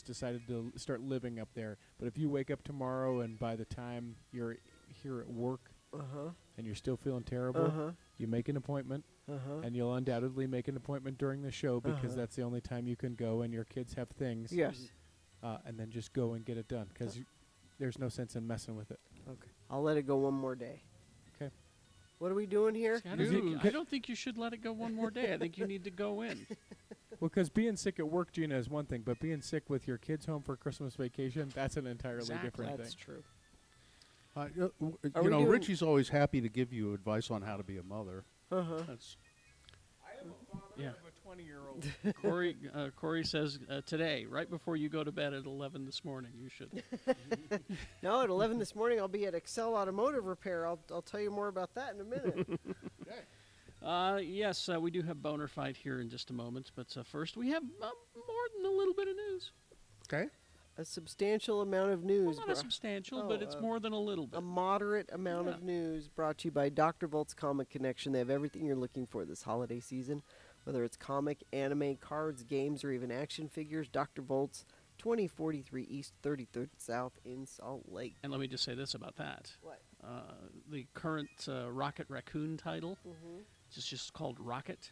[SPEAKER 4] decided to start living up there. But if you wake up tomorrow and by the time you're here at work and you're still feeling terrible, you make an appointment, and you'll undoubtedly make an appointment during the show because that's the only time you can go and your kids have things.
[SPEAKER 1] Yes.
[SPEAKER 4] And then just go and get it done because there's no sense in messing with it.
[SPEAKER 1] Okay. I'll let it go one more day.
[SPEAKER 4] Okay.
[SPEAKER 1] What are we doing here?
[SPEAKER 3] See, I don't think you should let it go one more day. I think you need to go in.
[SPEAKER 4] Well, because being sick at work, Gina, is one thing, but being sick with your kids home for Christmas vacation, that's an entirely different
[SPEAKER 1] That's
[SPEAKER 4] thing.
[SPEAKER 1] true.
[SPEAKER 2] You know, Richie's always happy to give you advice on how to be a mother. That's
[SPEAKER 4] I am a father
[SPEAKER 3] Yeah.
[SPEAKER 4] of a 20-year-old.
[SPEAKER 3] Corey says today, right before you go to bed at 11 this morning, you should.
[SPEAKER 1] No, at 11 this morning, I'll be at Excel Automotive Repair. I'll tell you more about that in a minute.
[SPEAKER 3] Yes, we do have Boner Fight here in just a moment, but first we have more than a little bit of news.
[SPEAKER 2] Okay.
[SPEAKER 1] A substantial amount of news.
[SPEAKER 3] Well, not substantial, but it's more than a little bit.
[SPEAKER 1] A moderate amount of news brought to you by Dr. Volt's Comic Connection. They have everything you're looking for this holiday season, whether it's comic, anime, cards, games, or even action figures. Dr. Volt's, 2043 East, 33rd South in Salt Lake.
[SPEAKER 3] And let me just say this about that.
[SPEAKER 1] What?
[SPEAKER 3] The current Rocket Raccoon title, it's just called Rocket.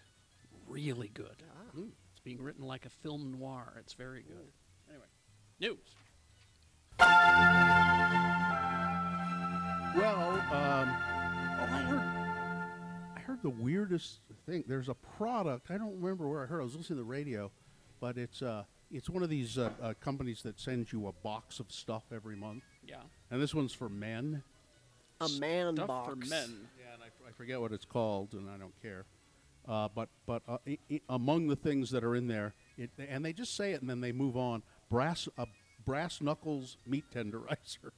[SPEAKER 3] Really good. It's being written like a film noir. It's very good. Anyway, news.
[SPEAKER 2] Well, I heard the weirdest thing. There's a product. I don't remember where I heard. I was listening to the radio, but it's one of these companies that sends you a box of stuff every month.
[SPEAKER 3] Yeah.
[SPEAKER 2] And this one's for men.
[SPEAKER 1] A man
[SPEAKER 3] Stuff
[SPEAKER 1] box.
[SPEAKER 3] for men.
[SPEAKER 2] Yeah, and I forget what it's called, and I don't care. But among the things that are in there, and they just say it and then they move on. Brass knuckles meat tenderizer.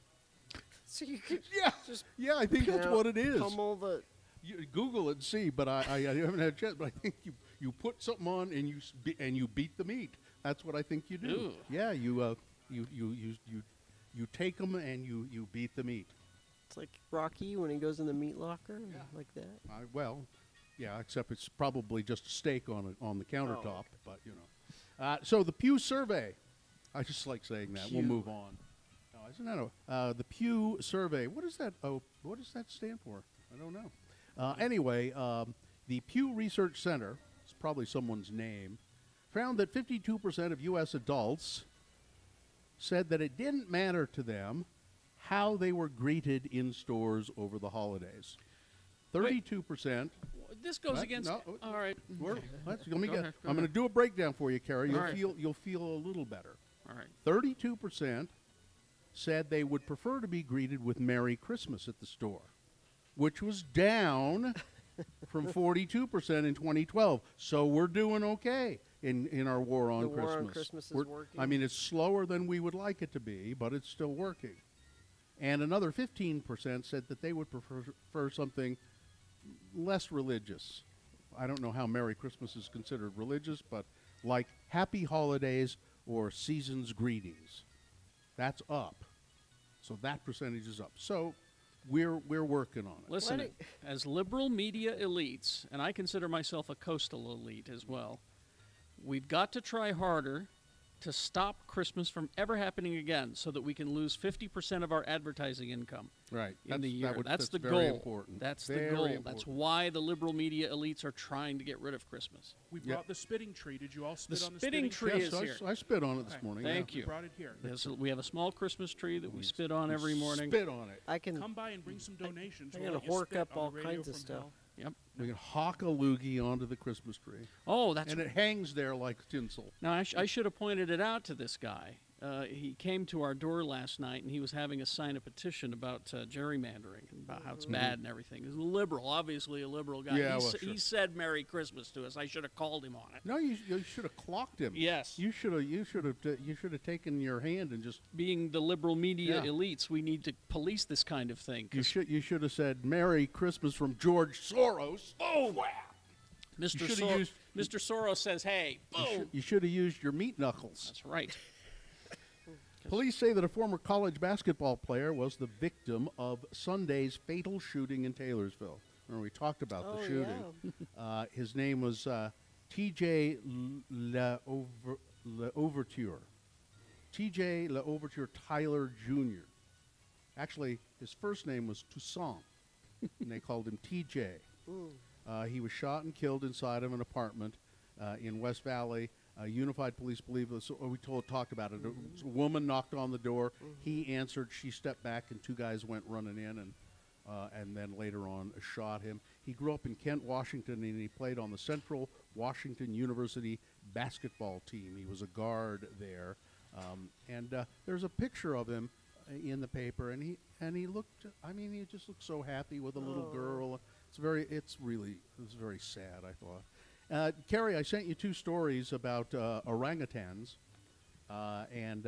[SPEAKER 1] So you could just
[SPEAKER 2] I think that's what it is.
[SPEAKER 1] pummel the.
[SPEAKER 2] You Google it and see, but I haven't had a chance. But I think you put something on and you beat the meat. That's what I think you do.
[SPEAKER 3] Ooh.
[SPEAKER 2] Yeah, you take them and you beat the meat.
[SPEAKER 1] It's like Rocky when he goes in the meat locker, like that.
[SPEAKER 2] Yeah, except it's probably just a steak on the countertop. But you know, so the Pew survey. I just like saying that. We'll move on. No, isn't that the Pew survey? What is that? Oh, what does that stand for? I don't know. Anyway, the Pew Research Center, it's probably someone's name, found that 52% of U.S. adults said that it didn't matter to them how they were greeted in stores over the holidays. 32%.
[SPEAKER 3] This goes against. All right.
[SPEAKER 2] I'm going to do a breakdown for you, Carrie. You'll feel a little better.
[SPEAKER 3] All right.
[SPEAKER 2] 32% said they would prefer to be greeted with Merry Christmas at the store, which was down from 42% in 2012. So we're doing okay in our war on Christmas.
[SPEAKER 1] War on Christmas is working.
[SPEAKER 2] I mean, it's slower than we would like it to be, but it's still working. And another 15% said that they would prefer something less religious. I don't know how Merry Christmas is considered religious, but like Happy Holidays or Season's Greetings. That's up. So that percentage is up. So we're working on it.
[SPEAKER 3] Listen, as liberal media elites, and I consider myself a coastal elite as well, we've got to try harder to stop Christmas from ever happening again so that we can lose 50% of our advertising income
[SPEAKER 2] Right.
[SPEAKER 3] in the year. That's the
[SPEAKER 2] very
[SPEAKER 3] goal.
[SPEAKER 2] important.
[SPEAKER 3] That's
[SPEAKER 2] Very
[SPEAKER 3] the goal.
[SPEAKER 2] important.
[SPEAKER 3] That's why the liberal media elites are trying to get rid of Christmas.
[SPEAKER 15] We brought the spitting tree. Did you all spit
[SPEAKER 3] The
[SPEAKER 15] on the
[SPEAKER 3] spitting tree
[SPEAKER 2] Yes,
[SPEAKER 3] is here.
[SPEAKER 2] I spit on it this
[SPEAKER 15] Okay.
[SPEAKER 2] morning.
[SPEAKER 3] Thank
[SPEAKER 2] yeah.
[SPEAKER 3] you.
[SPEAKER 15] We brought it here.
[SPEAKER 3] We have a small Christmas tree that we spit on every morning.
[SPEAKER 2] Spit on it.
[SPEAKER 1] I can.
[SPEAKER 15] Come by and bring some donations.
[SPEAKER 1] I
[SPEAKER 15] We'll
[SPEAKER 1] can
[SPEAKER 15] let you
[SPEAKER 1] hork
[SPEAKER 15] spit
[SPEAKER 1] up
[SPEAKER 15] on the
[SPEAKER 1] all
[SPEAKER 15] radio
[SPEAKER 1] kinds of
[SPEAKER 15] from
[SPEAKER 1] stuff.
[SPEAKER 15] hell.
[SPEAKER 3] Yep.
[SPEAKER 2] We can hawk a loogie onto the Christmas tree.
[SPEAKER 3] Oh, that's
[SPEAKER 2] and it hangs there like tinsel.
[SPEAKER 3] Now, I should have pointed it out to this guy. He came to our door last night, and he was having us sign a petition about gerrymandering and about how it's bad and everything. He's a liberal, obviously a liberal guy.
[SPEAKER 2] Yeah,
[SPEAKER 3] He said Merry Christmas to us. I should have called him on it.
[SPEAKER 2] No, you should have clocked him.
[SPEAKER 3] Yes.
[SPEAKER 2] You should have taken your hand and just.
[SPEAKER 3] Being the liberal media
[SPEAKER 2] Yeah.
[SPEAKER 3] elites, we need to police this kind of thing.
[SPEAKER 2] You should have said Merry Christmas from George Soros.
[SPEAKER 3] Boom!
[SPEAKER 2] You should have used.
[SPEAKER 3] Mr. Soros says, hey, boom!
[SPEAKER 2] You should have used your meat knuckles.
[SPEAKER 3] That's right.
[SPEAKER 2] Police say that a former college basketball player was the victim of Sunday's fatal shooting in Taylorsville. Remember, we talked about the shooting. His name was T.J. L'Ouverture. T.J. L'Ouverture Tyler Jr. Actually, his first name was Toussaint, and they called him T.J. He was shot and killed inside of an apartment in West Valley. Unified Police believe this. We talked about it. A woman knocked on the door. He answered. She stepped back, and two guys went running in, and then later on shot him. He grew up in Kent, Washington, and he played on the Central Washington University basketball team. He was a guard there, and there's a picture of him in the paper, and he looked. I mean, he just looked so happy with a little girl. It was very sad, I thought. Carrie, I sent you two stories about orangutans, and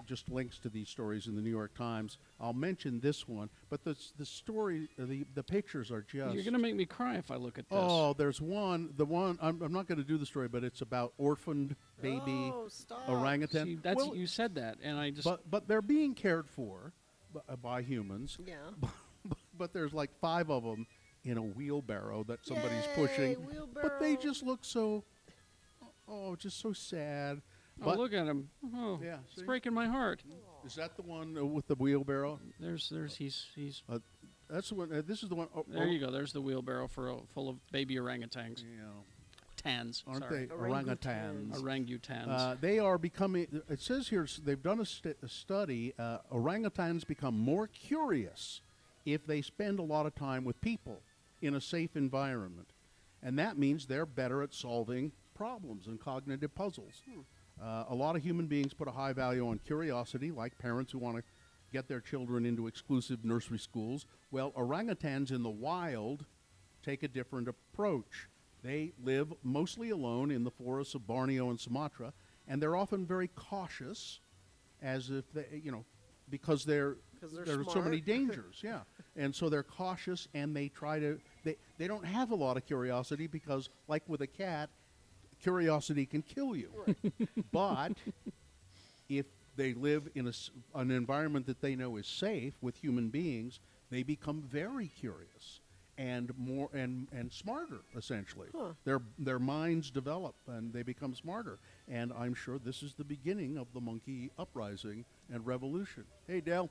[SPEAKER 2] just links to these stories in the New York Times. I'll mention this one, but the story, the pictures are just.
[SPEAKER 3] You're going to make me cry if I look at this.
[SPEAKER 2] Oh, there's one. I'm not going to do the story, but it's about orphaned baby orangutan.
[SPEAKER 3] See, you said that, and I just.
[SPEAKER 2] But they're being cared for by humans.
[SPEAKER 1] Yeah.
[SPEAKER 2] But there's like 5 of them in a wheelbarrow that somebody's pushing. But they just look so, just so sad.
[SPEAKER 3] Oh, look at him. Oh,
[SPEAKER 2] yeah,
[SPEAKER 3] it's breaking my heart.
[SPEAKER 2] Is that the one with the wheelbarrow?
[SPEAKER 3] He's.
[SPEAKER 2] That's the one. This is the one.
[SPEAKER 3] There you go. There's the wheelbarrow full of baby orangutans.
[SPEAKER 2] Yeah.
[SPEAKER 3] Tans.
[SPEAKER 2] Aren't
[SPEAKER 3] sorry.
[SPEAKER 2] they? Orangutans.
[SPEAKER 3] Orangutans.
[SPEAKER 2] They are becoming, it says here, they've done a study. Orangutans become more curious if they spend a lot of time with people in a safe environment. And that means they're better at solving problems and cognitive puzzles. A lot of human beings put a high value on curiosity, like parents who want to get their children into exclusive nursery schools. Well, orangutans in the wild take a different approach. They live mostly alone in the forests of Borneo and Sumatra, and they're often very cautious, as if they, because there are so many dangers. Yeah, and so they're cautious, and they try to. They don't have a lot of curiosity because, like with a cat, curiosity can kill you. Right. But if they live in an environment that they know is safe with human beings, they become very curious and more and smarter. Essentially, their minds develop and they become smarter. And I'm sure this is the beginning of the monkey uprising and revolution. Hey, Dale.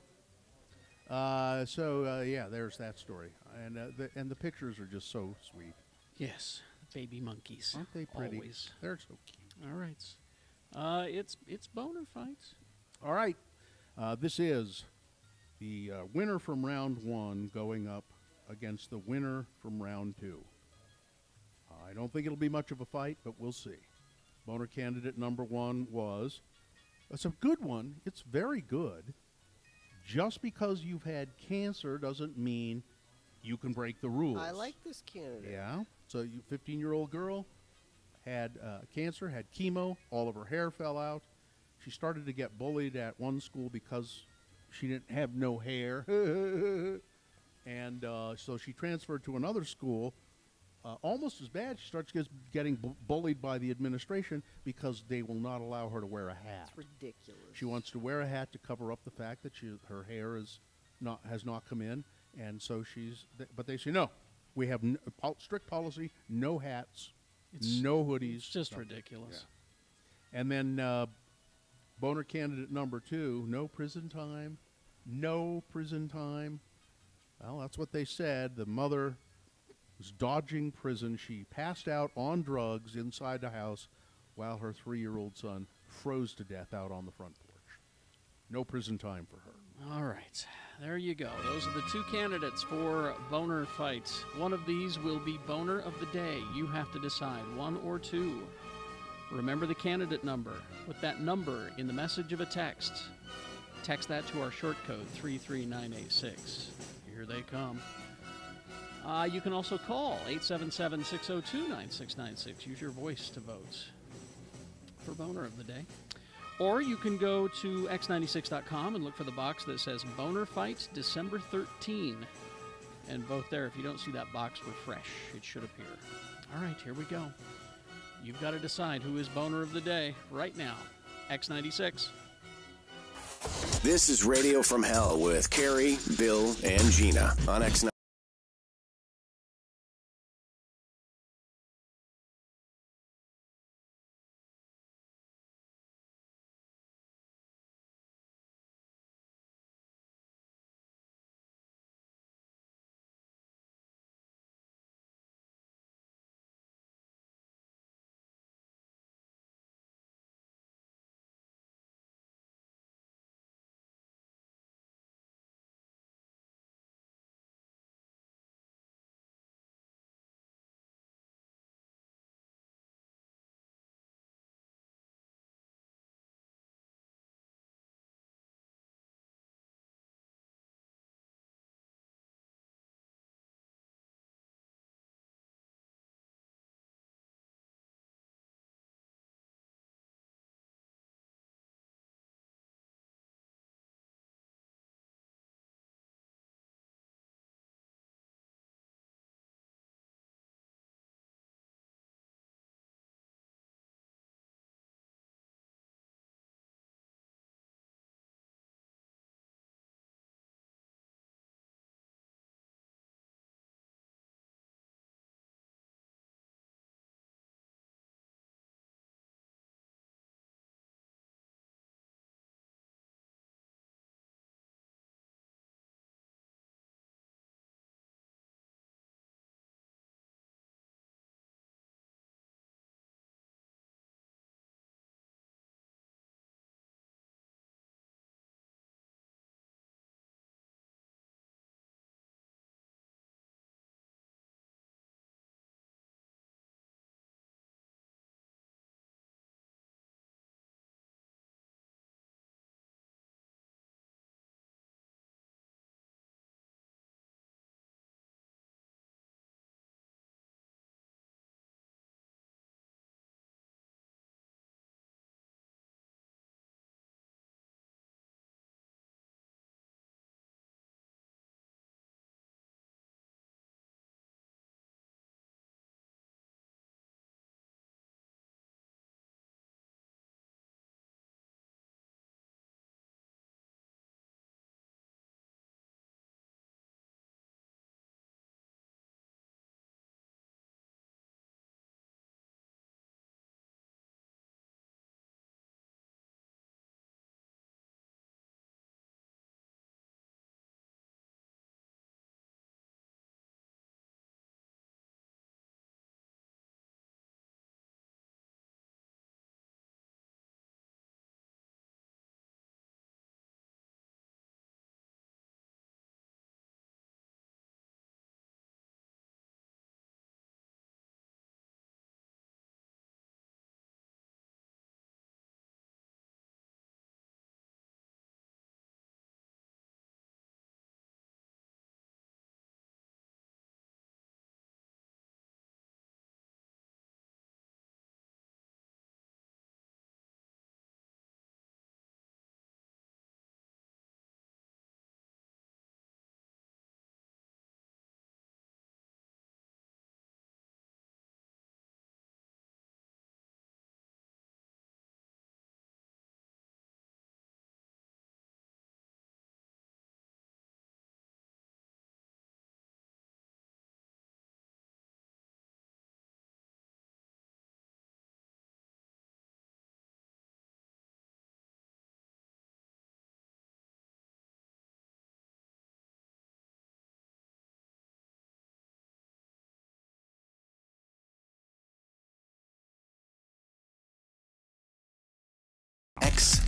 [SPEAKER 2] Yeah, there's that story, and the pictures are just so sweet.
[SPEAKER 3] Yes, baby monkeys.
[SPEAKER 2] Aren't they pretty?
[SPEAKER 3] Always.
[SPEAKER 2] They're so cute.
[SPEAKER 3] All right. It's boner fights.
[SPEAKER 2] All right. This is the winner from round 1 going up against the winner from round 2. I don't think it'll be much of a fight, but we'll see. Boner candidate number 1 was. It's a good one. It's very good. Just because you've had cancer doesn't mean you can break the rules.
[SPEAKER 1] I like this candidate.
[SPEAKER 2] Yeah. So you 15-year-old girl had cancer, had chemo, all of her hair fell out. She started to get bullied at one school because she didn't have no hair. And so she transferred to another school. Almost as bad, she starts getting bullied by the administration because they will not allow her to wear a hat.
[SPEAKER 1] It's ridiculous.
[SPEAKER 2] She wants to wear a hat to cover up the fact that her hair has not come in, and so but they say no. We have strict policy: no hats, no hoodies.
[SPEAKER 3] It's just ridiculous.
[SPEAKER 2] Yeah. And then Boner candidate number 2, no prison time. No prison time. Well, that's what they said. The mother was dodging prison. She passed out on drugs inside the house while her 3-year-old son froze to death out on the front porch. No prison time for her.
[SPEAKER 3] All right. There you go. Those are the 2 candidates for Boner Fight. One of these will be Boner of the Day. You have to decide, 1 or 2. Remember the candidate number. Put that number in the message of a text. Text that to our short code, 33986. Here they come. You can also call 877-602-9696. Use your voice to vote for Boner of the Day. Or you can go to x96.com and look for the box that says Boner Fight December 13 and vote there. If you don't see that box, refresh. It should appear. All right, here we go. You've got to decide who is Boner of the Day right now. X96.
[SPEAKER 5] This is Radio from Hell with Carrie, Bill, and Gina on X96.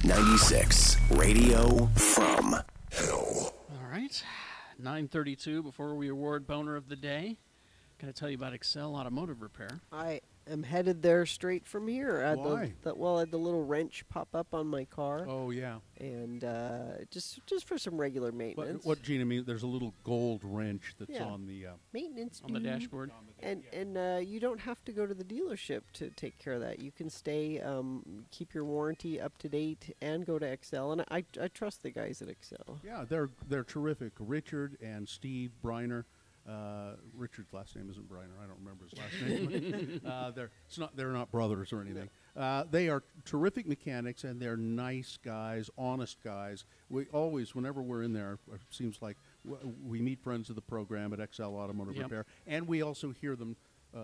[SPEAKER 5] X96, radio from hell.
[SPEAKER 3] All right, 9:32 before we award Boner of the Day. Got to tell you about Excel Automotive Repair.
[SPEAKER 1] I am headed there straight from here. I had
[SPEAKER 2] Why?
[SPEAKER 1] I had the little wrench pop up on my car.
[SPEAKER 2] Oh, yeah.
[SPEAKER 1] And just for some regular maintenance.
[SPEAKER 2] What Gina means, there's a little gold wrench that's
[SPEAKER 1] Yeah.
[SPEAKER 2] on the...
[SPEAKER 1] maintenance
[SPEAKER 3] On the
[SPEAKER 1] dude.
[SPEAKER 3] dashboard.
[SPEAKER 1] And you don't have to go to the dealership to take care of that. You can stay, keep your warranty up to date, and go to Excel. And I trust the guys at Excel.
[SPEAKER 2] Yeah, they're terrific. Richard and Steve Briner. Richard's last name isn't Briner. I don't remember his last name. They're not brothers or anything. They are terrific mechanics, and they're nice guys, honest guys. We always, whenever we're in there, it seems like we meet friends of the program at XL Automotive
[SPEAKER 3] Yep.
[SPEAKER 2] Repair, and we also hear them,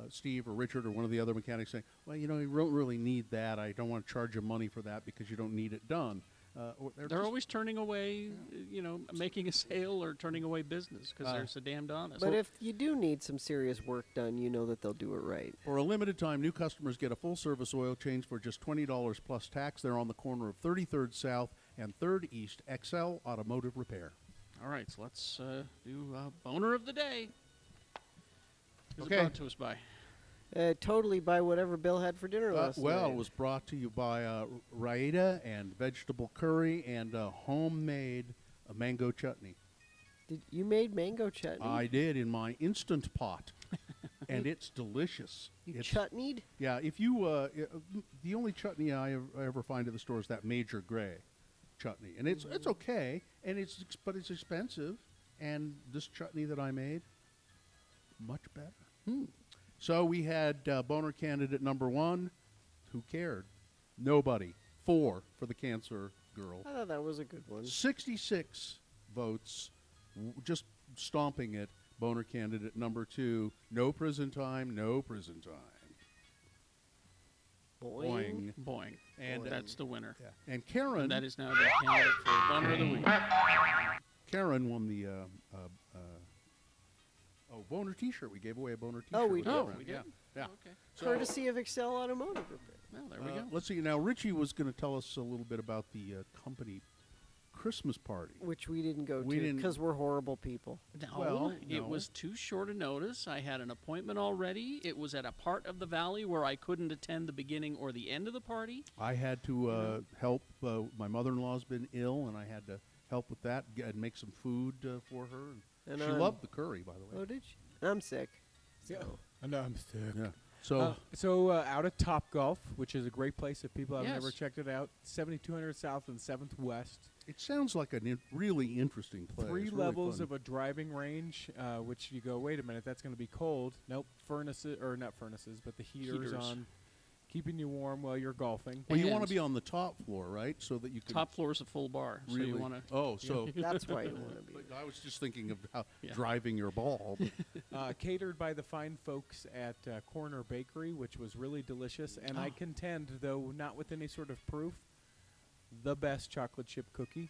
[SPEAKER 2] Steve or Richard or one of the other mechanics saying, "Well, you don't really need that. I don't want to charge you money for that because you don't need it done." Or
[SPEAKER 3] They're
[SPEAKER 2] just-
[SPEAKER 3] always turning away, making a sale or turning away business because they're so damned honest.
[SPEAKER 1] But if you do need some serious work done, you know that they'll do it right.
[SPEAKER 2] For a limited time, new customers get a full-service oil change for just $20 plus tax. They're on the corner of 33rd South and 3rd East. XL Automotive Repair.
[SPEAKER 3] All right, so let's do Boner of the Day. Who's it
[SPEAKER 2] Okay.
[SPEAKER 3] brought to us by?
[SPEAKER 1] Totally by whatever Bill had for dinner last
[SPEAKER 2] Well,
[SPEAKER 1] night.
[SPEAKER 2] it was brought to you by Raida and vegetable curry and homemade mango chutney.
[SPEAKER 1] You made mango chutney?
[SPEAKER 2] I did in my Instant Pot, and it's delicious.
[SPEAKER 1] You
[SPEAKER 2] It's
[SPEAKER 1] chutneyed?
[SPEAKER 2] Yeah, if you the only chutney I ever find at the store is that Major Gray chutney, and it's okay, and but it's expensive. And this chutney that I made, much better. So we had boner candidate number 1. Who cared? Nobody. 4 for the cancer girl.
[SPEAKER 1] I thought that was a good one.
[SPEAKER 2] 66 votes, just stomping it. Boner candidate number 2. No prison time. No prison time.
[SPEAKER 1] Boing.
[SPEAKER 3] Boing.
[SPEAKER 2] And
[SPEAKER 3] that's the winner.
[SPEAKER 2] Yeah. And Karen.
[SPEAKER 3] And that is now the candidate for Boner of the Week.
[SPEAKER 2] Karen won the boner T-shirt. We gave away a boner T-shirt.
[SPEAKER 1] Oh, we
[SPEAKER 2] with
[SPEAKER 1] did?
[SPEAKER 2] our
[SPEAKER 1] Oh,
[SPEAKER 2] friend.
[SPEAKER 3] we did?
[SPEAKER 2] Yeah.
[SPEAKER 3] Okay.
[SPEAKER 1] Courtesy of Excel Automotive Repair.
[SPEAKER 3] Well, there we go.
[SPEAKER 2] Let's see. Now, Richie was going to tell us a little bit about the company Christmas party.
[SPEAKER 1] Which we didn't go
[SPEAKER 2] We
[SPEAKER 1] to
[SPEAKER 2] didn't-
[SPEAKER 1] because we're horrible people.
[SPEAKER 3] No, it
[SPEAKER 2] no.
[SPEAKER 3] was too short a notice. I had an appointment already. It was at a part of the valley where I couldn't attend the beginning or the end of the party.
[SPEAKER 2] I had to help. My mother-in-law's been ill, and I had to help with that and make some food for her.
[SPEAKER 1] And
[SPEAKER 2] she
[SPEAKER 1] I'm-
[SPEAKER 2] loved the curry, by the way.
[SPEAKER 1] Oh, did she? I'm sick. So.
[SPEAKER 4] Yeah. I know I'm sick.
[SPEAKER 2] Yeah. So,
[SPEAKER 4] out at Top Golf, which is a great place if people have
[SPEAKER 3] Yes.
[SPEAKER 4] never checked it out, 7200 South and 7th West.
[SPEAKER 2] it sounds like a really interesting place.
[SPEAKER 4] 3
[SPEAKER 2] It's really
[SPEAKER 4] levels
[SPEAKER 2] fun.
[SPEAKER 4] of a driving range, which you go, wait a minute, that's going to be cold. Nope, furnaces, or not furnaces, but the heaters on, keeping you warm while you're golfing.
[SPEAKER 2] Well, you want
[SPEAKER 3] And-
[SPEAKER 2] to be on the top floor, right? So that you can
[SPEAKER 3] Top floor is a full bar. So
[SPEAKER 2] really.
[SPEAKER 3] you want to.
[SPEAKER 2] Oh, so
[SPEAKER 1] That's why you want to be.
[SPEAKER 2] But I was just thinking of how
[SPEAKER 3] Yeah.
[SPEAKER 2] driving your ball.
[SPEAKER 4] Catered by the fine folks at Corner Bakery, which was really delicious. And I contend, though not with any sort of proof, the best chocolate chip cookie.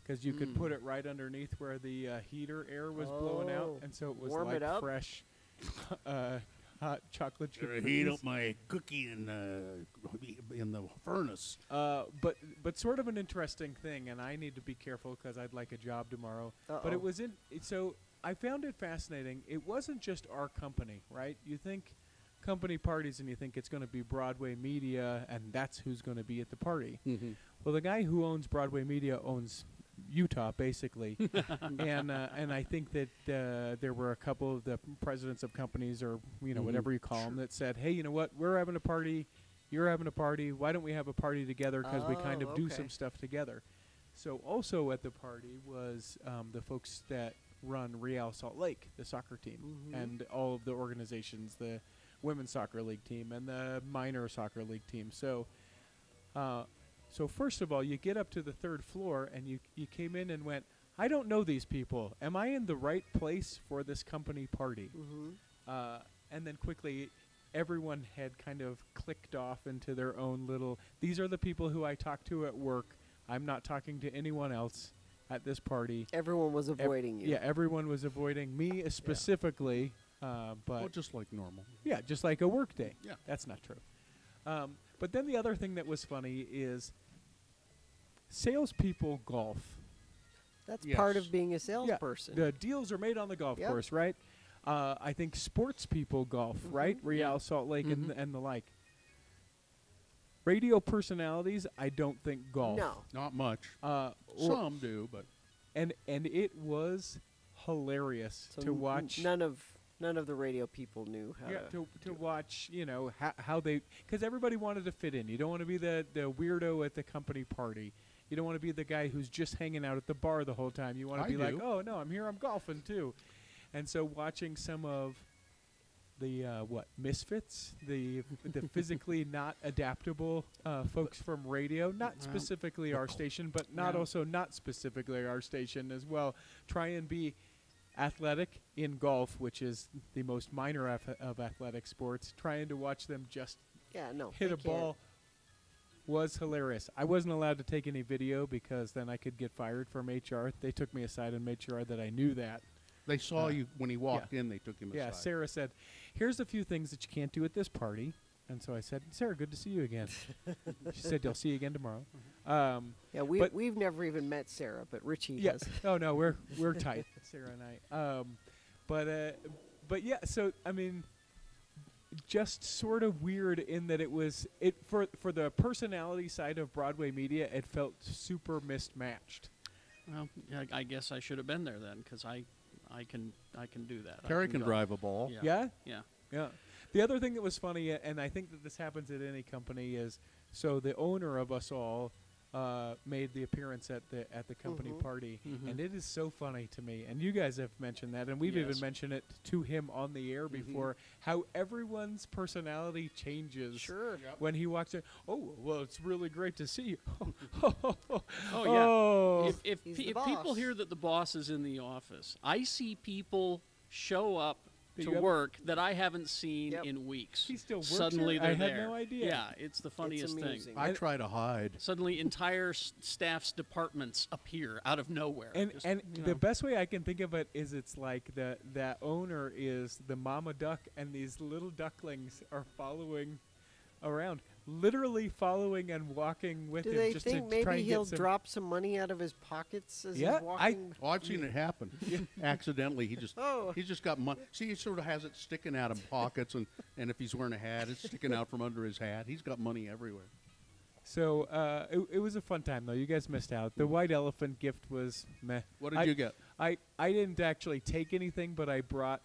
[SPEAKER 4] Because you could put it right underneath where the heater air was blowing out.
[SPEAKER 1] Oh,
[SPEAKER 4] And so it was
[SPEAKER 1] warm
[SPEAKER 4] like
[SPEAKER 1] it up?
[SPEAKER 4] fresh hot chocolate chip
[SPEAKER 2] Heat
[SPEAKER 4] cookies.
[SPEAKER 2] up my cookie in the furnace.
[SPEAKER 4] But sort of an interesting thing, and I need to be careful because I'd like a job tomorrow. But it was so I found it fascinating. It wasn't just our company, right? You think company parties and you think it's going to be Broadway Media and that's who's going to be at the party. Well, the guy who owns Broadway Media owns Utah, basically. and I think that there were a couple of the presidents of companies or, whatever you call them, that said, hey, you know what, we're having a party, you're having a party, why don't we have a party together because we kind of do some stuff together. So also at the party was the folks that run Real Salt Lake, the soccer team, and all of the organizations, the women's soccer league team and the minor soccer league team. So so first of all, you get up to the 3rd floor, and you came in and went, I don't know these people. Am I in the right place for this company party? And then quickly, everyone had kind of clicked off into their own little, these are the people who I talk to at work. I'm not talking to anyone else at this party.
[SPEAKER 1] Everyone was avoiding you.
[SPEAKER 4] Yeah, everyone was avoiding me specifically. But
[SPEAKER 2] Well, just like normal.
[SPEAKER 4] yeah, just like a work day.
[SPEAKER 2] Yeah.
[SPEAKER 4] That's not true. But then the other thing that was funny is salespeople golf.
[SPEAKER 1] That's part of being a salesperson.
[SPEAKER 4] The deals are made on the golf
[SPEAKER 1] Yep.
[SPEAKER 4] course, right? I think sports people golf, right? Real Salt Lake and the like. Radio personalities, I don't think golf.
[SPEAKER 1] No.
[SPEAKER 2] Not much. Some do, but
[SPEAKER 4] and it was hilarious
[SPEAKER 1] So
[SPEAKER 4] to watch.
[SPEAKER 1] None of the radio people knew how
[SPEAKER 4] to watch, how they, because everybody wanted to fit in. You don't want to be the weirdo at the company party. You don't want to be the guy who's just hanging out at the bar the whole time. You want to be like, oh no, I'm here, I'm golfing too. And so watching some of the misfits, the physically not adaptable folks from radio, not specifically our station, but not specifically our station as well, try and be athletic in golf, which is the most minor of athletic sports. Trying to watch them just hit a ball was hilarious. I wasn't allowed to take any video because then I could get fired from HR. They took me aside and made sure that I knew that.
[SPEAKER 2] they saw you when he walked in. They took him aside.
[SPEAKER 4] Yeah, Sarah said, "Here's a few things that you can't do at this party." And so I said, "Sarah, good to see you again." She said, "I'll see you again tomorrow."
[SPEAKER 1] We've never even met Sarah, but Richie
[SPEAKER 4] yeah.
[SPEAKER 1] has.
[SPEAKER 4] Oh no, we're tight, Sarah and I. But yeah. So I mean, just sort of weird in that it for the personality side of Broadway media, it felt super mismatched.
[SPEAKER 3] Well, I guess I should have been there then, because I can do that.
[SPEAKER 2] Terry can
[SPEAKER 3] go.
[SPEAKER 2] drive a ball.
[SPEAKER 4] Yeah?
[SPEAKER 3] Yeah.
[SPEAKER 4] Yeah. The other thing that was funny, and I think that this happens at any company, is so the owner of us all made the appearance at the company party, and it is so funny to me. And you guys have mentioned that, and we've even mentioned it to him on the air before. How everyone's personality changes when he walks in. Oh, well, it's really great to see you.
[SPEAKER 3] Oh yeah. If people hear that the boss is in the office, I see people show up to work that I haven't seen in weeks.
[SPEAKER 4] He still works
[SPEAKER 3] Suddenly
[SPEAKER 4] here?
[SPEAKER 3] they're
[SPEAKER 4] I had
[SPEAKER 3] there.
[SPEAKER 4] no idea.
[SPEAKER 3] Yeah, it's the funniest thing.
[SPEAKER 2] I try to hide.
[SPEAKER 3] Suddenly, entire staff's departments appear out of nowhere.
[SPEAKER 4] And
[SPEAKER 3] Just,
[SPEAKER 4] the best way I can think of it is it's like that owner is the mama duck, and these little ducklings are following around, literally following and walking with
[SPEAKER 1] Do
[SPEAKER 4] him.
[SPEAKER 1] they
[SPEAKER 4] just
[SPEAKER 1] think
[SPEAKER 4] to try
[SPEAKER 1] maybe
[SPEAKER 4] and
[SPEAKER 1] he'll
[SPEAKER 4] get some
[SPEAKER 1] drop some money out of his pockets as he's
[SPEAKER 4] Yeah,
[SPEAKER 1] walking?
[SPEAKER 2] I've seen it happen. Accidentally, he just got money. See, he sort of has it sticking out of pockets, and if he's wearing a hat, it's sticking out from under his hat. He's got money everywhere.
[SPEAKER 4] So it was a fun time, though. You guys missed out. The white elephant gift was meh.
[SPEAKER 2] What did you get?
[SPEAKER 4] I didn't actually take anything, but I brought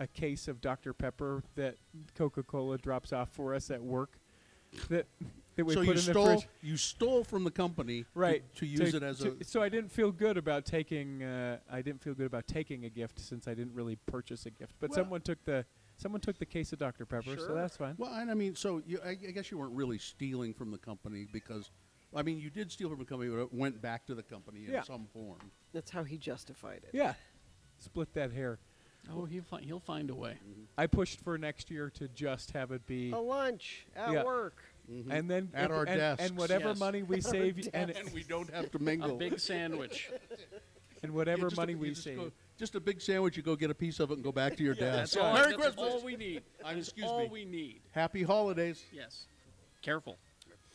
[SPEAKER 4] a case of Dr. Pepper that Coca-Cola drops off for us at work. That we
[SPEAKER 2] So
[SPEAKER 4] put
[SPEAKER 2] you
[SPEAKER 4] in the
[SPEAKER 2] stole
[SPEAKER 4] fridge.
[SPEAKER 2] you stole from the company to use it as a.
[SPEAKER 4] So I didn't feel good about taking. I didn't feel good about taking a gift since I didn't really purchase a gift. But
[SPEAKER 2] Well-
[SPEAKER 4] someone took the case of Dr. Pepper, so that's fine.
[SPEAKER 2] Well, and I mean, so I guess you weren't really stealing from the company because, I mean, you did steal from the company, but it went back to the company in some form.
[SPEAKER 1] That's how he justified it.
[SPEAKER 4] Yeah, split that hair.
[SPEAKER 3] Oh, he'll find a way.
[SPEAKER 4] I pushed for next year to just have it be
[SPEAKER 1] A lunch at work.
[SPEAKER 4] and then
[SPEAKER 2] At our
[SPEAKER 4] and
[SPEAKER 2] desks.
[SPEAKER 4] whatever money we save, and
[SPEAKER 2] we don't have to mingle.
[SPEAKER 3] A big sandwich.
[SPEAKER 4] and whatever
[SPEAKER 2] Just
[SPEAKER 4] money
[SPEAKER 2] a,
[SPEAKER 4] we
[SPEAKER 2] you just
[SPEAKER 4] save.
[SPEAKER 2] go- just a big sandwich. You go get a piece of it and go back to your desk.
[SPEAKER 3] That's all.
[SPEAKER 2] Merry
[SPEAKER 3] That's
[SPEAKER 2] Christmas.
[SPEAKER 3] all we need.
[SPEAKER 2] Excuse
[SPEAKER 3] all
[SPEAKER 2] me.
[SPEAKER 3] we need.
[SPEAKER 2] Happy holidays.
[SPEAKER 3] Yes. Careful.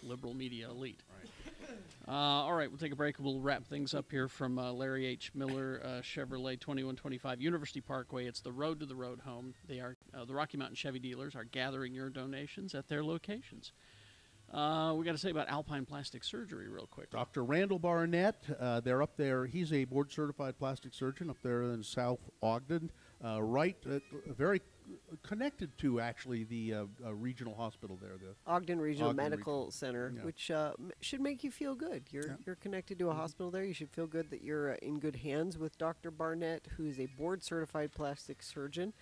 [SPEAKER 3] Liberal media elite. All right, we'll take a break. We'll wrap things up here from Larry H. Miller Chevrolet 2125 University Parkway. It's the road to the road home. They are the Rocky Mountain Chevy dealers are gathering your donations at their locations. We got to say about Alpine Plastic Surgery real quick.
[SPEAKER 2] Dr. Randall Barnett, they're up there. He's a board-certified plastic surgeon up there in South Ogden, very connected to actually the regional hospital there. The
[SPEAKER 1] Ogden Regional
[SPEAKER 2] Ogden
[SPEAKER 1] Medical Center,
[SPEAKER 2] Yeah.
[SPEAKER 1] which should make you feel good. You're connected to a hospital there. You should feel good that you're in good hands with Dr. Barnett, who's a board-certified plastic surgeon.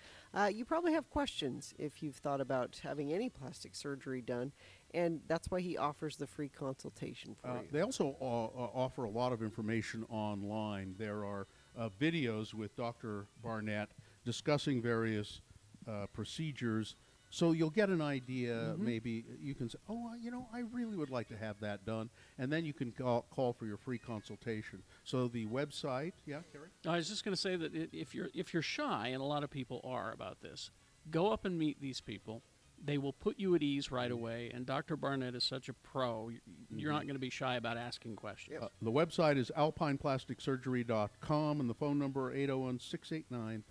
[SPEAKER 1] You probably have questions if you've thought about having any plastic surgery done, and that's why he offers the free consultation for you.
[SPEAKER 2] They also offer a lot of information online. There are videos with Dr. Barnett discussing various procedures, so you'll get an idea. Maybe you can say, oh, I really would like to have that done, and then you can call for your free consultation. So the website, Kerry?
[SPEAKER 3] I was just going to say that if you're shy, and a lot of people are about this, go up and meet these people. They will put you at ease right away, and Dr. Barnett is such a pro. You're not going to be shy about asking questions.
[SPEAKER 2] The website is alpineplasticsurgery.com, and the phone number 801-689-3500.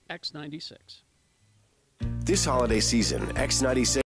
[SPEAKER 3] X96.
[SPEAKER 5] This holiday season, X96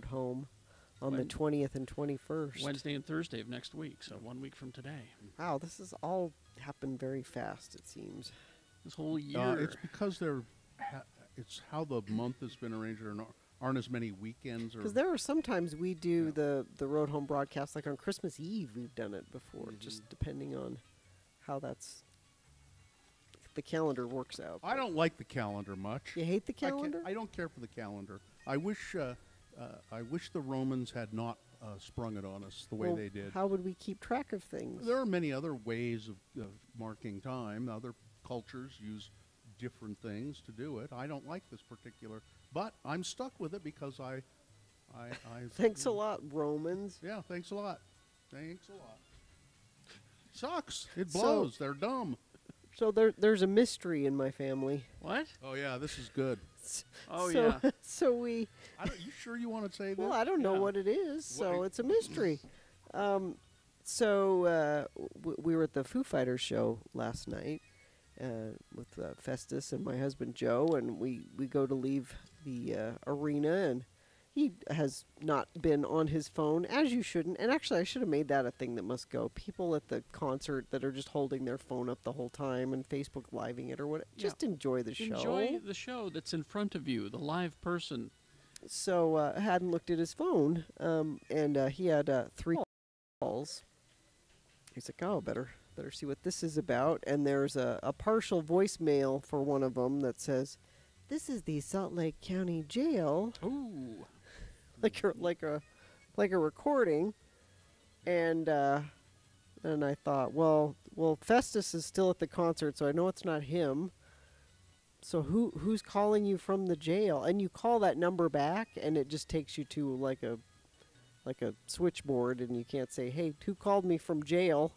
[SPEAKER 1] home on the
[SPEAKER 3] When-
[SPEAKER 1] 20th and 21st.
[SPEAKER 3] Wednesday and Thursday of next week, so 1 week from today.
[SPEAKER 1] Wow, this has all happened very fast, it seems.
[SPEAKER 3] This whole year.
[SPEAKER 2] It's because it's how the month has been arranged. There aren't as many weekends.
[SPEAKER 1] Because there are sometimes we do the road home broadcast, like on Christmas Eve, we've done it before, just depending on how the calendar works out.
[SPEAKER 2] I don't like the calendar much.
[SPEAKER 1] You hate the calendar?
[SPEAKER 2] I don't care for the calendar. I wish the Romans had not sprung it on us the way
[SPEAKER 1] Well,
[SPEAKER 2] they did.
[SPEAKER 1] How would we keep track of things?
[SPEAKER 2] There are many other ways of marking time. Other cultures use different things to do it. I don't like this particular, but I'm stuck with it because I
[SPEAKER 1] Thanks a lot, Romans.
[SPEAKER 2] Yeah, thanks a lot. Thanks a lot. Sucks. It
[SPEAKER 1] So-
[SPEAKER 2] blows. They're dumb.
[SPEAKER 1] So there's a mystery in my family.
[SPEAKER 3] What?
[SPEAKER 2] Oh yeah, this is good.
[SPEAKER 3] Oh,
[SPEAKER 1] so,
[SPEAKER 3] yeah.
[SPEAKER 1] So we.
[SPEAKER 2] You sure you want to say that?
[SPEAKER 1] Well, I don't know what it is, so it's a mystery. We were at the Foo Fighters show last night with Festus and my husband Joe, and we go to leave the arena, and he has not been on his phone, as you shouldn't. And actually, I should have made that a thing that must go. People at the concert that are just holding their phone up the whole time and Facebook living it or what.
[SPEAKER 3] Yeah.
[SPEAKER 1] Just enjoy the show.
[SPEAKER 3] Enjoy the show that's in front of you, the live person.
[SPEAKER 1] So I hadn't looked at his phone, and he had 3 calls. He's like, oh, better see what this is about. And there's a partial voicemail for one of them that says, "This is the Salt Lake County Jail."
[SPEAKER 3] Ooh,
[SPEAKER 1] like a recording. And I thought, well, Festus is still at the concert, so I know it's not him. So who's calling you from the jail? And you call that number back, and it just takes you to like a switchboard, and you can't say, "Hey, who called me from jail?"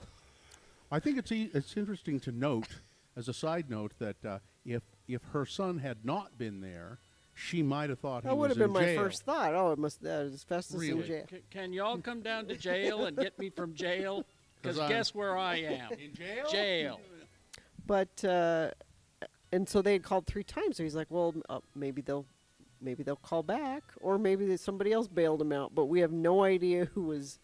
[SPEAKER 2] I think it's interesting to note, as a side note, that if her son had not been there, she might have thought
[SPEAKER 1] That
[SPEAKER 2] he
[SPEAKER 1] would
[SPEAKER 2] was
[SPEAKER 1] have
[SPEAKER 2] in
[SPEAKER 1] been my
[SPEAKER 2] jail.
[SPEAKER 1] first thought. Oh, it's Festus in
[SPEAKER 2] Really?
[SPEAKER 1] jail.
[SPEAKER 3] Can y'all come down to jail and get me from jail? Because
[SPEAKER 2] 'Cause
[SPEAKER 3] guess where I am?
[SPEAKER 2] In jail?
[SPEAKER 3] Jail.
[SPEAKER 1] But and so they had called 3 times. So he's like, well, maybe they'll call back, or maybe somebody else bailed him out. But we have no idea who was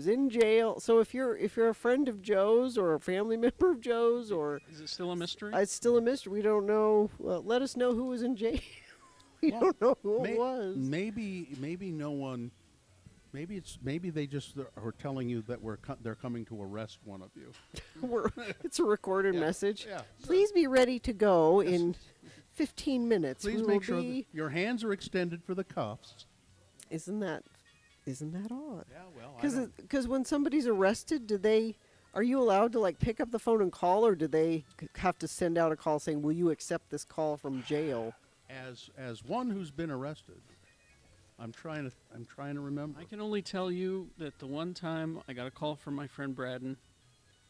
[SPEAKER 1] in jail. So if you're a friend of Joe's or a family member of Joe's, or
[SPEAKER 3] Is it still a mystery?
[SPEAKER 1] it's still a mystery. We don't know. Let us know who was in jail. We don't know who it was.
[SPEAKER 2] Maybe no one. Maybe they just are telling you that they're coming to arrest one of you.
[SPEAKER 1] It's a recorded message.
[SPEAKER 2] Yeah.
[SPEAKER 1] Please be ready to go in 15 minutes.
[SPEAKER 2] Please
[SPEAKER 1] We will
[SPEAKER 2] make sure
[SPEAKER 1] be-
[SPEAKER 2] that your hands are extended for the cuffs.
[SPEAKER 1] Isn't that odd?
[SPEAKER 2] Yeah, well,
[SPEAKER 1] Because when somebody's arrested, are you allowed to like pick up the phone and call, or do they have to send out a call saying, "Will you accept this call from jail?"
[SPEAKER 2] As one who's been arrested, I'm trying to remember.
[SPEAKER 3] I can only tell you that the one time I got a call from my friend Braden,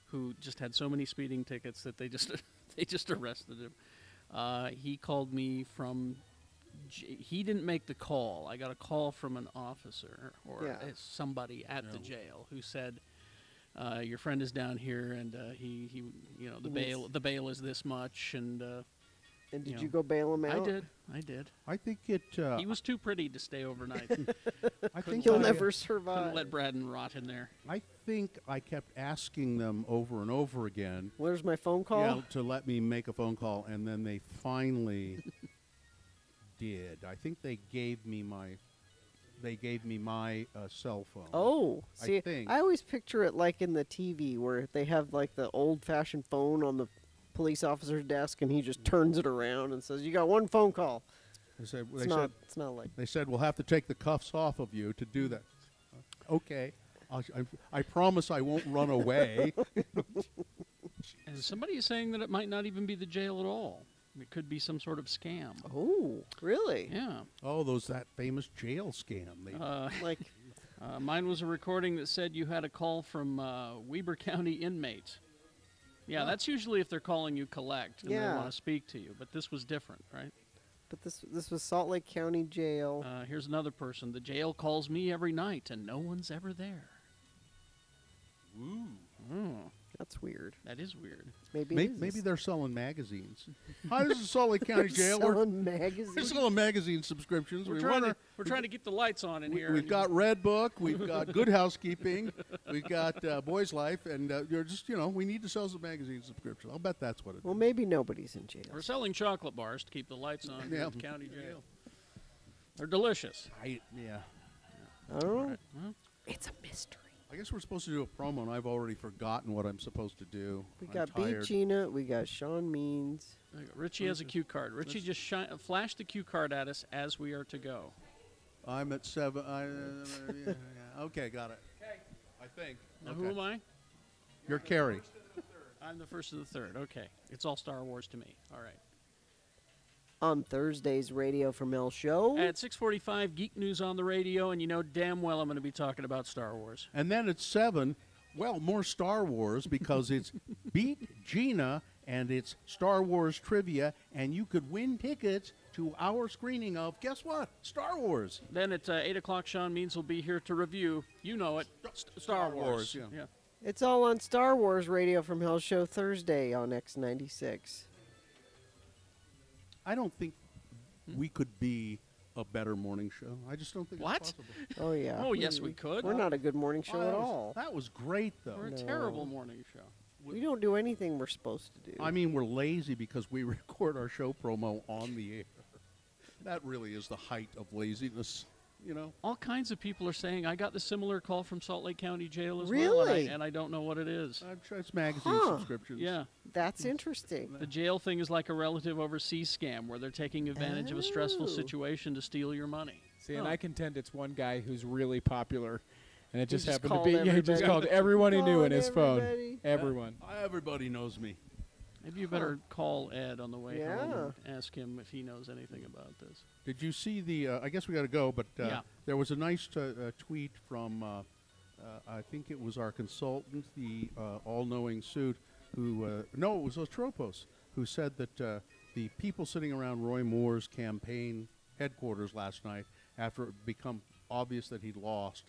[SPEAKER 3] who just had so many speeding tickets that they just arrested him. He called me from. He didn't make the call. I got a call from an officer or somebody at the jail who said, "Your friend is down here, and he the bail is this much." And
[SPEAKER 1] did you go bail him out?
[SPEAKER 3] I did.
[SPEAKER 2] I think it.
[SPEAKER 3] He was too pretty to stay overnight.
[SPEAKER 2] I think
[SPEAKER 1] he'll never survive.
[SPEAKER 3] Couldn't let Braden rot in there.
[SPEAKER 2] I think I kept asking them over and over again.
[SPEAKER 1] Where's my phone call?
[SPEAKER 2] Yeah, to let me make a phone call, and then they finally did. I think they gave me my cell phone.
[SPEAKER 1] Oh, see,
[SPEAKER 2] I think.
[SPEAKER 1] I always picture it like in the TV where they have like the old-fashioned phone on the police officer's desk, and he just turns it around and says, "You got one phone call."
[SPEAKER 2] It's
[SPEAKER 1] not like.
[SPEAKER 2] They said we'll have to take the cuffs off of you to do that. Okay, I promise I won't run away.
[SPEAKER 3] And somebody is saying that it might not even be the jail at all. It could be some sort of scam.
[SPEAKER 1] Oh, really?
[SPEAKER 3] Yeah.
[SPEAKER 2] Oh, that famous jail scam.
[SPEAKER 3] Mine was a recording that said you had a call from Weber County inmate. Yeah, that's usually if they're calling you collect and they want to speak to you. But this was different, right?
[SPEAKER 1] But this was Salt Lake County Jail.
[SPEAKER 3] Here's another person. The jail calls me every night, and no one's ever there.
[SPEAKER 2] Ooh.
[SPEAKER 1] That's weird.
[SPEAKER 3] That is weird.
[SPEAKER 1] Maybe
[SPEAKER 2] Maybe they're selling magazines. Hi, this is Salt Lake County Jail.
[SPEAKER 1] selling magazines.
[SPEAKER 2] We're selling magazine subscriptions.
[SPEAKER 3] We're trying to keep the lights on in here.
[SPEAKER 2] We've got Red Book. We've got Good Housekeeping. We've got Boys Life, and you're just we need to sell some magazine subscriptions. I'll bet that's what it is.
[SPEAKER 1] Well, maybe nobody's in jail.
[SPEAKER 3] We're selling chocolate bars to keep the lights on
[SPEAKER 2] Yeah.
[SPEAKER 3] in the county jail. They're delicious.
[SPEAKER 2] Yeah.
[SPEAKER 1] I don't know.
[SPEAKER 3] Right. Well,
[SPEAKER 1] It's a mystery.
[SPEAKER 2] I guess we're supposed to do a promo, and I've already forgotten what I'm supposed to do.
[SPEAKER 1] We
[SPEAKER 2] I'm
[SPEAKER 1] got Beat
[SPEAKER 2] tired.
[SPEAKER 1] Gina. We got Sean Means.
[SPEAKER 3] Richie has a cue card. Richie just flashed the cue card at us as we are to go.
[SPEAKER 2] I'm at 7. Okay, got it.
[SPEAKER 3] Okay.
[SPEAKER 2] I think.
[SPEAKER 3] Now,
[SPEAKER 2] Okay.
[SPEAKER 3] who am I?
[SPEAKER 2] You're Carrie.
[SPEAKER 3] I'm the first of the third. Okay. It's all Star Wars to me. All right.
[SPEAKER 1] On Thursday's Radio from El Show.
[SPEAKER 3] At 6:45, Geek News on the radio, and you know damn well I'm going to be talking about Star Wars.
[SPEAKER 2] And then at 7, well, more Star Wars because it's Beat Gina and it's Star Wars trivia, and you could win tickets to our screening of, guess what, Star Wars.
[SPEAKER 3] Then at 8 o'clock, Sean Means will be here to review, you know it, Star Wars.
[SPEAKER 2] Yeah.
[SPEAKER 1] It's all on Star Wars Radio from Hell Show Thursday on X96.
[SPEAKER 2] I don't think we could be a better morning show. I just don't think
[SPEAKER 3] What?
[SPEAKER 2] it's possible.
[SPEAKER 1] Oh, yeah.
[SPEAKER 3] Oh, yes, we could.
[SPEAKER 1] We're not a good morning show at all.
[SPEAKER 2] That was great, though.
[SPEAKER 3] We're a terrible morning show.
[SPEAKER 1] We don't do anything we're supposed to do.
[SPEAKER 2] I mean, we're lazy because we record our show promo on the air. That really is the height of laziness,
[SPEAKER 3] All kinds of people are saying, I got the similar call from Salt Lake County Jail as well,
[SPEAKER 1] Really?
[SPEAKER 3] and I don't know what it is.
[SPEAKER 2] I'm sure it's magazine subscriptions.
[SPEAKER 3] Yeah.
[SPEAKER 1] That's interesting.
[SPEAKER 3] The jail thing is like a relative overseas scam where they're taking advantage of a stressful
[SPEAKER 1] Oh.
[SPEAKER 3] situation to steal your money.
[SPEAKER 4] See, and I contend it's one guy who's really popular, and it just
[SPEAKER 1] just
[SPEAKER 4] happened to
[SPEAKER 1] called
[SPEAKER 4] be. Yeah, he just
[SPEAKER 1] everybody.
[SPEAKER 4] called everyone he knew in
[SPEAKER 1] Called
[SPEAKER 4] his phone.
[SPEAKER 1] everybody.
[SPEAKER 4] Everyone.
[SPEAKER 2] Everybody knows me.
[SPEAKER 3] Maybe you better call Ed on the way
[SPEAKER 1] Yeah.
[SPEAKER 3] home and ask him if he knows anything about this.
[SPEAKER 2] Did you see the? I guess we got to go, but
[SPEAKER 3] Yeah.
[SPEAKER 2] there was a nice tweet from I think it was our consultant, the all-knowing suit, who no, it was Otropos, who said that the people sitting around Roy Moore's campaign headquarters last night, after it become obvious that he'd lost,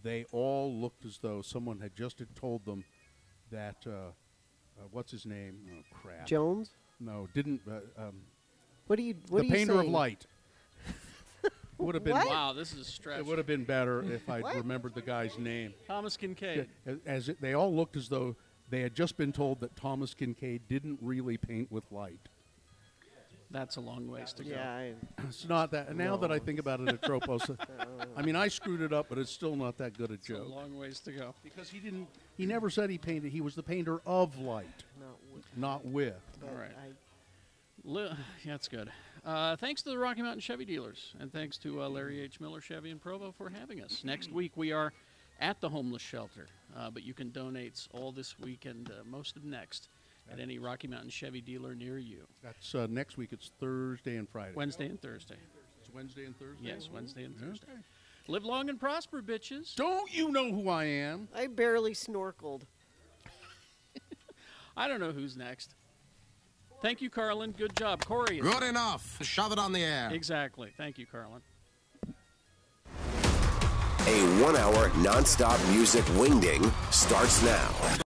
[SPEAKER 2] they all looked as though someone had just had told them that what's his name? Oh crap!
[SPEAKER 1] Jones?
[SPEAKER 2] No, didn't.
[SPEAKER 1] What do you?
[SPEAKER 2] The painter of light. Would have been
[SPEAKER 1] What?
[SPEAKER 3] Wow, this is a stretch.
[SPEAKER 2] It would have been better if I'd
[SPEAKER 1] What?
[SPEAKER 2] remembered the guy's name.
[SPEAKER 3] Thomas Kincaid.
[SPEAKER 2] They all looked as though they had just been told that Thomas Kincaid didn't really paint with light.
[SPEAKER 3] That's a long ways to go.
[SPEAKER 1] Yeah.
[SPEAKER 2] It's not that. And now that I think about it, Atropos, I mean, I screwed it up, but it's still not that good a
[SPEAKER 3] It's a
[SPEAKER 2] joke.
[SPEAKER 3] long ways to go.
[SPEAKER 2] Because he didn't. He never said he painted. He was the painter of light, not with.
[SPEAKER 3] All right. That's good. Thanks to the Rocky Mountain Chevy dealers, and thanks to Larry H. Miller Chevy in Provo for having us. Next week we are at the homeless shelter, but you can donate all this week and most of next at any Rocky Mountain Chevy dealer near you.
[SPEAKER 2] That's next week. It's Thursday and Friday.
[SPEAKER 3] Wednesday and Thursday.
[SPEAKER 2] It's Wednesday and Thursday.
[SPEAKER 3] Yes, Wednesday and Thursday. Live long and prosper, bitches.
[SPEAKER 2] Don't you know who I am?
[SPEAKER 1] I barely snorkeled.
[SPEAKER 3] I don't know who's next. Thank you, Carlin. Good job. Corey. is
[SPEAKER 6] Good
[SPEAKER 3] next.
[SPEAKER 6] enough. Shove it on the air.
[SPEAKER 3] Exactly. Thank you, Carlin.
[SPEAKER 5] A 1-hour nonstop music wingding starts now.